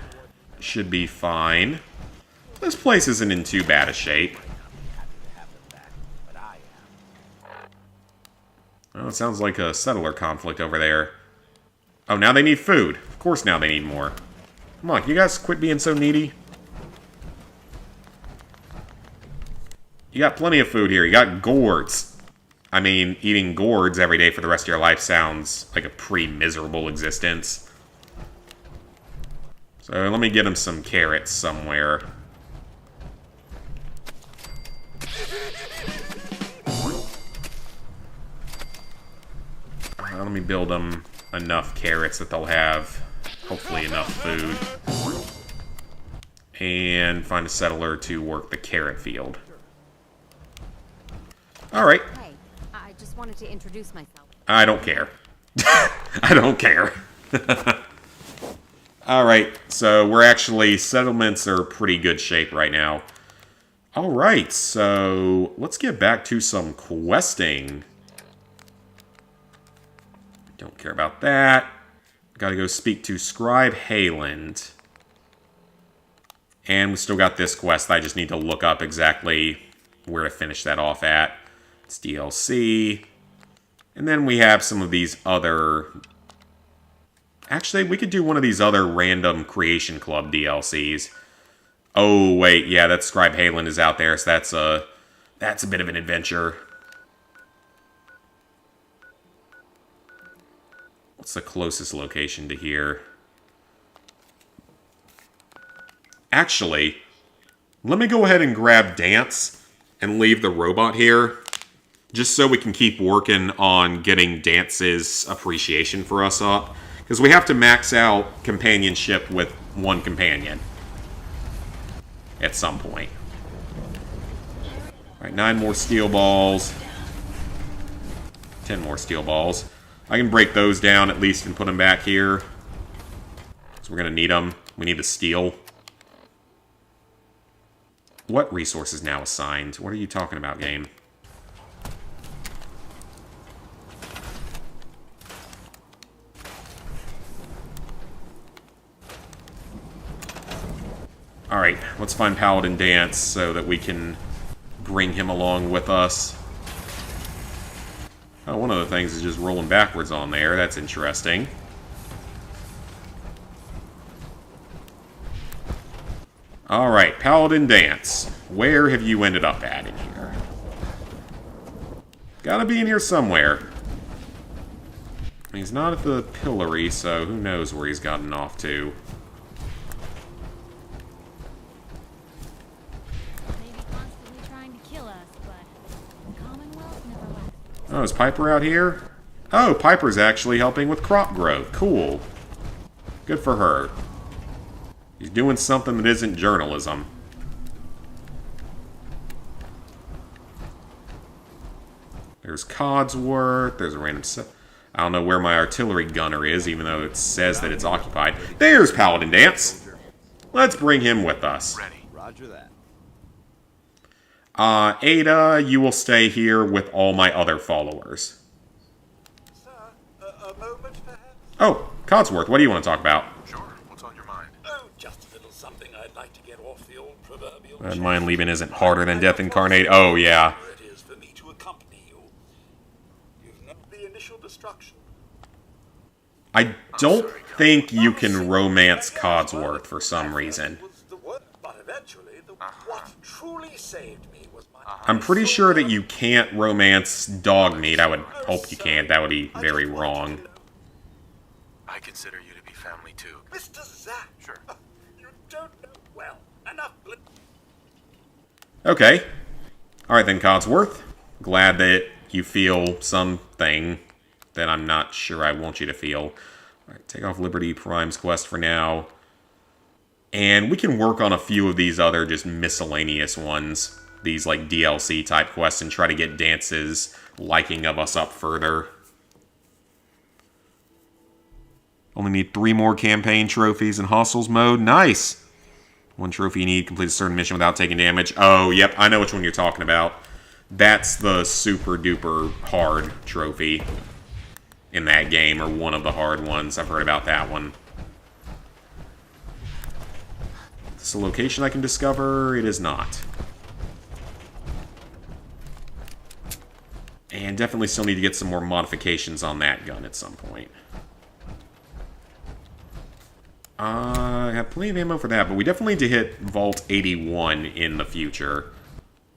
should be fine. This place isn't in too bad a shape. Oh, it sounds like a settler conflict over there. Oh, now they need food. Of course now they need more. Come on, can you guys quit being so needy? You got plenty of food here. You got gourds. I mean, eating gourds every day for the rest of your life sounds like a pretty miserable existence. So let me get him some carrots somewhere. Let me build them enough carrots that they'll have, hopefully, enough food. And find a settler to work the carrot field. Alright. Hey, I just wanted to introduce myself. I don't care. I don't care. Alright, so we're actually... Settlements are pretty good shape right now. Alright, so let's get back to some questing. Don't care about that. Gotta go speak to Scribe Hayland. And we still got this quest. I just need to look up exactly where to finish that off at. It's DLC. And then we have some of these other... Actually, we could do one of these other random Creation Club DLCs. Oh, wait. Yeah, that Scribe Hayland is out there, so that's a bit of an adventure. What's the closest location to here? Actually, let me go ahead and grab Dance and leave the robot here. Just so we can keep working on getting Dance's appreciation for us up. Because we have to max out companionship with one companion. At some point. Alright, 9 more steel balls. 10 more steel balls. I can break those down at least and put them back here. So we're going to need them. We need the steel. What resource is now assigned? What are you talking about, game? Alright, let's find Paladin Dance so that we can bring him along with us. Oh, one of the things is just rolling backwards on there. That's interesting. Alright, Paladin Dance. Where have you ended up at in here? Gotta be in here somewhere. He's not at the pillory, so who knows where he's gotten off to. Maybe constantly trying to kill us, but the Commonwealth never left. Oh, is Piper out here? Oh, Piper's actually helping with crop growth. Cool. Good for her. He's doing something that isn't journalism. There's Codsworth. There's a random set. I don't know where my artillery gunner is, even though it says that it's occupied. There's Paladin Dance. Let's bring him with us. Ready. Roger that. Ada, you will stay here with all my other followers. Sir, a moment perhaps? Oh, Codsworth, what do you want to talk about? Sure. What's on your mind? Oh, just a little something I'd like to get off the old proverbial Mind leaving isn't harder than death incarnate. Oh, yeah. Where it is for me to accompany you. You've known the initial destruction. I don't think you can romance Codsworth for some reason. Was the word, but eventually, what truly saved me was my... I'm pretty sure that you can't romance Dogmeat. I would hope you can't. That would be very wrong. I consider you to be family too. Mr. Zack! Sure. You don't know well. Enough. Okay. Alright then, Codsworth. Glad that you feel something that I'm not sure I want you to feel. Alright, take off Liberty Prime's quest for now. And we can work on a few of these other just miscellaneous ones. These, like, DLC type quests and try to get Dance's liking of us up further. Only need 3 more campaign trophies in Hostiles mode. Nice! 1 trophy you need, complete a certain mission without taking damage. Oh, yep, I know which one you're talking about. That's the super duper hard trophy in that game, or one of the hard ones. I've heard about that one. Is this a location I can discover? It is not. And definitely still need to get some more modifications on that gun at some point. I have plenty of ammo for that, but we definitely need to hit Vault 81 in the future.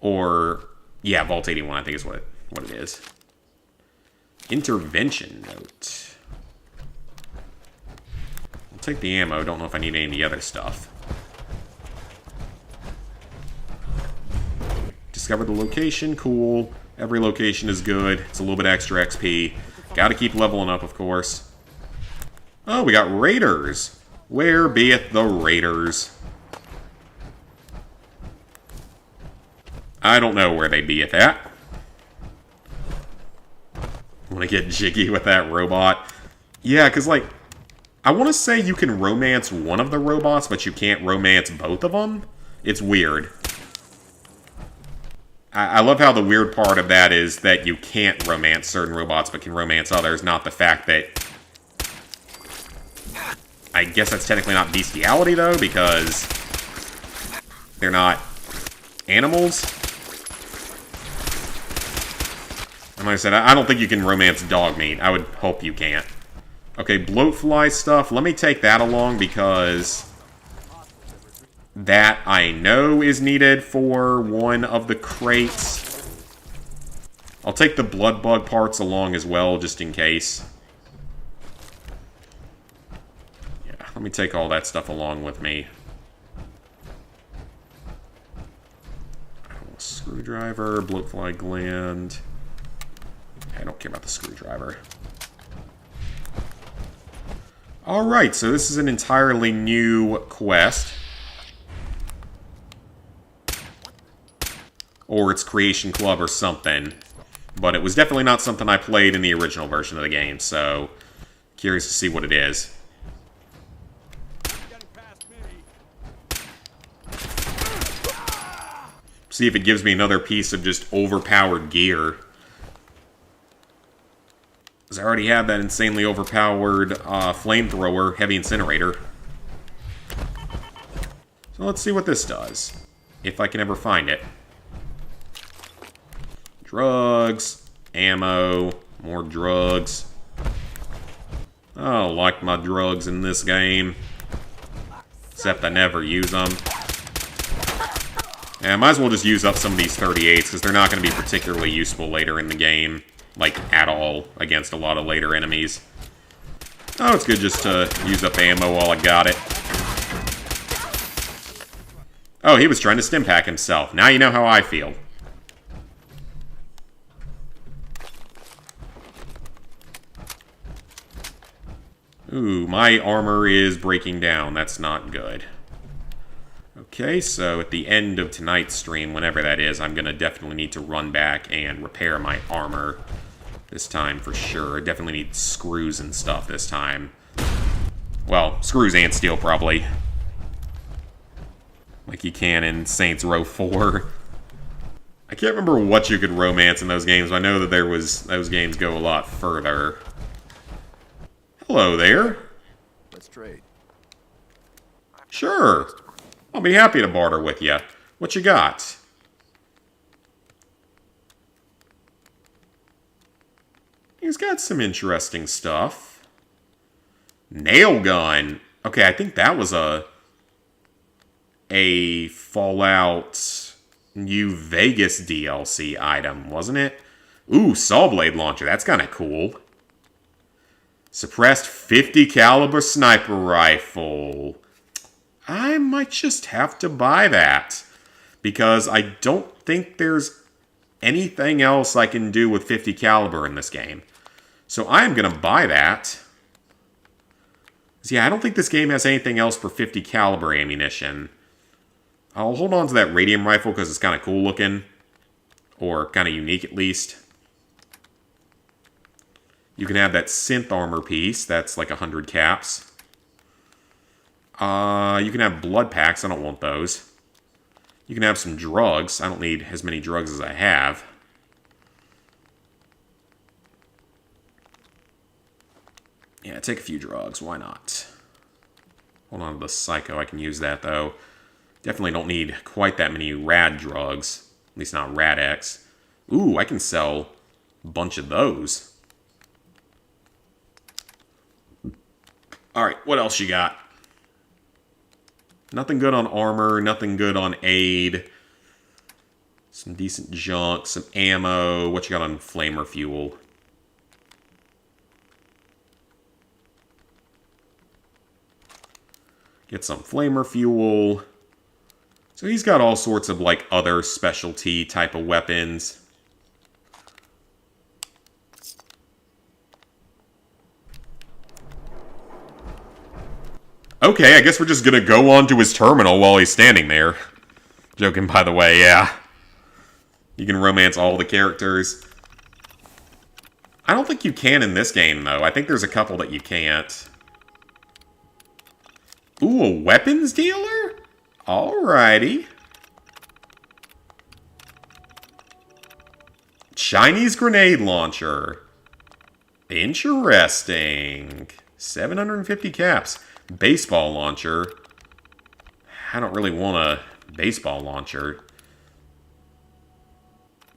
Or, yeah, Vault 81, I think is what it is. Intervention note. I'll take the ammo, don't know if I need any of the other stuff. Discover the location, cool. Every location is good. It's a little bit extra XP. Gotta keep leveling up, of course. Oh, we got raiders. Where beeth the raiders? I don't know where they beeth at. Want to get jiggy with that robot? Yeah, because, like, I want to say you can romance one of the robots, but you can't romance both of them. It's weird. I love how the weird part of that is that you can't romance certain robots, but can romance others, not the fact that... I guess that's technically not bestiality, though, because they're not animals. And like I said, I don't think you can romance Dogmeat. I would hope you can't. Okay, bloatfly stuff. Let me take that along, because that I know is needed for one of the crates. I'll take the blood bug parts along as well, just in case. Let me take all that stuff along with me. Screwdriver, bloatfly gland. I don't care about the screwdriver. Alright, so this is an entirely new quest. Or it's Creation Club or something. But it was definitely not something I played in the original version of the game, so curious to see what it is. See if it gives me another piece of just overpowered gear. Because I already have that insanely overpowered flamethrower, heavy incinerator. So let's see what this does. If I can ever find it. Drugs. Ammo. More drugs. I don't like my drugs in this game. Except I never use them. And I might as well just use up some of these 38s, because they're not going to be particularly useful later in the game. Like, at all, against a lot of later enemies. Oh, it's good just to use up ammo while I got it. Oh, he was trying to stim pack himself. Now you know how I feel. Ooh, my armor is breaking down. That's not good. Okay, so at the end of tonight's stream, whenever that is, I'm going to definitely need to run back and repair my armor. This time, for sure. I definitely need screws and stuff this time. Well, screws and steel, probably. Like you can in Saints Row 4. I can't remember what you could romance in those games, but I know that those games go a lot further. Hello there. Let's trade. Sure. I'll be happy to barter with you. What you got? He's got some interesting stuff. Nail gun. Okay, I think that was a Fallout New Vegas DLC item, wasn't it? Ooh, saw blade launcher. That's kind of cool. Suppressed 50 caliber sniper rifle. I might just have to buy that. Because I don't think there's anything else I can do with 50 caliber in this game. So I'm going to buy that. Yeah, I don't think this game has anything else for 50 caliber ammunition. I'll hold on to that radium rifle because it's kind of cool looking. Or kind of unique at least. You can have that synth armor piece. That's like 100 caps. You can have blood packs. I don't want those. You can have some drugs. I don't need as many drugs as I have. Yeah, take a few drugs. Why not? Hold on to the Psycho. I can use that, though. Definitely don't need quite that many rad drugs. At least not Rad X. Ooh, I can sell a bunch of those. Alright, what else you got? Nothing good on armor, nothing good on aid. Some decent junk, some ammo. What you got on flamer fuel? Get some flamer fuel. So he's got all sorts of, like, other specialty type of weapons. Okay, I guess we're just gonna go on to his terminal while he's standing there. Joking, by the way, yeah. You can romance all the characters. I don't think you can in this game, though. I think there's a couple that you can't. Ooh, a weapons dealer? Alrighty. Chinese grenade launcher. Interesting. 750 caps. Baseball launcher. I don't really want a baseball launcher.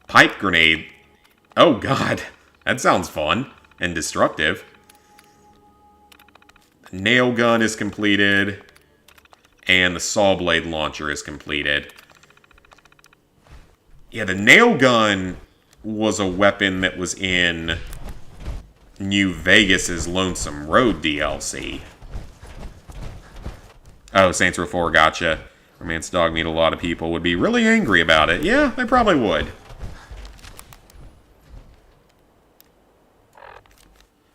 Pipe grenade. Oh god. That sounds fun. And destructive. Nail gun is completed. And the saw blade launcher is completed. Yeah, the nail gun was a weapon that was in New Vegas' Lonesome Road DLC. Oh, Saints Row 4, gotcha. Romance dog meat, a lot of people would be really angry about it. Yeah, they probably would.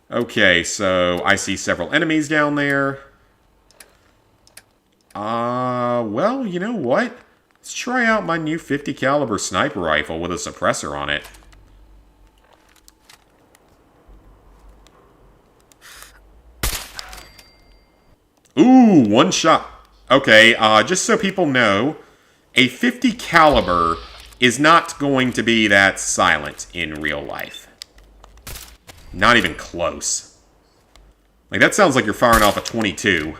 Okay, so I see several enemies down there. Well, you know what? Let's try out my new 50 caliber sniper rifle with a suppressor on it. Ooh, one shot. Okay, just so people know, a 50 caliber is not going to be that silent in real life. Not even close. Like, that sounds like you're firing off a 22.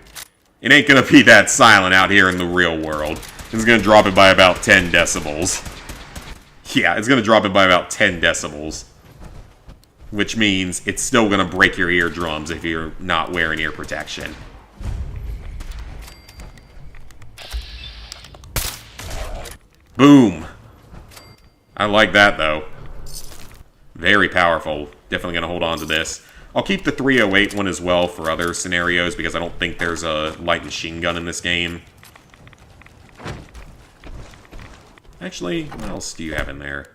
It ain't gonna be that silent out here in the real world. It's gonna drop it by about 10 decibels. Yeah, it's gonna drop it by about 10 decibels. Which means it's still gonna break your eardrums if you're not wearing ear protection. Boom! I like that, though. Very powerful. Definitely gonna hold on to this. I'll keep the 308 one as well for other scenarios, because I don't think there's a light machine gun in this game. Actually, what else do you have in there?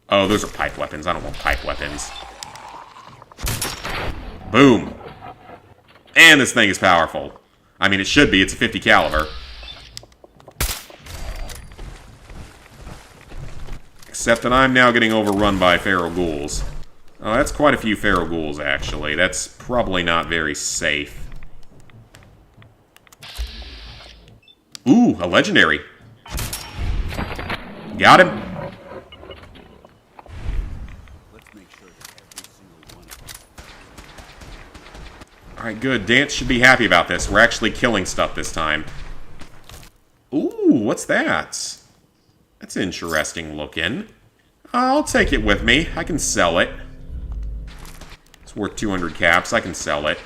Oh, those are pipe weapons. I don't want pipe weapons. Boom! And this thing is powerful. I mean, it should be. It's a 50 caliber. Except that I'm now getting overrun by feral ghouls. Oh, that's quite a few feral ghouls, actually. That's probably not very safe. Ooh, a legendary. Got him. Let's make sure that every single one of us. Alright, good. Dance should be happy about this. We're actually killing stuff this time. Ooh, what's that? That's interesting looking. I'll take it with me. I can sell it. It's worth 200 caps. I can sell it.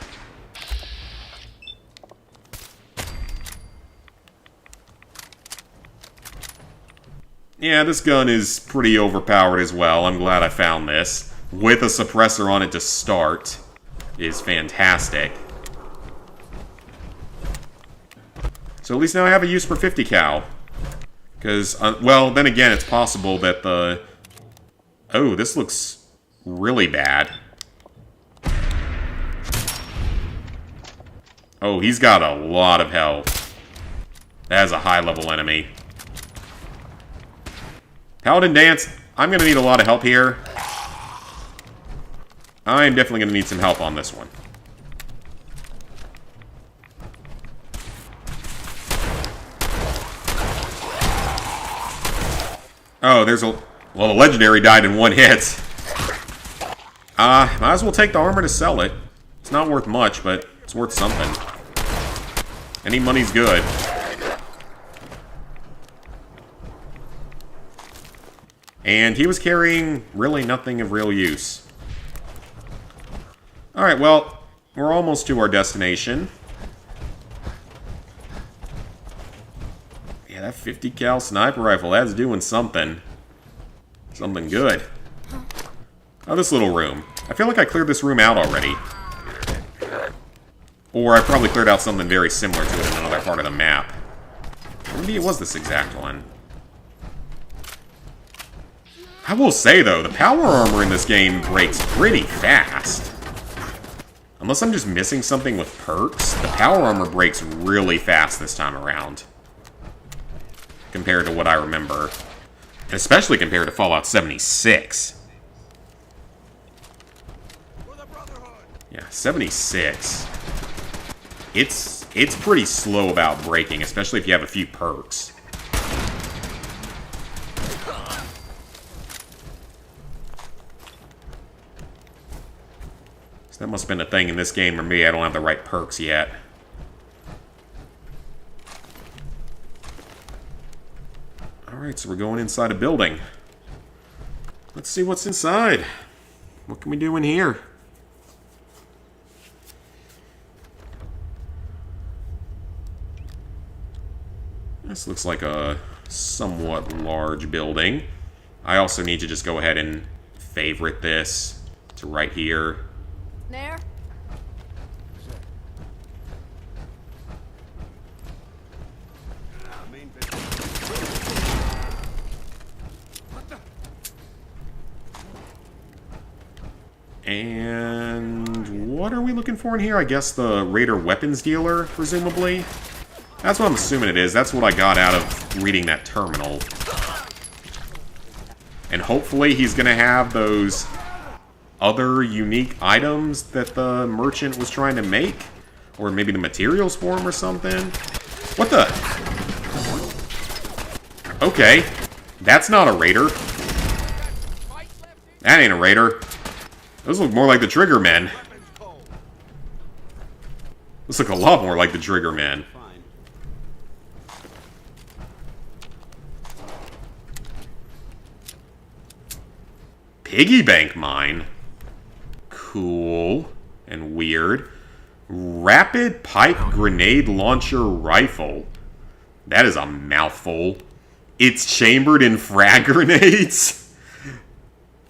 Yeah, this gun is pretty overpowered as well. I'm glad I found this. With a suppressor on it to start is fantastic. So at least now I have a use for 50 cal. Because, well, then again, it's possible that the... Oh, this looks really bad. Oh, he's got a lot of health. That is a high-level enemy. Paladin Dance, I'm going to need a lot of help here. I'm definitely going to need some help on this one. Oh, there's a... Well, the legendary died in one hit. Might as well take the armor to sell it. It's not worth much, but it's worth something. Any money's good. And he was carrying really nothing of real use. Alright, well, we're almost to our destination. Yeah, that 50 cal sniper rifle, that's doing something. Something good. Oh, this little room. I feel like I cleared this room out already. Or I probably cleared out something very similar to it in another part of the map. Maybe it was this exact one. I will say, though, the power armor in this game breaks pretty fast. Unless I'm just missing something with perks, the power armor breaks really fast this time around. Compared to what I remember. And especially compared to Fallout 76. Yeah, 76. It's pretty slow about breaking, especially if you have a few perks. So that must have been a thing in this game, or maybe I don't have the right perks yet. Alright, so we're going inside a building. Let's see what's inside. What can we do in here? This looks like a somewhat large building. I also need to just go ahead and favorite this to right here. There? And what are we looking for in here? I guess the Raider weapons dealer, presumably? That's what I'm assuming it is. That's what I got out of reading that terminal. And hopefully he's going to have those other unique items that the merchant was trying to make. Or maybe the materials for him or something. What the? Okay. That's not a Raider. That ain't a Raider. Those look more like the Trigger Men. This look a lot more like the Trigger Man. Fine. Piggy bank mine? Cool. And weird. Rapid pipe grenade launcher rifle. That is a mouthful. It's chambered in frag grenades?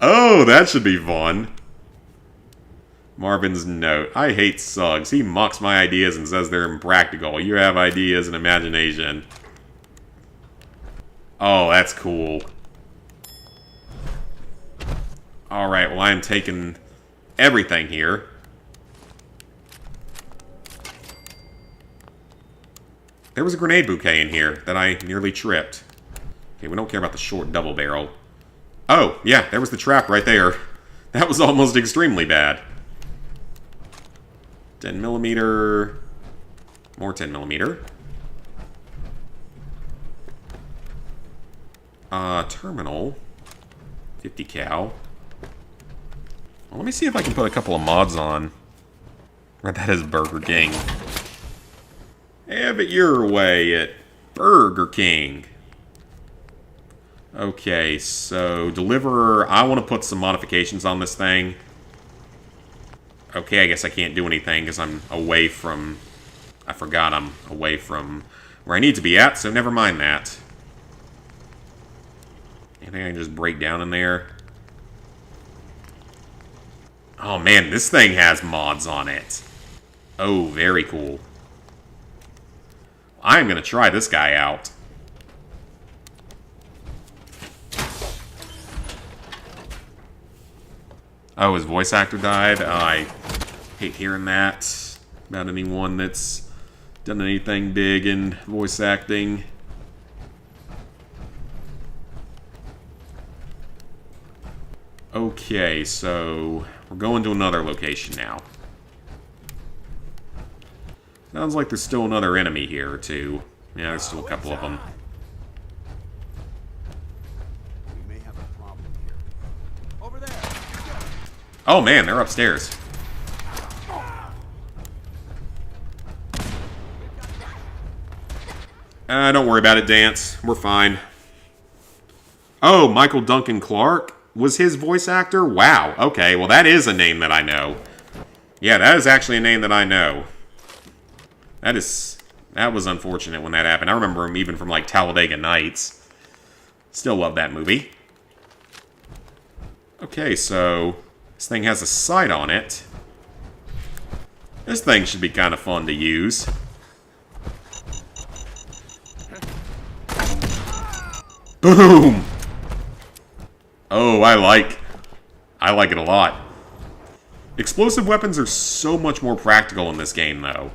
Oh, that should be fun. Marvin's note. I hate Suggs. He mocks my ideas and says they're impractical. You have ideas and imagination. Oh, that's cool. Alright, well, I am taking everything here. There was a grenade bouquet in here that I nearly tripped. Okay, we don't care about the short double barrel. Oh, yeah, there was the trap right there. That was almost extremely bad. 10mm. More 10mm. Terminal. 50 cal. Well, let me see if I can put a couple of mods on. Right, that is Burger King. Have it your way at Burger King. Okay, so Deliverer, I want to put some modifications on this thing. Okay, I guess I can't do anything because I'm away from... I forgot I'm away from where I need to be at, so never mind that. Anything I can just break down in there? Oh man, this thing has mods on it. Oh, very cool. I'm going to try this guy out. Oh, his voice actor died? I hate hearing that about anyone that's done anything big in voice acting. Okay, so we're going to another location now. Sounds like there's still another enemy here or two. Yeah, there's still a couple of them. We may have a problem here. Over there. Oh man, they're upstairs. Don't worry about it, Dance. We're fine. Oh, Michael Duncan Clark was his voice actor? Wow. Okay, well that is a name that I know. Yeah, that is actually a name that I know. That was unfortunate when that happened. I remember him even from like Talladega Nights. Still love that movie. Okay, so this thing has a sight on it. This thing should be kind of fun to use. Boom! Oh, I like it a lot. Explosive weapons are so much more practical in this game, though,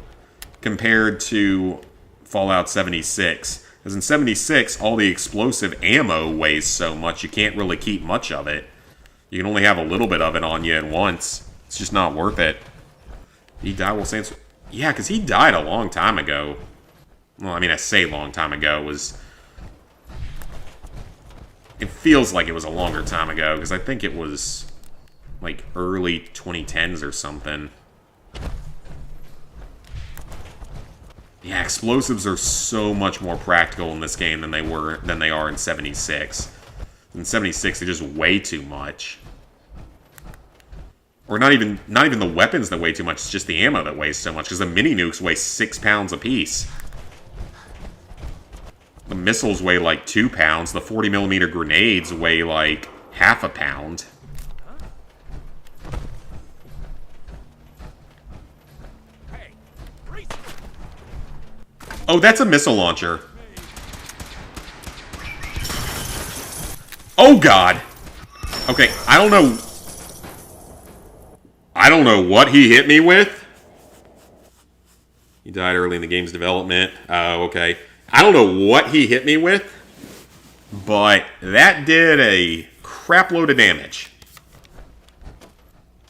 compared to Fallout 76. Because in 76, all the explosive ammo weighs so much, you can't really keep much of it. You can only have a little bit of it on you at once. It's just not worth it. He died while saying... Yeah, because he died a long time ago. Well, I mean, I say long time ago. It feels like it was a longer time ago, because I think it was like early 2010s or something. Yeah, explosives are so much more practical in this game than they are in 76. In 76, they're just way too much. Or not even the weapons that weigh too much, it's just the ammo that weighs so much, because the mini-nukes weigh 6 pounds apiece. The missiles weigh like 2 pounds, the 40mm grenades weigh like half a pound. Oh, that's a missile launcher. Oh god! Okay, I don't know what he hit me with. He died early in the game's development. Oh, okay. I don't know what he hit me with, but that did a crap load of damage.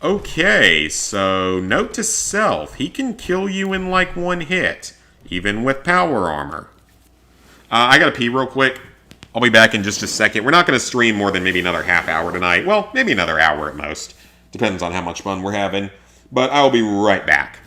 Okay, so note to self, he can kill you in like one hit, even with power armor. I gotta pee real quick. I'll be back in just a second. We're not gonna stream more than maybe another half hour tonight. Well, maybe another hour at most. Depends on how much fun we're having. But I'll be right back.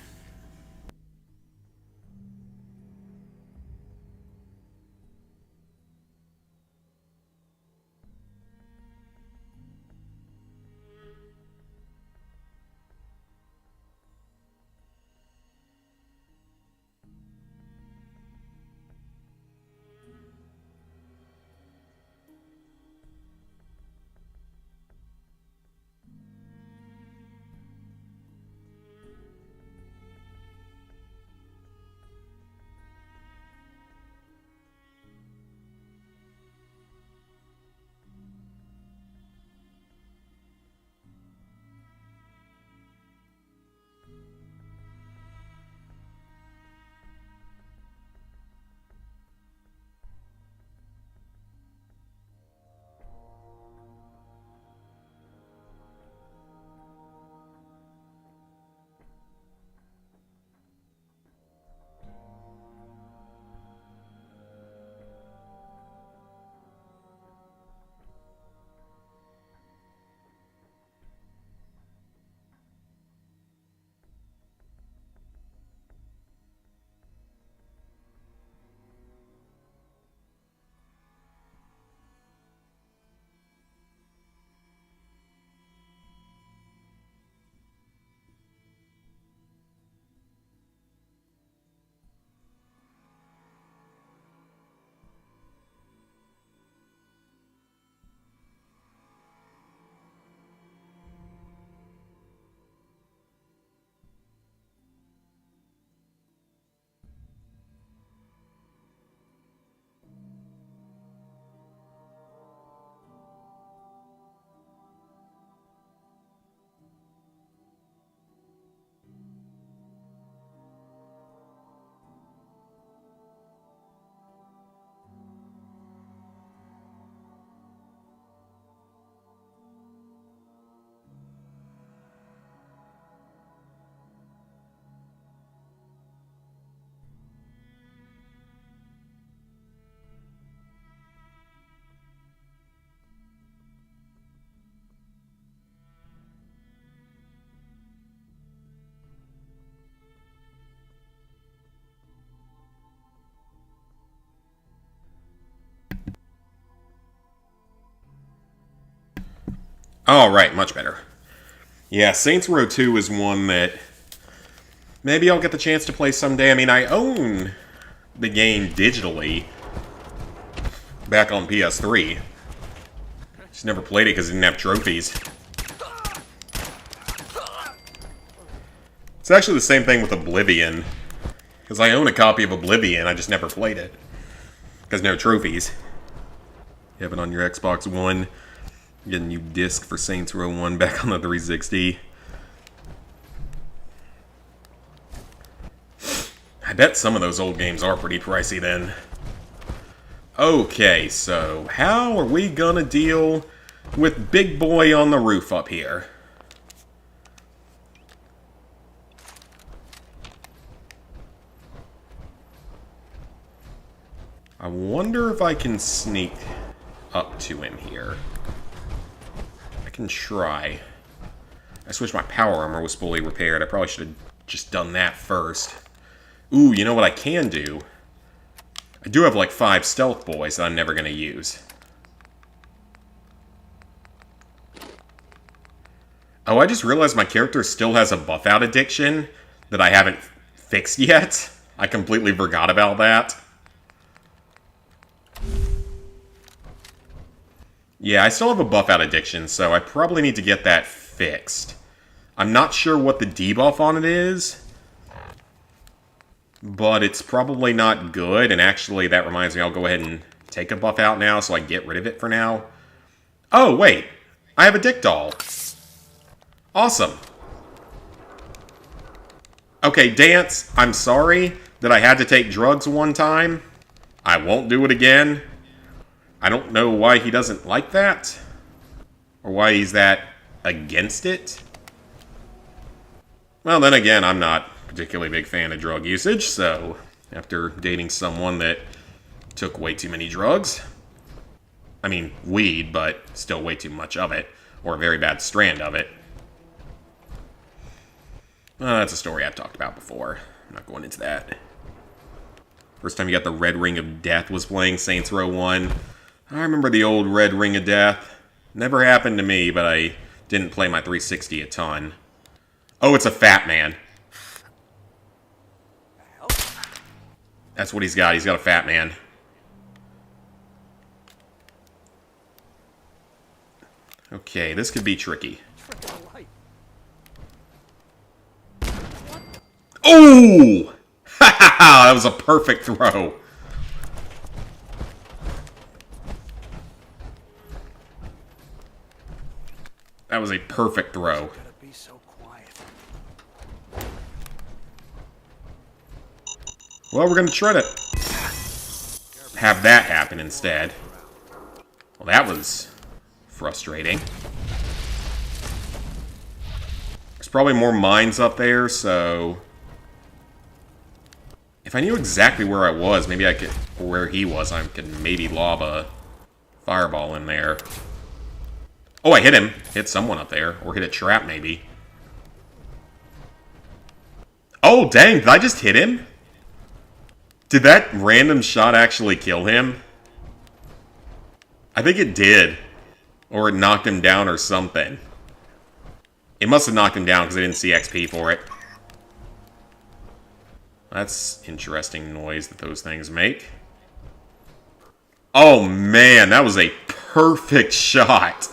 Oh, right, much better. Yeah, Saints Row 2 is one that maybe I'll get the chance to play someday. I mean, I own the game digitally back on PS3. Just never played it because it didn't have trophies. It's actually the same thing with Oblivion. Because I own a copy of Oblivion, I just never played it. Because no trophies. You have it on your Xbox One. Get a new disc for Saints Row 1 back on the 360. I bet some of those old games are pretty pricey then. Okay, so how are we gonna deal with Big Boy on the roof up here? I wonder if I can sneak up to him here. I can try. I wish my power armor was fully repaired. I probably should have just done that first. Ooh, you know what I can do? I do have like 5 stealth boys that I'm never going to use. Oh, I just realized my character still has a buff out addiction that I haven't fixed yet. I completely forgot about that. Yeah, I still have a buff out addiction, so I probably need to get that fixed. I'm not sure what the debuff on it is, but it's probably not good, and actually that reminds me, I'll go ahead and take a buff out now so I get rid of it for now. Oh, wait, I have a dick doll. Awesome. Okay, Dance, I'm sorry that I had to take drugs one time. I won't do it again. I don't know why he doesn't like that, or why he's that against it. Well, then again, I'm not a particularly big fan of drug usage, so after dating someone that took way too many drugs, I mean, weed, but still way too much of it, or a very bad strand of it. That's a story I've talked about before. I'm not going into that. First time you got the Red Ring of Death was playing Saints Row 1. I remember the old Red Ring of Death. Never happened to me, but I didn't play my 360 a ton. Oh, it's a fat man. That's what he's got. He's got a fat man. Okay, this could be tricky. Oh! Ha ha ha! That was a perfect throw. That was a perfect throw. Well, we're going to try to have that happen instead. Well, that was frustrating. There's probably more mines up there, so if I knew exactly where I was, maybe I could, or where he was, I could maybe lob a fireball in there. Oh, I hit him. Hit someone up there. Or hit a trap, maybe. Oh, dang. Did I just hit him? Did that random shot actually kill him? I think it did. Or it knocked him down or something. It must have knocked him down because I didn't see XP for it. That's interesting noise that those things make. Oh, man. That was a perfect shot.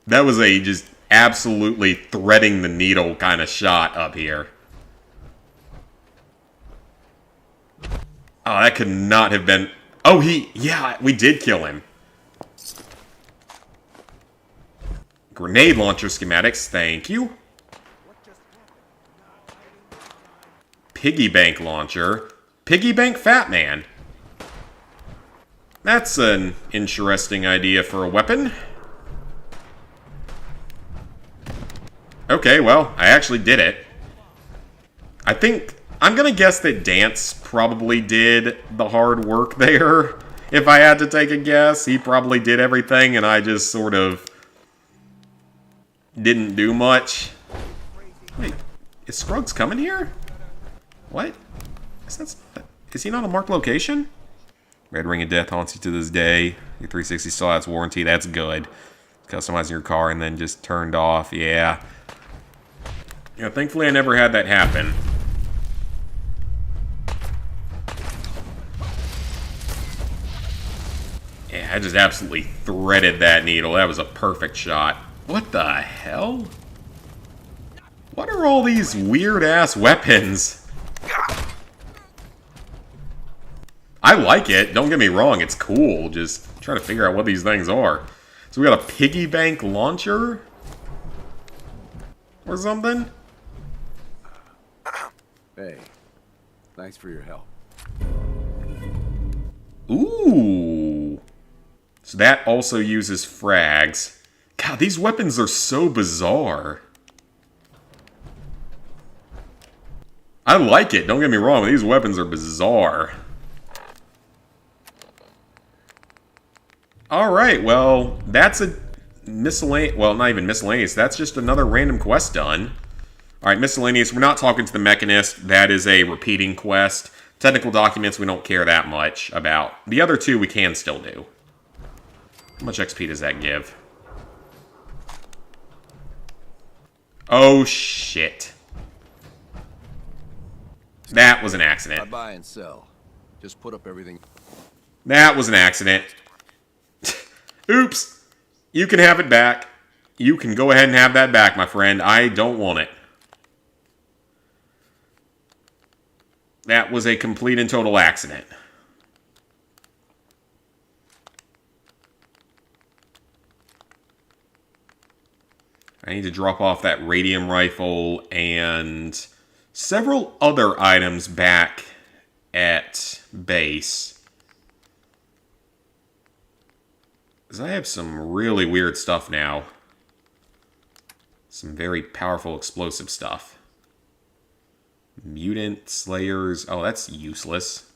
That was a just absolutely threading the needle kind of shot up here. Oh, that could not have been... Oh, yeah, we did kill him. Grenade launcher schematics, thank you. Piggy bank launcher. Piggy bank fat man. That's an interesting idea for a weapon. Okay, well, I actually did it. I think... I'm gonna guess that Dance probably did the hard work there. If I had to take a guess, he probably did everything and I just sort of didn't do much. Wait, is Scruggs coming here? What? Is he not a marked location? Red Ring of Death haunts you to this day. Your 360 still has warranty. That's good. Customizing your car and then just turned off. Yeah. Yeah, thankfully I never had that happen. Yeah, I just absolutely threaded that needle. That was a perfect shot. What the hell? What are all these weird-ass weapons? I like it. Don't get me wrong. It's cool. Just trying to figure out what these things are. So we got a piggy bank launcher? Or something? Hey, thanks for your help. Ooh. So that also uses frags. God, these weapons are so bizarre. I like it, don't get me wrong, but these weapons are bizarre. Alright, well, that's a miscellaneous... Well, not even miscellaneous, that's just another random quest done. Alright, miscellaneous, we're not talking to the Mechanist. That is a repeating quest. Technical documents we don't care that much about. The other two we can still do. How much XP does that give? Oh, shit. That was an I accident. buy and sell. Just put up everything. That was an accident. Oops. You can have it back. You can go ahead and have that back, my friend. I don't want it. That was a complete and total accident. I need to drop off that radium rifle and several other items back at base. Because I have some really weird stuff now. Some very powerful explosive stuff. Mutant Slayers. Oh, that's useless.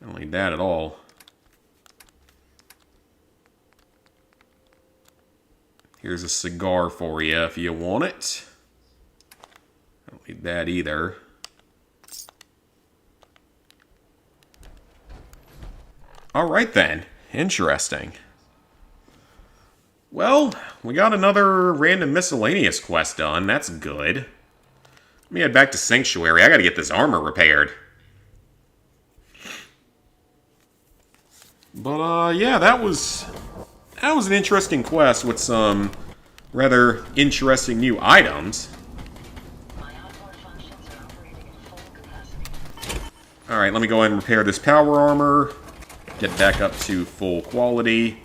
I don't need that at all. Here's a cigar for you if you want it. I don't need that either. Alright then. Interesting. Well, we got another random miscellaneous quest done. That's good. Let me head back to Sanctuary. I gotta get this armor repaired. But, yeah, that was an interesting quest with some rather interesting new items. My onboard functions are operating at full capacity. Alright, let me go ahead and repair this power armor. Get back up to full quality.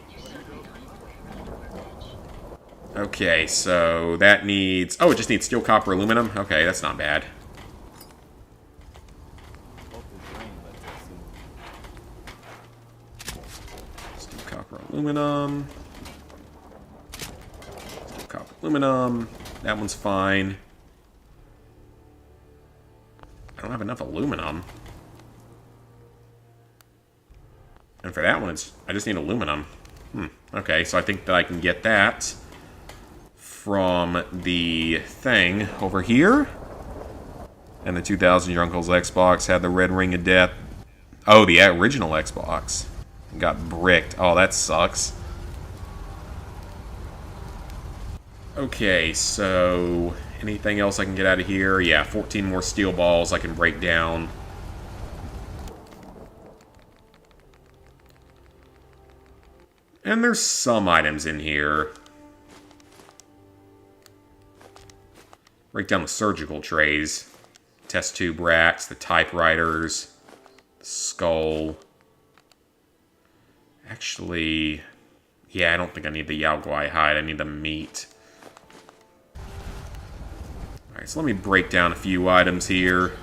Okay, so that needs... Oh, it just needs steel, copper, aluminum? Okay, that's not bad. Steel, copper, aluminum. Steel, copper, aluminum. That one's fine. I don't have enough aluminum. And for that one, I just need aluminum. Okay, so I think that I can get that from the thing over here. And the 2000 Your Uncle's Xbox had the red ring of death. Oh, the original Xbox got bricked. Oh, that sucks. Okay, so anything else I can get out of here? Yeah, 14 more steel balls I can break down. And there's some items in here. Break down the surgical trays. Test tube racks, the typewriters, the skull. Actually, yeah, I don't think I need the Yao Guai hide. I need the meat. Alright, so let me break down a few items here.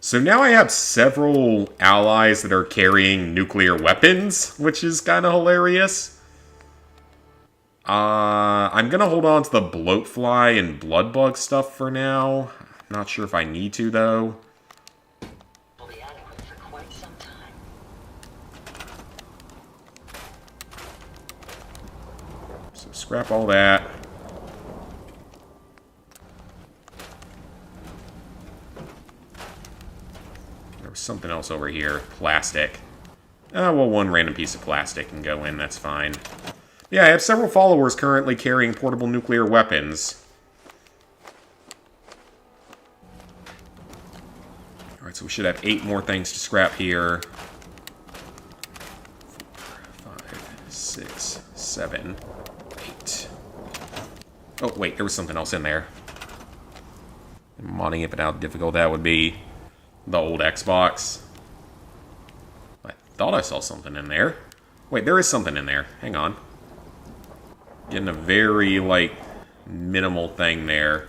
So now I have several allies that are carrying nuclear weapons, which is kind of hilarious. I'm gonna hold on to the bloatfly and bloodbug stuff for now. Not sure if I need to, though. Will be adequate for quite some time. So scrap all that. There was something else over here. Plastic. Well, one random piece of plastic can go in, that's fine. Yeah, I have several followers currently carrying portable nuclear weapons. Alright, so we should have 8 more things to scrap here. 4, 5, 6, 7, 8. Oh, wait, there was something else in there. I'm modding it, but how difficult that would be. The old Xbox. I thought I saw something in there. Wait, there is something in there. Hang on. Getting a very, like, minimal thing there.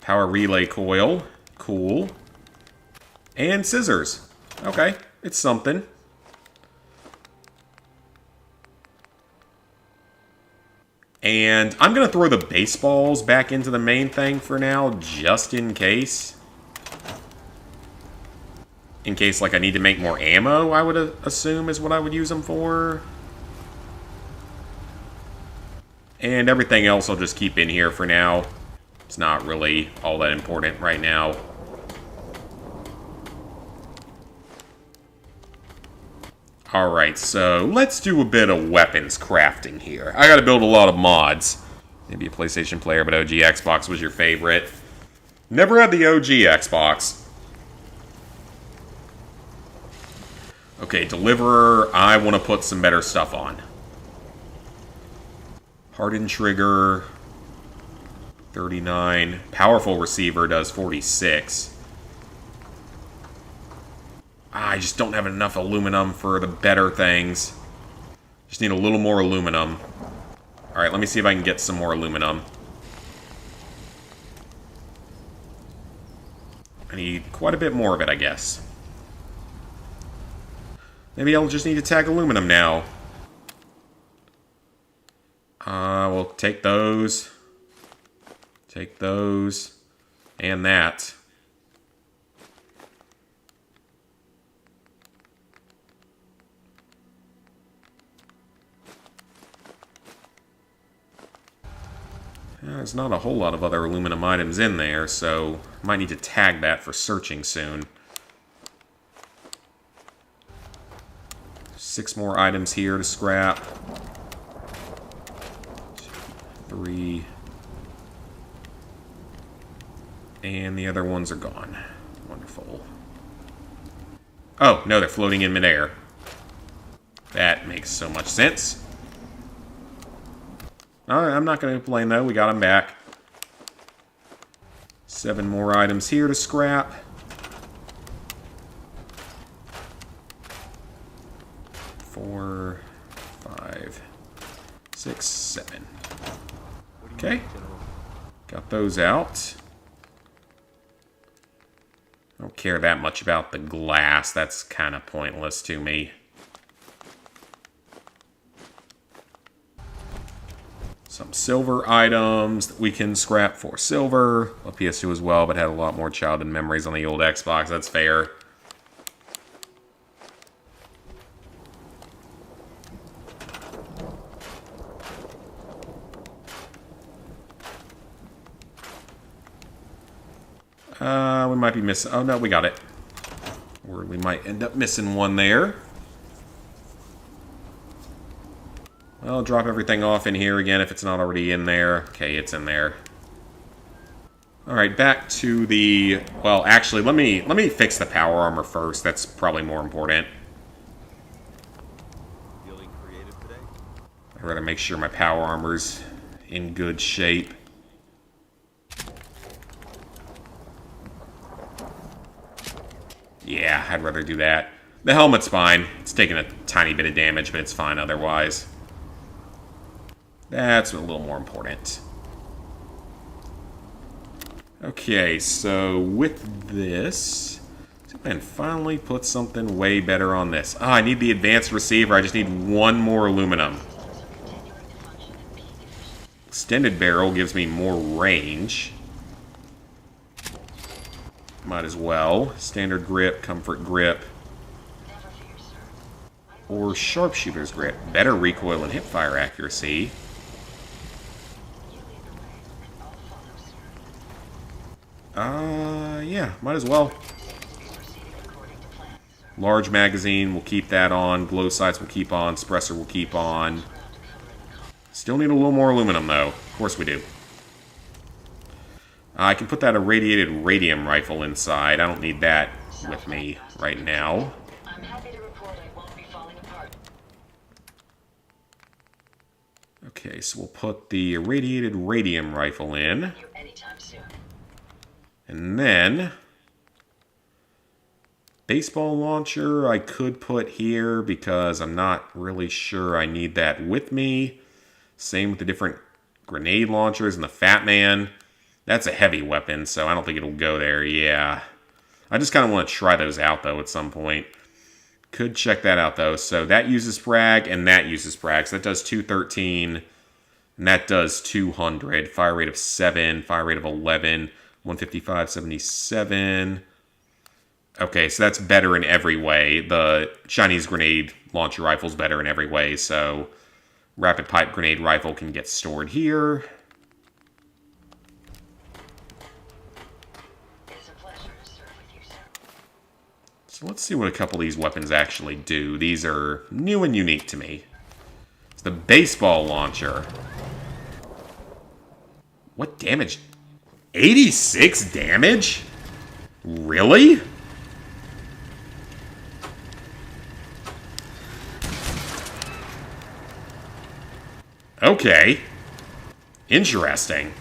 Power relay coil. Cool. And scissors. Okay, it's something. And I'm going to throw the baseballs back into the main thing for now, just in case. In case, like, I need to make more ammo, I would assume is what I would use them for. And everything else I'll just keep in here for now. It's not really all that important right now. Alright, so let's do a bit of weapons crafting here. I gotta build a lot of mods. Maybe a PlayStation player, but OG Xbox was your favorite. Never had the OG Xbox. Okay, Deliverer, I want to put some better stuff on. Hardened trigger, 39. Powerful receiver does 46. I just don't have enough aluminum for the better things. Just need a little more aluminum. Alright, let me see if I can get some more aluminum. I need quite a bit more of it, I guess. Maybe I'll just need to tag aluminum now. We'll take those. Take those. And that. There's not a whole lot of other aluminum items in there, so I might need to tag that for searching soon. 6 more items here to scrap. 3. And the other ones are gone. Wonderful. Oh, no, they're floating in midair. That makes so much sense. Alright, I'm not going to complain, though. We got them back. 7 more items here to scrap. 4, 5, 6, 7. Okay. Got those out. I don't care that much about the glass. That's kind of pointless to me. Some silver items that we can scrap for silver. A PS2 as well, but had a lot more childhood memories on the old Xbox. That's fair. We might be missing... Oh, no, we got it. Or we might end up missing one there. I'll drop everything off in here again if it's not already in there. Okay, it's in there. Alright, back to the... Well, actually, let me fix the power armor first. That's probably more important. Feeling creative today? I'd rather make sure my power armor's in good shape. Yeah, I'd rather do that. The helmet's fine. It's taking a tiny bit of damage, but it's fine otherwise. That's a little more important. Okay, so with this, see if I can finally put something way better on this. Ah, I need the advanced receiver. I just need 1 more aluminum. Extended barrel gives me more range. Might as well. Standard grip, comfort grip. Or sharpshooter's grip. Better recoil and hipfire accuracy. Yeah, might as well. Large magazine, we'll keep that on. Glow sights will keep on. Suppressor will keep on. Still need a little more aluminum, though. Of course we do. I can put that irradiated radium rifle inside. I don't need that with me right now. I'm happy to report I won't be falling apart. Okay, so we'll put the irradiated radium rifle in. Here anytime soon. And then... baseball launcher I could put here because I'm not really sure I need that with me. Same with the different grenade launchers and the Fat Man. That's a heavy weapon, so I don't think it'll go there. Yeah. I just kind of want to try those out, though, at some point. Could check that out, though. So that uses frag, and that uses frag. So that does 213, and that does 200. Fire rate of 7, fire rate of 11, 155, 77. Okay, so that's better in every way. The Chinese grenade launcher rifle's better in every way, so rapid pipe grenade rifle can get stored here. It's a pleasure to serve with you, sir. So let's see what a couple of these weapons actually do. These are new and unique to me. It's the baseball launcher. What damage? 86 damage? Really? Okay. Interesting.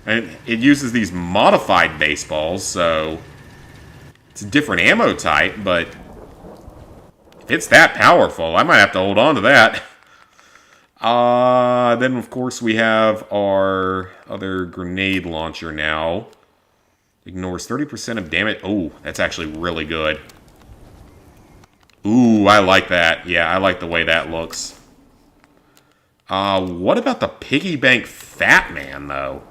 And it uses these modified baseballs, so it's a different ammo type, but if it's that powerful, I might have to hold on to that. Then, of course, we have our other grenade launcher now. Ignores 30% of damage. Oh, that's actually really good. Ooh, I like that. Yeah, I like the way that looks. What about the piggy bank Fat Man, though?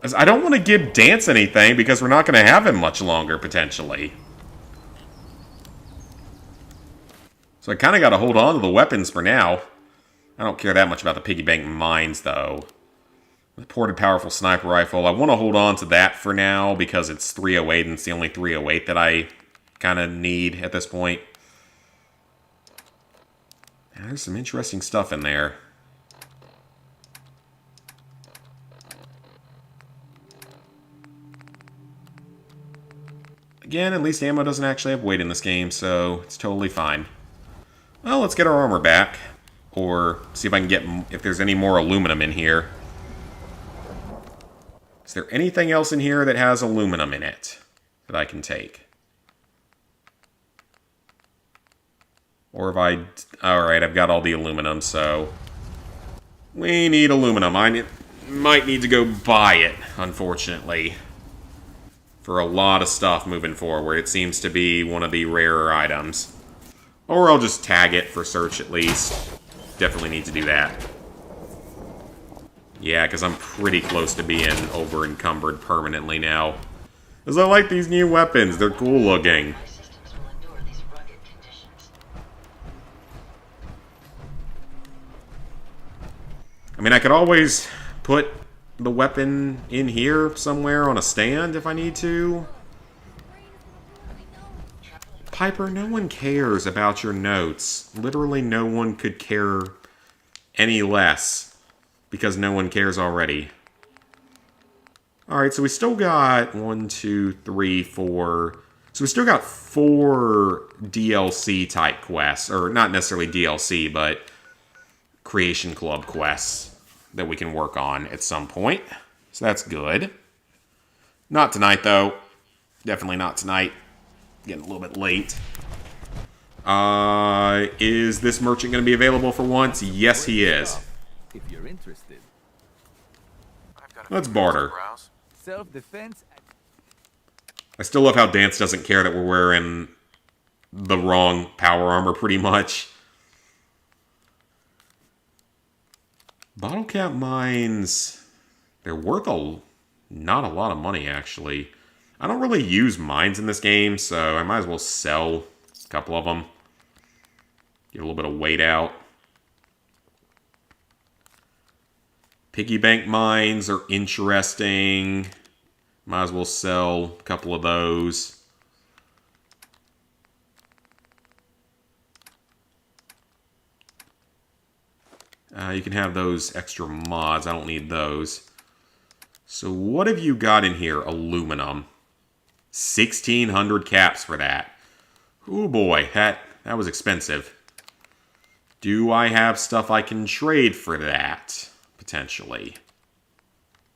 As I don't want to give Dance anything because we're not going to have him much longer, potentially. So I kind of got to hold on to the weapons for now. I don't care that much about the piggy bank mines, though. The ported powerful sniper rifle. I want to hold on to that for now because it's 308 and it's the only 308 that I kind of need at this point. Now, there's some interesting stuff in there. Again, at least ammo doesn't actually have weight in this game, so it's totally fine. Well, let's get our armor back. Or see if I can get, if there's any more aluminum in here. Is there anything else in here that has aluminum in it that I can take? Or if I... Alright, I've got all the aluminum, so... we need aluminum. I might need to go buy it, unfortunately. For a lot of stuff moving forward. It seems to be one of the rarer items. Or I'll just tag it for search at least. Definitely need to do that. Yeah, because I'm pretty close to being over-encumbered permanently now. Because I like these new weapons. They're cool looking. My systems will endure these rugged conditions. I mean, I could always put the weapon in here somewhere on a stand if I need to. Piper, no one cares about your notes. Literally no one could care any less because no one cares already. Alright, so we still got 1, 2, 3, 4. So we still got 4 DLC type quests. Or not necessarily DLC, but Creation Club quests that we can work on at some point. So that's good. Not tonight, though. Definitely not tonight. Getting a little bit late. Is this merchant going to be available for once? Yes, he is. If you're interested. I've got a Let's few barter. to browse. Self-defense. I still love how Dance doesn't care that we're wearing the wrong power armor, pretty much. Bottle cap mines, they're worth not a lot of money, actually. I don't really use mines in this game, so I might as well sell a couple of them. Get a little bit of weight out. Piggy bank mines are interesting. Might as well sell a couple of those. You can have those extra mods. I don't need those. So what have you got in here? Aluminum. 1,600 caps for that. Oh boy, that was expensive. Do I have stuff I can trade for that? Potentially.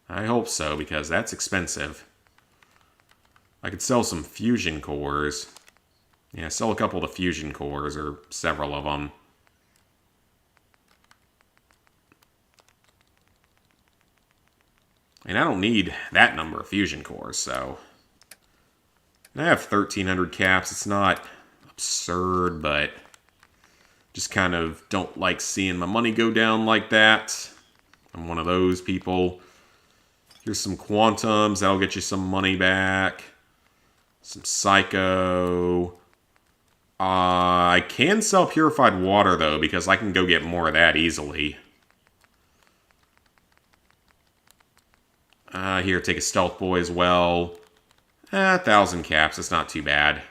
I hope so, because that's expensive. I could sell some fusion cores. Yeah, sell a couple of the fusion cores, or several of them. And I don't need that number of fusion cores, so... I have 1,300 caps. It's not absurd, but... just kind of don't like seeing my money go down like that. I'm one of those people. Here's some quantums. That'll get you some money back. Some psycho. I can sell purified water, though, because I can go get more of that easily. Here, take a stealth boy as well. 1,000 caps. That's not too bad.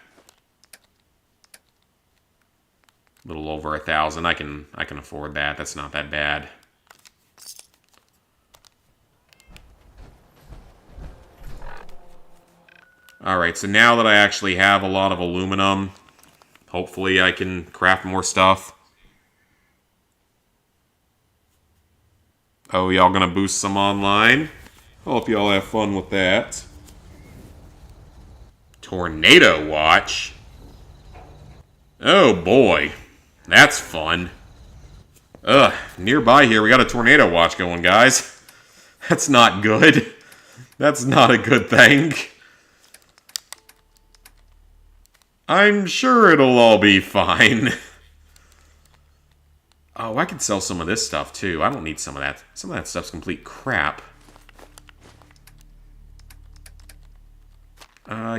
A little over 1,000. I can afford that. That's not that bad. Alright, so now that I actually have a lot of aluminum, hopefully I can craft more stuff. Oh, y'all gonna boost some online? Hope y'all have fun with that. Tornado watch? Oh boy, that's fun. Ugh, nearby here we got a tornado watch going, guys. That's not good. That's not a good thing. I'm sure it'll all be fine. Oh, I could sell some of this stuff, too. I don't need some of that. Some of that stuff's complete crap.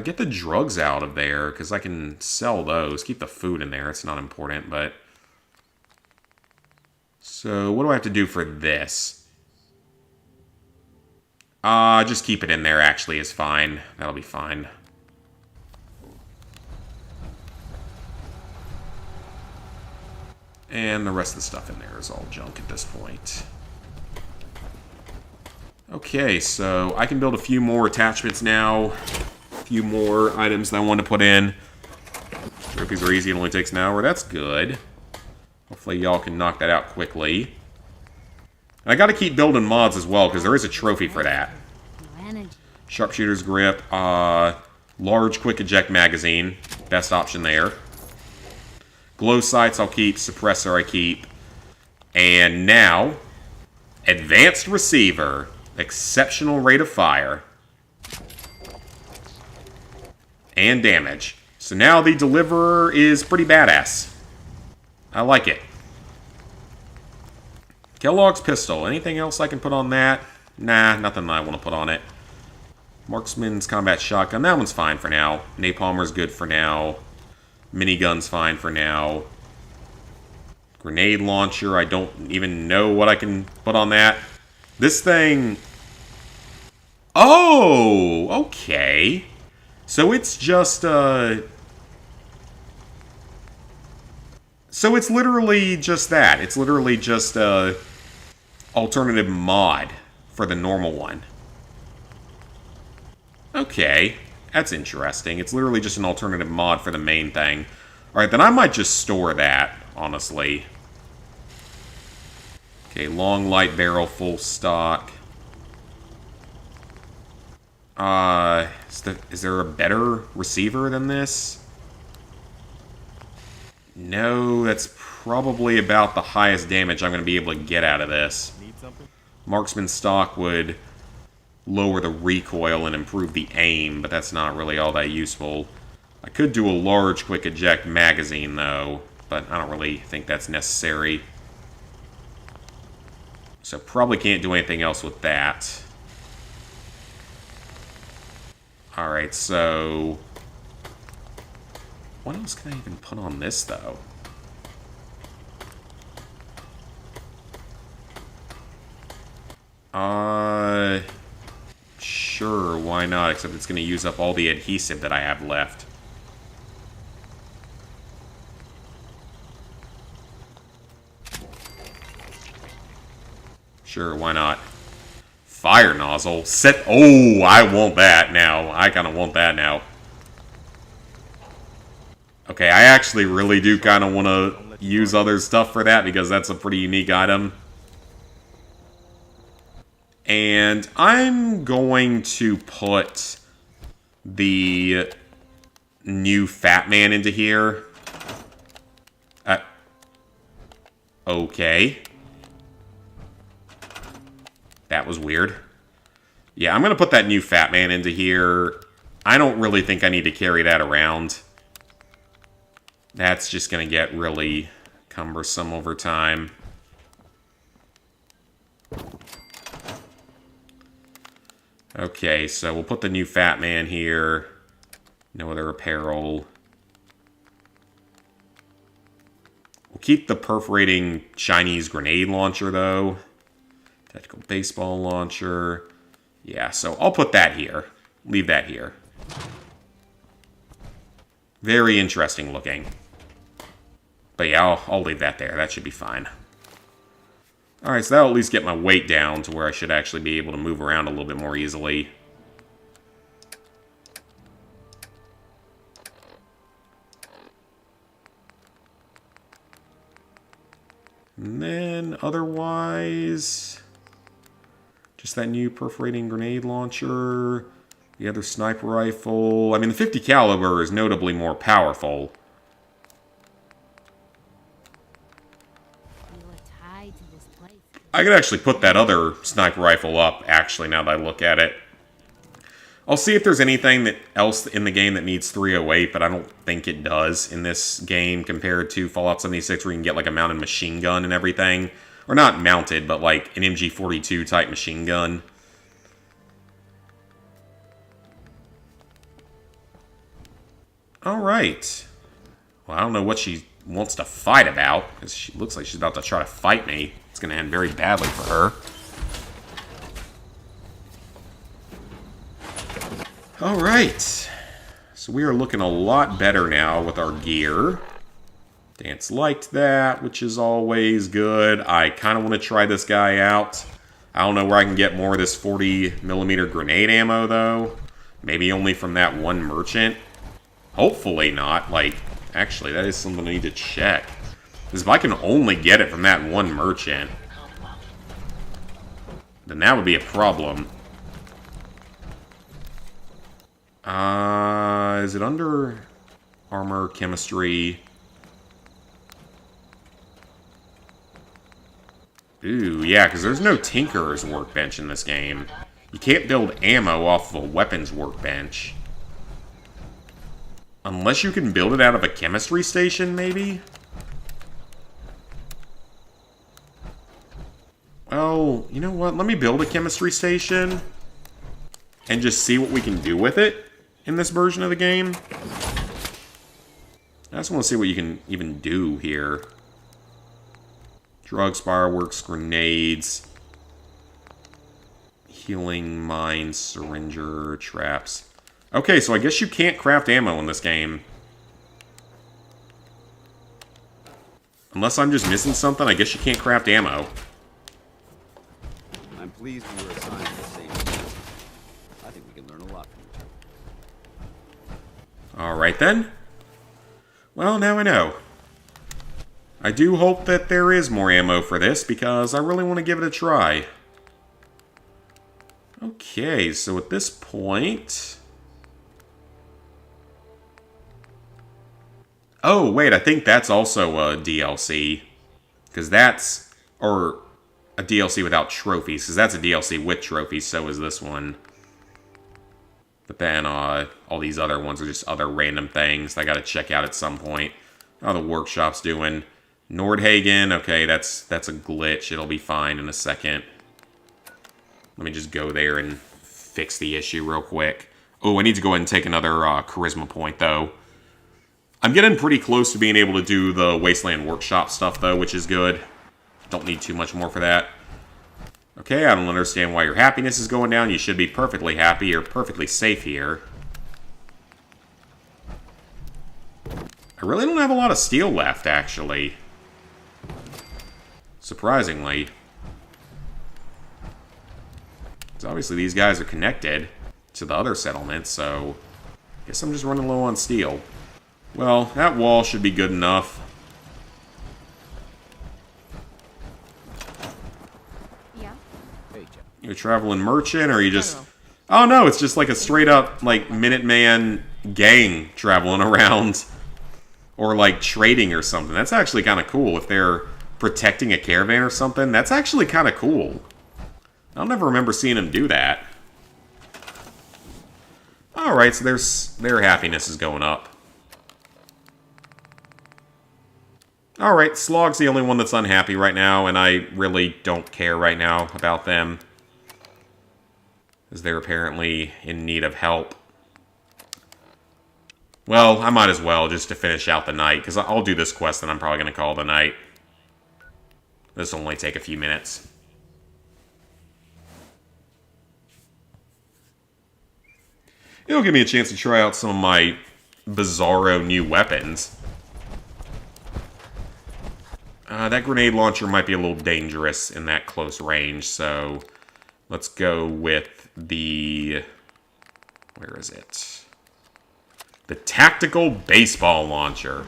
Get the drugs out of there, because I can sell those. Keep the food in there. It's not important, but... So, what do I have to do for this? Just keep it in there, actually, is fine. That'll be fine. And the rest of the stuff in there is all junk at this point. Okay, so I can build a few more attachments now. A few more items that I want to put in. Trophies are easy, it only takes an hour. That's good. Hopefully y'all can knock that out quickly. And I gotta keep building mods as well, because there is a trophy for that. Sharpshooter's grip, large quick eject magazine. Best option there. Glow sights I'll keep, suppressor I keep. And now, advanced receiver. Exceptional rate of fire. And damage. So now the deliverer is pretty badass. I like it. Kellogg's pistol. Anything else I can put on that? Nah, nothing I want to put on it. Marksman's combat shotgun. That one's fine for now. Napalmer's good for now. Minigun's fine for now. Grenade launcher. I don't even know what I can put on that. This thing... Oh! Okay. So it's just, So it's literally just that. It's literally just a alternative mod for the normal one. Okay, that's interesting. It's literally just an alternative mod for the main thing. Alright, then I might just store that, honestly. Okay, long light barrel, full stock. Is there a better receiver than this? No, that's probably about the highest damage I'm going to be able to get out of this. Marksman stock would lower the recoil and improve the aim, but that's not really all that useful. I could do a large quick eject magazine, though, but I don't really think that's necessary. So probably can't do anything else with that. Alright, so... what else can I even put on this, though? Sure, why not? Except it's going to use up all the adhesive that I have left. Sure, why not? Fire nozzle. Set. Oh, I want that now. I kind of want that now. Okay, I actually really do kind of want to use other stuff for that because that's a pretty unique item. And I'm going to put the new Fat Man into here. Okay. That was weird. Yeah, I'm going to put that new Fat Man into here. I don't really think I need to carry that around. That's just going to get really cumbersome over time. Okay, so we'll put the new Fat Man here. No other apparel. We'll keep the perforating Chinese grenade launcher, though. Tactical baseball launcher. Yeah, so I'll put that here. Leave that here. Very interesting looking. But yeah, I'll leave that there. That should be fine. Alright, so that'll at least get my weight down to where I should actually be able to move around a little bit more easily. And then, otherwise, just that new perforating grenade launcher, the other sniper rifle. I mean, the 50 caliber is notably more powerful. I could actually put that other sniper rifle up, actually, now that I look at it. I'll see if there's anything else in the game that needs 308, but I don't think it does in this game compared to Fallout 76, where you can get like a mounted machine gun and everything. Or not mounted, but like an MG42 type machine gun. Alright. Well, I don't know what she wants to fight about, because she looks like she's about to try to fight me. It's going to end very badly for her. Alright. So we are looking a lot better now with our gear. Dance liked that, which is always good. I kind of want to try this guy out. I don't know where I can get more of this 40mm grenade ammo, though. Maybe only from that one merchant. Hopefully not. Like, actually, that is something I need to check. Because if I can only get it from that one merchant, then that would be a problem. Is it under armor, chemistry? Ooh, yeah, because there's no Tinkerer's workbench in this game. You can't build ammo off of a weapons workbench. Unless you can build it out of a chemistry station, maybe? Well, you know what? Let me build a chemistry station and just see what we can do with it in this version of the game. I just want to see what you can even do here. Drugs, fireworks, grenades, healing mines, syringer, traps. Okay, so I guess you can't craft ammo in this game. Unless I'm just missing something, I guess you can't craft ammo. I'm pleased you were assigned to the same task. I think we can learn a lot from each other. Alright then. Well, now I know. I do hope that there is more ammo for this, because I really want to give it a try. Okay, so at this point... Oh, wait, I think that's also a DLC. Because that's... Or a DLC without trophies, because that's a DLC with trophies, so is this one. But then, all these other ones are just other random things that I gotta check out at some point. How the workshop's doing. Nordhagen, okay, that's a glitch. It'll be fine in a second. Let me just go there and fix the issue real quick. Oh, I need to go ahead and take another charisma point, though. I'm getting pretty close to being able to do the Wasteland Workshop stuff, though, which is good. Don't need too much more for that. Okay, I don't understand why your happiness is going down. You should be perfectly happy. You're perfectly safe here. I really don't have a lot of steel left, actually. Surprisingly. Because obviously these guys are connected to the other settlements, so I guess I'm just running low on steel. Well, that wall should be good enough. Yeah? Hey, Jeff. You a traveling merchant, or are you just... Oh no, it's just like a straight up, like, Minuteman gang traveling around. Or like trading or something. That's actually kind of cool. If they're protecting a caravan or something, that's actually kind of cool. I'll never remember seeing them do that. Alright, so their happiness is going up. Alright, Slog's the only one that's unhappy right now, and I really don't care right now about them. As they're apparently in need of help. Well, I might as well, just to finish out the night, because I'll do this quest and I'm probably going to call it a night. This will only take a few minutes. It'll give me a chance to try out some of my bizarro new weapons. That grenade launcher might be a little dangerous in that close range, so let's go with the... Where is it? The tactical baseball launcher.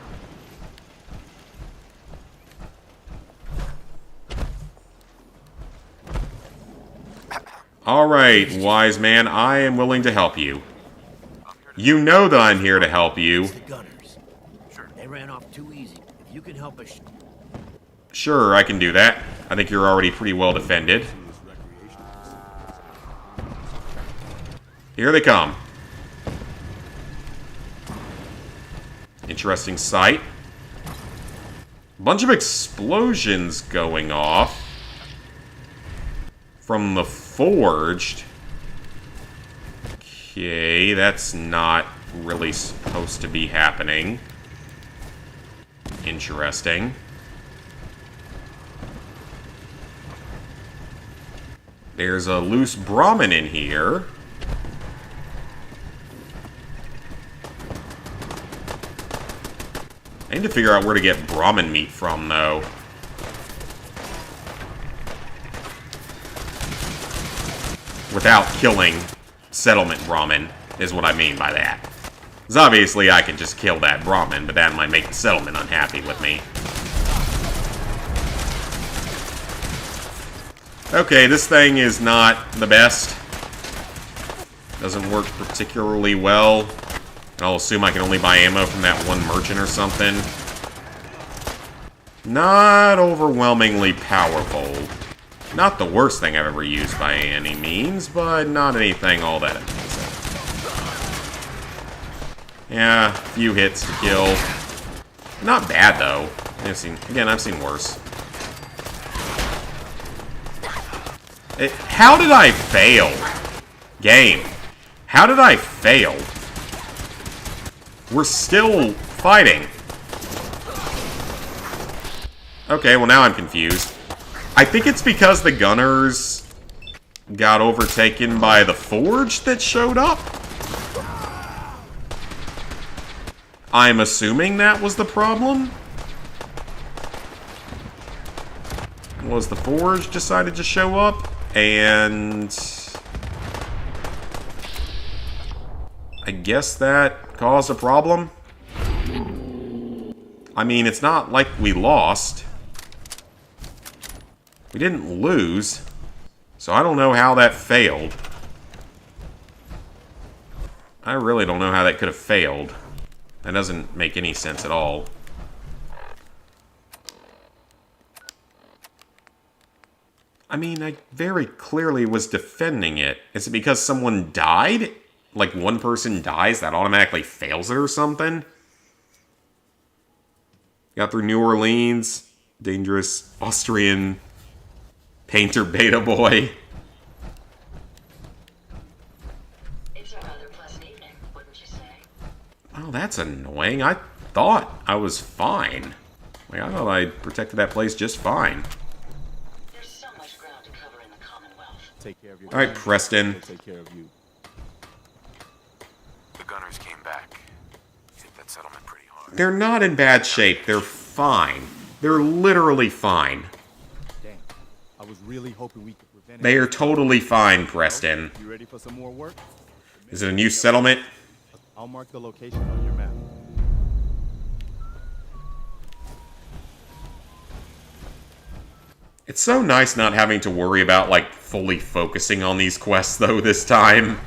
Alright, wise man, I am willing to help you. You know that I'm here to help you. The gunners. Sure. They ran off too easy. If you can help us... Sure, I can do that. I think you're already pretty well defended. Here they come. Interesting sight. Bunch of explosions going off from the forged. Okay, that's not really supposed to be happening. Interesting. There's a loose Brahmin in here. I need to figure out where to get Brahmin meat from, though. Without killing settlement Brahmin, is what I mean by that. Because obviously I can just kill that Brahmin, but that might make the settlement unhappy with me. Okay, this thing is not the best. Doesn't work particularly well. And I'll assume I can only buy ammo from that one merchant or something. Not overwhelmingly powerful. Not the worst thing I've ever used by any means, but not anything all that amazing. Yeah, a few hits to kill. Not bad, though. I've seen worse. How did I fail? Game. How did I fail? We're still fighting. Okay, well now I'm confused. I think it's because the gunners got overtaken by the forge that showed up. I'm assuming that was the problem. Was the forge decided to show up? And I guess that caused a problem. I mean, it's not like we lost. We didn't lose. So I don't know how that failed. I really don't know how that could have failed. That doesn't make any sense at all. I mean, I very clearly was defending it. Is it because someone died? Like, one person dies, that automatically fails it or something? Got through New Orleans. Dangerous Austrian painter beta boy. It's a rather pleasant evening, wouldn't you say? Oh, that's annoying. I thought I was fine. Like, I thought I protected that place just fine. There's so much ground to cover in the Commonwealth. Take care of your All right, Preston. We'll take care of you. The gunners came back. Hit that settlement pretty hard. They're not in bad shape. They're fine. They're literally fine. Damn. I was really hoping we could prevent They are totally fine, Preston. You ready for some more work? Is it a new settlement? I'll mark the location on your map. It's so nice not having to worry about, like, fully focusing on these quests, though, this time.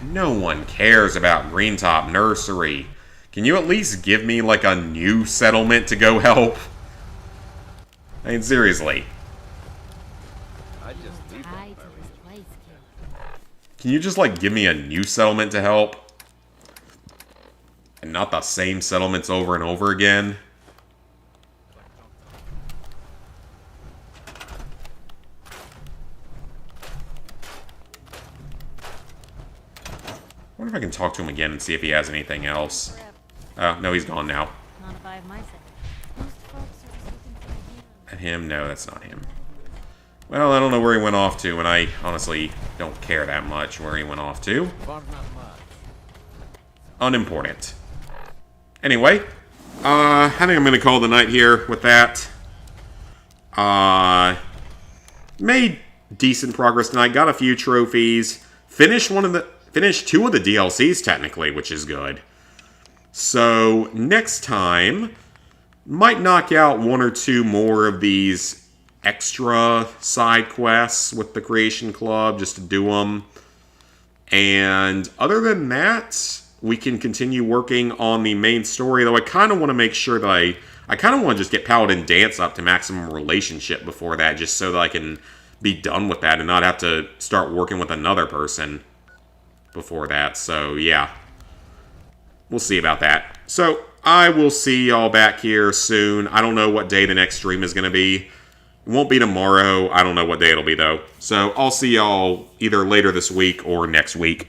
No one cares about Greentop Nursery. Can you at least give me, like, a new settlement to go help? I mean, seriously. I just leave Tied to this place, kid. Can you just, like, give me a new settlement to help? And not the same settlements over and over again? I wonder if I can talk to him again and see if he has anything else. Oh, no, he's gone now. Not if I have my say. Most folks are just looking for a hand. And him? No, that's not him. Well, I don't know where he went off to, and I honestly don't care that much where he went off to. Unimportant. Anyway, I think I'm going to call the night here with that. Made decent progress tonight. Got a few trophies. Finished two of the DLCs technically, which is good. So next time, might knock out one or two more of these extra side quests with the Creation Club just to do them. And other than that, we can continue working on the main story, though I kind of want to make sure that I kind of want to just get Paladin Dance up to maximum relationship before that, just so that I can be done with that and not have to start working with another person before that. So, yeah. We'll see about that. So, I will see y'all back here soon. I don't know what day the next stream is going to be. It won't be tomorrow. I don't know what day it'll be, though. So, I'll see y'all either later this week or next week.